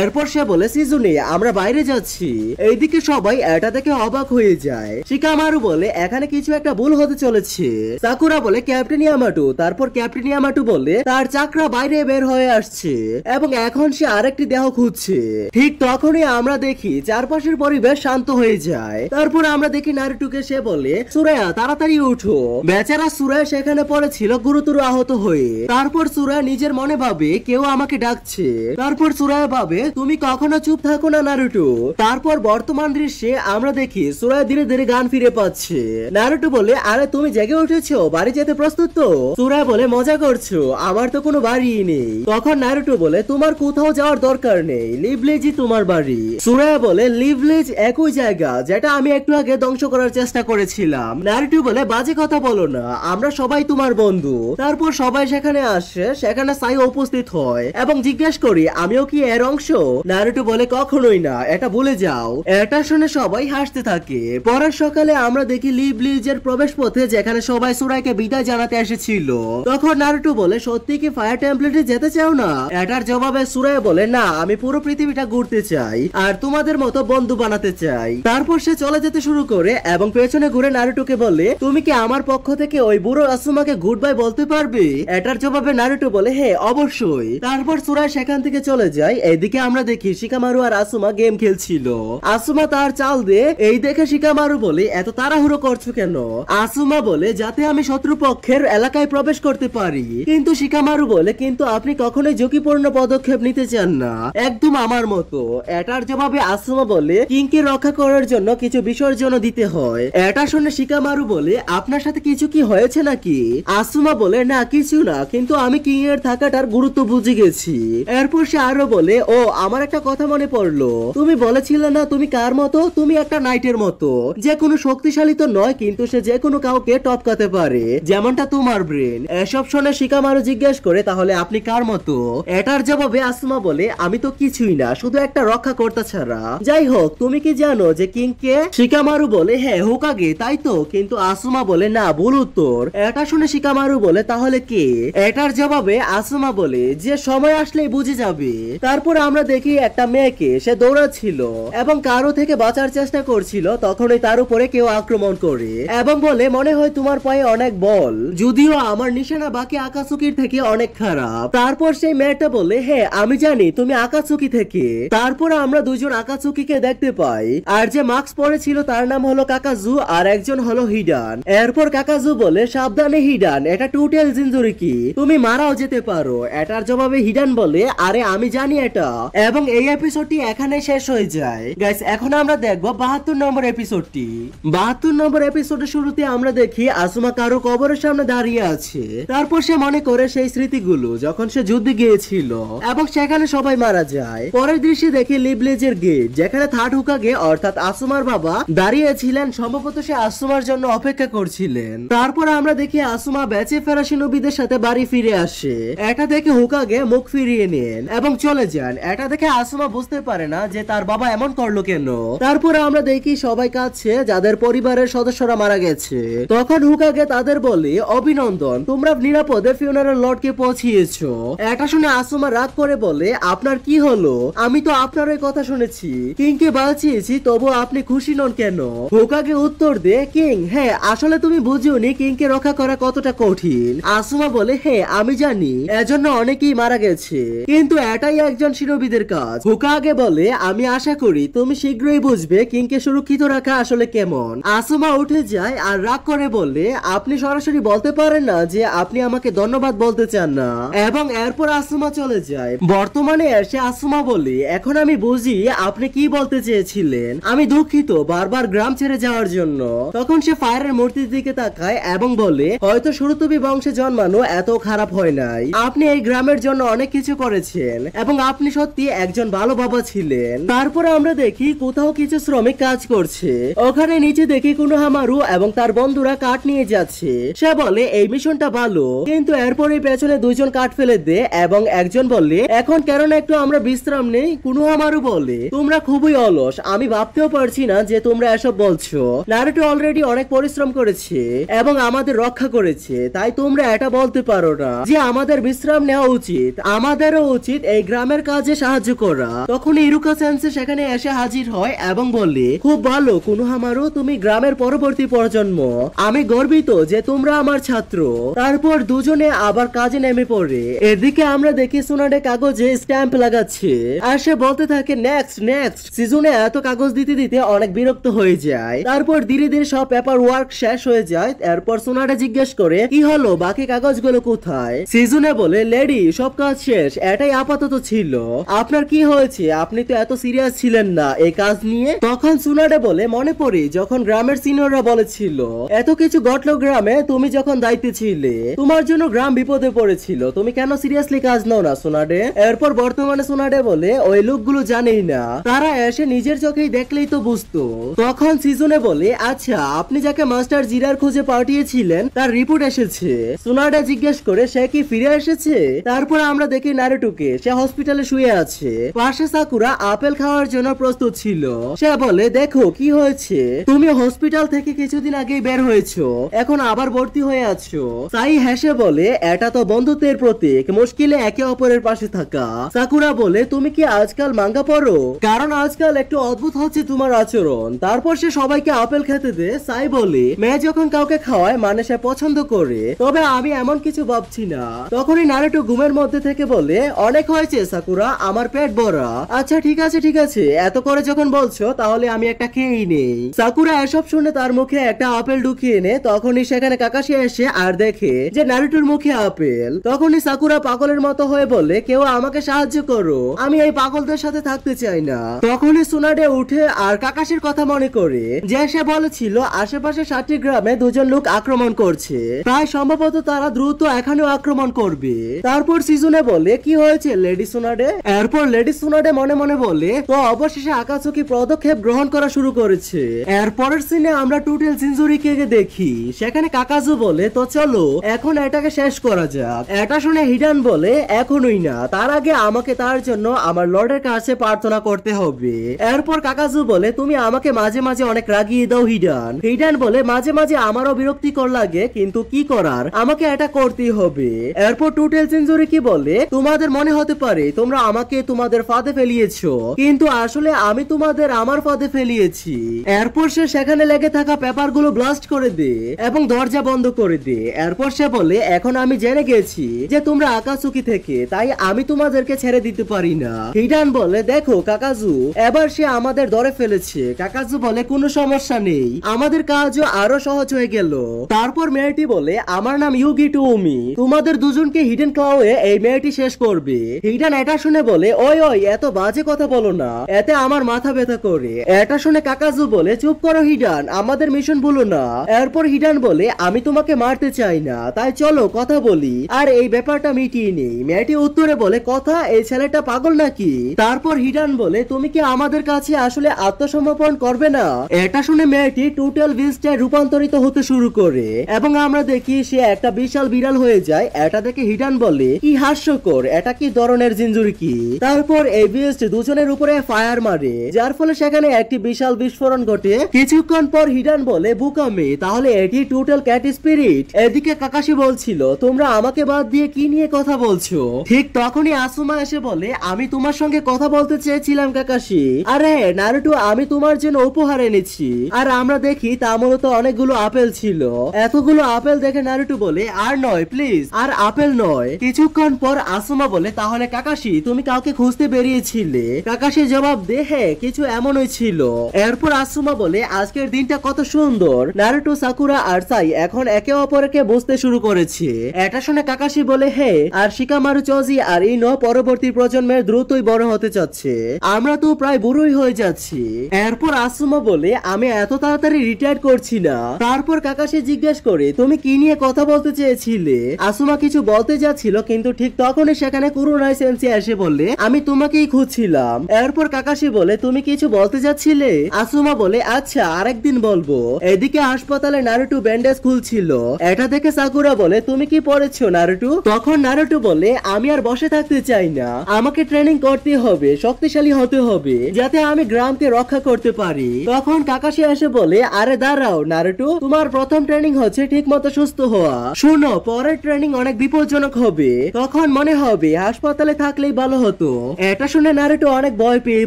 এরপর সে বলে সিজুনি আমরা বাইরে যাচ্ছি। এইদিকে সবাই এটা দেখে অবাক হয়ে যায়। শিকামারু বলে এখানে কিছু একটা ভুল হতে চলেছে। সাকুরা বলে ক্যাপ্টেন ইয়ামাটু। তারপর ক্যাপ্টেন ইয়ামাটু বলে তার চাকরা বাইরে বের হয়ে আসছে এবং এখন সে আরেকটি দেহ খুঁজছে। ঠিক তখনই আমরা দেখি চারপাশের পরিবেশ শান্ত হয়ে যায়। তারপর আমরা দেখি নারুটোকে। সে বলে সুরায়া তাড়াতাড়ি উঠো। বেচারা সুরায়া সেখানে পড়েছিল গুরুতর আহত হয়ে। তারপর সুরায়া নিজের মনে ভাবে কেউ আমাকে ডাকছে। তারপর সুরায়া ভাবে তুমি কখনো চুপ থাকো না নারুটো। তারপর বর্তমান দৃশ্যে আমরা দেখি সুরায়া ধীরে ধীরে জ্ঞান ফিরে পাচ্ছে। নারুটো বলে আরে তুমি জেগে উঠেছো, বাড়ি যেতে প্রস্তুত তো? সুরায়া বলে মজা করছো, আমার তো কোনো বাড়ি নেই। তখন নারুটো বলে তোমার কোথাও যাওয়ার দরকার নেই, লিভলেজই তোমার বাড়ি। সুরায়া বলে লিভলেজ একই জায়গা যেটা আমি একটু আগে ধ্বংস করার চেষ্টা করেছিলাম। নারুটো বলে বাজে কথা বলো না, আমরা সবাই তোমার বন্ধু। তারপর সবাই সেখানে আসে। সেখানে সাই উপস্থিত হয় এবং জিজ্ঞেস করি আমিও কি এর অংশ? নারুটো বলে কখনোই না, এটা ভুলে যাও। এটা শুনে সবাই হাসতে থাকে। পরের সকালে আমরা দেখি লিভলেজের প্রবেশ পথে যেখানে সবাই সুরাইকে বিদায় জানাতে এসেছিল। তখন নারুটো বলে সত্যি কি ফায়ার টেম্পলেটে যেতে চাও না? এটার জবাবে সুরাই বলে না, আমি পুরো পৃথিবীটা ঘুরতে চাই আর তোমাদের মতো বন্ধু বানাতে চাই। তারপর সে চলে যেতে শুরু করে এবং পেছনে ঘুরে নারুটোকে বলে তুমি কি আমার পক্ষ থেকে ওই বুড়ো আসুমাকে গুড বাই বলতে পারবে? এটার জবাবে নারুটো বলে হ্যাঁ অবশ্যই। তারপর সুরাই সেখান থেকে চলে যায়। এইদিকে আমরা দেখি শিকামারু আর আসুমা গেম খেলছিল। আসুমা তার চাল দিয়ে এই দেখে শিকামারু বলে এত তাড়াহুড়ো করছো কেন? আসুমা বলে যাতে আমি শত্রুপক্ষের এলাকায় প্রবেশ করতে পারি। কিন্তু শিকামারু বলে কিন্তু আপনি কখনোই ঝুঁকিপূর্ণ পদক্ষেপ নিতে চান না, একদম আমার মতো। এটার জবাবে আসুমা বলে কিংকে রক্ষা করার জন্য কিছু বিসর্জন দিতে হয়। এটা শুনে শিকামারু বলে আপনার সাথে কিছু কি হয়েছে নাকি? আসুমা বলে না কিছু না, কিন্তু আমি কিং এর থাকাটার গুরুত্ব বুঝে গেছি। এরপর সে আরো বলে ও আমার একটা কথা মনে পড়লো, তুমি বলেছিলে না তুমি কার মতো? তুমি একটা নাইটের মতো, যে কোনো শক্তিশালী তো নয় কিন্তু সে যে কোনো কাউকে টপকাতে পারে, যেমনটা তোমার ব্রেন। এসব শুনে শিকামারু জিজ্ঞেস করে তাহলে আপনি কার মতো? এটার জবাবে আসুমা বলে আমি তো কিছুই না, শুধু একটা রক্ষা কর্তা ছাড়া। যাই হোক তুমি কি জানো যে কিং কে? শিকামারু বলে হ্যাঁ হোকাগে, তাই তো? কিন্তু আসুমা বলে না, ভুল উত্তর। এটা শুনে শিকামারু বলে তাহলে কে? এটার জবাবে আসুমা বলে যে সময় আসলেই বুঝে যাবে। তারপর আমরা দেখি একটা মেয়েকে, সে দৌড়াচ্ছিল এবং কারো থেকে বাঁচার চেষ্টা করছিল। তখনই তার উপরে কেউ আক্রমণ করে এবং বলে মনে হয় তোমার পায়ে অনেক বল, যদিও আমার নিশানা বাকি আকাশুকির থেকে অনেক খারাপ। তারপর সেই মেয়েটা বলে হ্যাঁ আমি জানি তুমি আকাশুকি থেকে। তারপর আমরা দুজন আকাশুকিকে দেখতে পাই, আর যে মাস্ক পরেছিল তার নাম হলো কাকাজু আর একজন হলো হিডান। এরপর কাকাজু বলে সাবধানে হিডান, এটা টোটাল জিনজুরিকি, তুমি মারাও যেতে পারো। এটার জবাবে হিডান বলে আরে আমি জানি এটা। এবং এই এপিসোডটি এখানে শেষ হয়ে যায়। গাইস এখন আমরা দেখবো 72 নম্বর এপিসোডটি। 72 নম্বর এপিসোডের শুরুতে আমরা দেখি আসুমা কারো কবরের সামনে দাঁড়িয়ে আছে। তারপর সে মনে করে সেই স্মৃতিগুলো যখন সে যুদ্ধে গিয়েছিল এবং সেখানে সবাই মারা যায়। পরের দৃশ্যে দেখি লিভলেজের গেট, যেখানে থার্ড হুকাগে অর্থাৎ আসুমার বাবা দাঁড়িয়েছিলেন। সম্ভবত সে আসুমার জন্য অপেক্ষা করছিলেন। তারপর আমরা দেখি আসুমা বেঁচে ফেরা শিনোবিদের সাথে বাড়ি ফিরে আসে। এটা দেখে হুকাগে মুখ ফিরিয়ে নেন এবং চলে যান। এটা দেখে আসুমা বুঝতে পারে না যে তার বাবা এমন করলো কেন। তারপর আমরা দেখি সবাই কাঁদছে যাদের পরিবারের সদস্যরা মারা গেছে। তখন হুকাগে তাদের বলে অভিনন্দন, তোমরা নিরাপদে ফিউনারাল লর্ডকে পৌঁছিয়েছো। এটা শুনে আসুমা রাগ করে বলে আপনার কি হলো? আমি তো আপনার ওই কথা শুনেছি, কিংকে বাঁচিয়েছি, তবু আপনি খুশি নন কেন? হুকাগে উত্তর দে কিং হ্যাঁ আসলে তুমি বুঝিওনি কিংকে রক্ষা করা কতটা কঠিন। আসুমা বলে হ্যাঁ আমি জানি, এজন্য অনেকেই মারা গেছে, কিন্তু এটাই একজন শিরোবিদের কাজ। হুকাগে বলে আমি আশা করি তুমি শীঘ্রই বুঝবে কিংকে সুরক্ষিত রাখা আসলে কেমন। আসুমা উঠে যায় আর রাগ করে বলে আপনি সরাসরি বলতে পারেন না যে আপনি আমাকে ধন্যবাদ বলতে চান না। এবং এরপর আসুমা চলে যায়। বর্তমানে এসে আসুমা বলে এখন আমি বুঝি আপনি কি বলতে চেয়েছিলেন, আমি দুঃখিত বারবার গ্রাম ছেড়ে যাওয়ার জন্য। তখন সে ফায়ারের মূর্তির দিকে তাকায় এবং বলে হয়তো সুরুতুবি বংশে জন্মানো এত খারাপ হয় নাই, আপনি এই গ্রামের জন্য অনেক কিছু করেছেন এবং আপনি সত্যি একজন ভালো বাবা ছিলেন। তারপরে আমরা দেখি কোথাও কিছু শ্রমিক কাজ করছে। ওখানে নিচে দেখি কুনোহামারু এবং তার বন্ধুরা কাঠ নিয়ে যাচ্ছে। সে বলে এই মিশনটা ভালো, কিন্তু এরপরে পেছনে দুইজন কাঠ ফেলে দে এবং একজন বললে এখন কেন একটু আমরা বিশ্রাম নেই। কুনোহামারু বলে তোমরা খুবই অলস, আমি ভাবতেও পারছি না যে তোমরা এসব বলছো। নারুটো অলরেডি অনেক পরিশ্রম করেছে এবং আমাদের রক্ষা করেছে, তাই তোমরা এটা বলতে পারো না যে আমাদের বিশ্রাম নেওয়া উচিত। আমাদেরও উচিত এই গ্রামের কাজে সাহায্য করা। তখন ইরুকা সেন্সে সেখানে এসে হাজির হয় এবং বলে খুব ভালো কুনোহামারু, তুমি গ্রামের পরবর্তী প্রজন্ম, আমি গর্বিত যে তোমরা আমার ছাত্র। তারপর দুজনে আবার কাজে নেমে পড়ে। এদিকে আমরা দেখি সুনাডে কাগজে স্ট্যাম্প লাগাচ্ছে আর সে বলতে থাকে নেক্সট নেক্সট। সিজনে এত কাগজ দিতে দিতে অনেক বিরক্ত হয়ে যায়। তারপর ধীরে ধীরে সব পেপার ওয়ার্ক শেষ হয়ে যায়। এরপর সুনাডে জিজ্ঞেস করে কি হলো, বাকি কাগজগুলো কোথায়। সিজনে বলে লেডি সব কাজ শেষ, এটাই আপাতত ছিল। আপনার কি হয়েছে, আপনি তো এত সিরিয়াস ছিলেন না এই কাজ নিয়ে। তখন সুনাডে বলে মনে পড়ে যখন গ্রামের সিনিয়ররা বলেছিল এত কিছু ঘটলো গ্রামে, তুমি যখন দায়িত্বে ছিলে তোমার জন্য গ্রাম বিপদে পড়েছিল, তুমি কেন সিরিয়াসলি কাজ নাও না সুনাডে। এরপর বর্তমানে সুনাডে বলে ওই লোকগুলো জানেই না, তারা এসে নিজের চোখেই দেখলেই তো বুঝতো। তখন সিজনে বলে আচ্ছা আপনি যাকে মাস্টার জিরার খুঁজে পাঠিয়েছিলেন তার রিপোর্ট এসেছে। সুনাডে জিজ্ঞেস করে সে কি ফিরে এসেছে। তারপর আমরা দেখি নারুটোকে, সে হসপিটালে শুয়ে আছে, পাশে সাকুরা আপেল খাওয়ার জন্য প্রস্তুত ছিল। সে বলে দেখো কি হয়েছে, তুমি হসপিটাল থেকে কিছুদিন আগেই বের হয়েছো, এখন আবার ভর্তি হয়ে আছো। সাই হেসে বলে এটা তো বন্ধুত্বের প্রতীক, মুশকিলে একে অপরের পাশে থাকা। সাকুরা বলে তুমি কি আজকাল মাঙ্গা পড়ো, কারণ আজকাল একটু অদ্ভুত হচ্ছে তোমার আচরণ। তারপর সে সবাইকে আপেল খেতে দেয়। সাই বলে মেয়ে যখন কাউকে খাওয়ায় মানে সে পছন্দ করে, তবে আমি এমন কিছু ভাবছি না। তখনই নারুটো ঘুমের মধ্যে থেকে বলে অনেক হয়েছে সাকুরা, আমার পেট ভরা। আচ্ছা ঠিক আছে ঠিক আছে, এত করে যখন বলছো তাহলে আমি একটা খেয়েই নেই। সাকুরা এসব শুনে তার মুখে একটা আপেল ঢুকিয়ে নে। তখনই সেখানে কাকাশি এসে আর দেখে যে নারুটোর মুখে আপেল। তখনই সাকুরা পাগলের মতো হয়ে বলে কেউ আমাকে সাহায্য করো, আমি এই পাগলদের সাথে থাকতে চাই না। তখনই সুনাডে উঠে আর কাকাশির কথা মনে করে যে সে বলেছিল আশেপাশে 7টি গ্রামে দুজন লোক আক্রমণ করছে, প্রায় সম্ভবত তারা দ্রুত এখানেও আক্রমণ করবে। তারপর সিজনে বলে কি হয়েছে লেডি সুনাডে। এরপর লেডি সুনাডে মনে মনে বলে তো অবশেষে আকাসুকি পদক্ষেপ গ্রহণ করা শুরু করেছে। এরপরের সিনে আমরা টোটাল জিনজুরিকে দেখি, সেখানে কাকাজু বলে তো চলো এখন এটাকে শেষ করা যাক। এটা শুনে হিডান বলে এখনই না, তার আগে আমাকে তার জন্য আমার লর্ডের কাছে প্রার্থনা করতে হবে। এরপর কাকাজু বলে তুমি আমাকে মাঝে মাঝে অনেক রাগিয়ে দাও হিডান। হিডান বলে মাঝে মাঝে আমারও বিরক্তিকর লাগে, কিন্তু কি করার, আমাকে এটা করতেই হবে। এরপর টোটাল জিনজুরি কি বলে তোমাদের মনে হতে পারে তোমরা আমাকে তোমাদের ফাঁদে ফেলিয়েছো, কিন্তু আসলে আমি তোমাদের আমার ফাঁদে ফেলিয়েছি। এরপর সে সেখানে লেগে থাকা পেপারগুলো ব্লাস্ট করে দে এবং দরজা বন্ধ করে দে। এরপর সে বলে এখন আমি জেনে গেছি যে তোমরা আকাসুকি থেকে, তাই আমি তোমাদেরকে ছেড়ে দিতে পারি না। হিডান বলে দেখো কাকাজু, এবার সে আমাদের ধরে ফেলেছে। কাকাজু বলে কোনো সমস্যা নেই, আমাদের কাজও আরো সহজ হয়ে গেল। তারপর মেয়েটি বলে আমার নাম ইউগি টুমি, তোমাদের দুজনকে হিডেন ক্লাউয়ে এই মেয়েটি শেষ করবে। হিডান এটা শুনে বলে ওই ওই এত বাজে কথা বলো না, এতে আমার মাথা ব্যথা করে। এটা শুনে কাকাজু বলে চুপ করো হিডান, আমাদের মিশন বলো না। এরপর হিডান বলে আমি তোমাকে মারতে চাই না, তাই চলো কথা বলি আর এই ব্যাপারটা মিটিয়ে নেই। মেয়েটি উত্তরে বলে কথা, এই ছেলেটা পাগল নাকি। তারপর হিডান বলে তুমি কি আমাদের কাছে আসলে আত্মসমর্পণ করবে না। এটা শুনে মেয়েটি টোটাল বিস্টে রূপান্তরিত হতে শুরু করে এবং আমরা দেখি সে একটা বিশাল বিড়াল হয়ে যায়। এটা দেখে হিডান বলে কি হাস্যকর, এটা কি ধরনের জিনজুরি কি। তারপর এই বিস্ট দুজনের উপরে ফায়ার মারে, যার ফলে সেখানে একটি বিশাল বিস্ফোরণ ঘটে। কিছুক্ষণ পর হিডান বলে বুকামি, তাহলে এটি টোটাল ক্যাট স্পিরিট। এদিকে কাকাশি বলছিল তোমরা আমাকে বাদ দিয়ে কি নিয়ে কথা বলছো। ঠিক তখনই আসুমা এসে বলে আমি তোমার সঙ্গে কথা বলতে চেয়েছিলাম কাকাশি। আরে নারুটো, আমি তোমার জন্য উপহার এনেছি। আর আমরা দেখি তা মূলত অনেকগুলো আপেল ছিল। এতগুলো আপেল দেখে নারুটো বলে আর নয় প্লিজ, আর আপেল নয়। কিছুক্ষণ পর আসুমা বলে তাহলে কাকাশি তুমি কাউকে খুঁজতে বেরিয়েছিলে। কাকাশি জবাব দে হ্যাঁ কিছু এমনই ছিল। এরপর আসুমা বলে আজকের দিনটা কত সুন্দর। নারুটো, সাকুরা আর সাই এখন একে অপরকে বুঝতে শুরু করেছে। এটা শুনে কাকাশি বলে হ্যাঁ, আর শিকামারু চজি আর ইনো পরবর্তী প্রজন্মের দ্রুতই বড় হতে চাচ্ছে, আমরা তো প্রায় বুড়োই হয়ে যাচ্ছি। এরপর আসুমা বলে আমি এত তাড়াতাড়ি রিটায়ার করছি না। তারপর কাকাশি জিজ্ঞেস করে তুমি কি নিয়ে কথা বলতে চেয়েছিলে। আসুমা কিছু বলতে যাচ্ছিল, কিন্তু ঠিক তখনই সেখানে কুরুনাই সেন্সি এসে বলে আমি তোমাকেই খুঁজছিলাম। এরপর কাকাশি বলে তুমি কিছু বলতে যাচ্ছিলে। আসুমা বলে আচ্ছা আরেকদিন বলবো। এদিকে হাসপাতালে নারুটো ব্যান্ডেজ খুলছিল। এটা দেখে সাকুরা বলে তুমি কি পড়েছো নারুটো। তখন নারুটো নারুটো বলে আমি আর বসে থাকতে চাই না, আমাকে ট্রেনিং করতে হবে, শক্তিশালী হতে হবে যাতে আমি গ্রামকে রক্ষা করতে পারি। তখন কাকাশি এসে বলে আরে দাঁড়াও নারুটো, তোমার প্রথম ট্রেনিং হচ্ছে ঠিক মতো সুস্থ হওয়া, শুনো পরের ট্রেনিং অনেক বিপজ্জনক হবে, তখন মনে হবে হাসপাতালে থাকলেই ভালো হতো। এটা শুনে নারুটো অনেক ভয় পেয়ে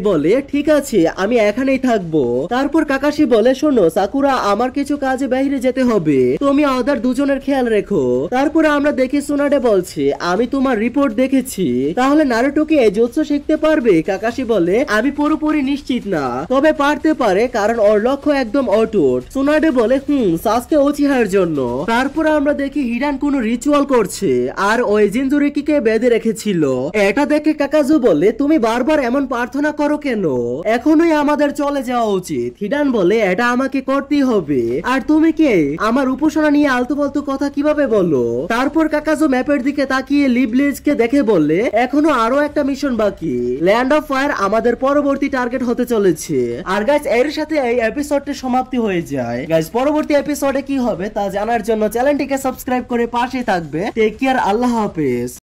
বলে ঠিক আছে আমি এখানেই থাকবো। তারপর কাকাশি বলে শোনো সাকুরা, আমার কিছু কাজে বাইরে যেতে হবে, তুমি ওদের দুজনের খেয়াল রেখো। তারপর আমরা দেখি সুনাডে বলছে আমি তোমার রিপোর্ট দেখেছি, তাহলে নারুটো কি এই জুৎসু শিখতে পারবে? কাকাশি বলে আমি পুরোপুরি নিশ্চিত না, তবে পারতে পারে কারণ ওর লক্ষ্য একদম অটুট। সুনাডে বলে সাসকে উচিহার জন্য। তারপর আমরা দেখি হিরান কোনো রিচুয়াল করছে আর ওই জিনজুরিকিকে বেঁধে রেখেছিল। এটা দেখে কাকাজু বলে তুমি বারবার এমন প্রার্থনা করো কেন, এখনই আমাদের চলে যাওয়া উচিত। হিরান বলে এটা আমাকে করতেই হবে, আর তুমি কে আমার উপাসনা নিয়ে আলতু ফালতু কথা কিভাবে বলো? তারপর কাকাজু ম্যাপের দিকে তাকিয়ে লিবলিজকে দেখে বলে এখনো আরো একটা মিশন বাকি, ল্যান্ড অফ ফায়ার আমাদের পরবর্তী টার্গেট হতে চলেছে। আর গাইস এর সাথে এই এপিসোডটি সমাপ্তি হয়ে যায়। গাইস পরবর্তী এপিসোডে কি হবে তা জানার জন্য চ্যানেলটিকে সাবস্ক্রাইব করে পাশে থাকবে। টেক কেয়ার, আল্লাহ হাফেজ।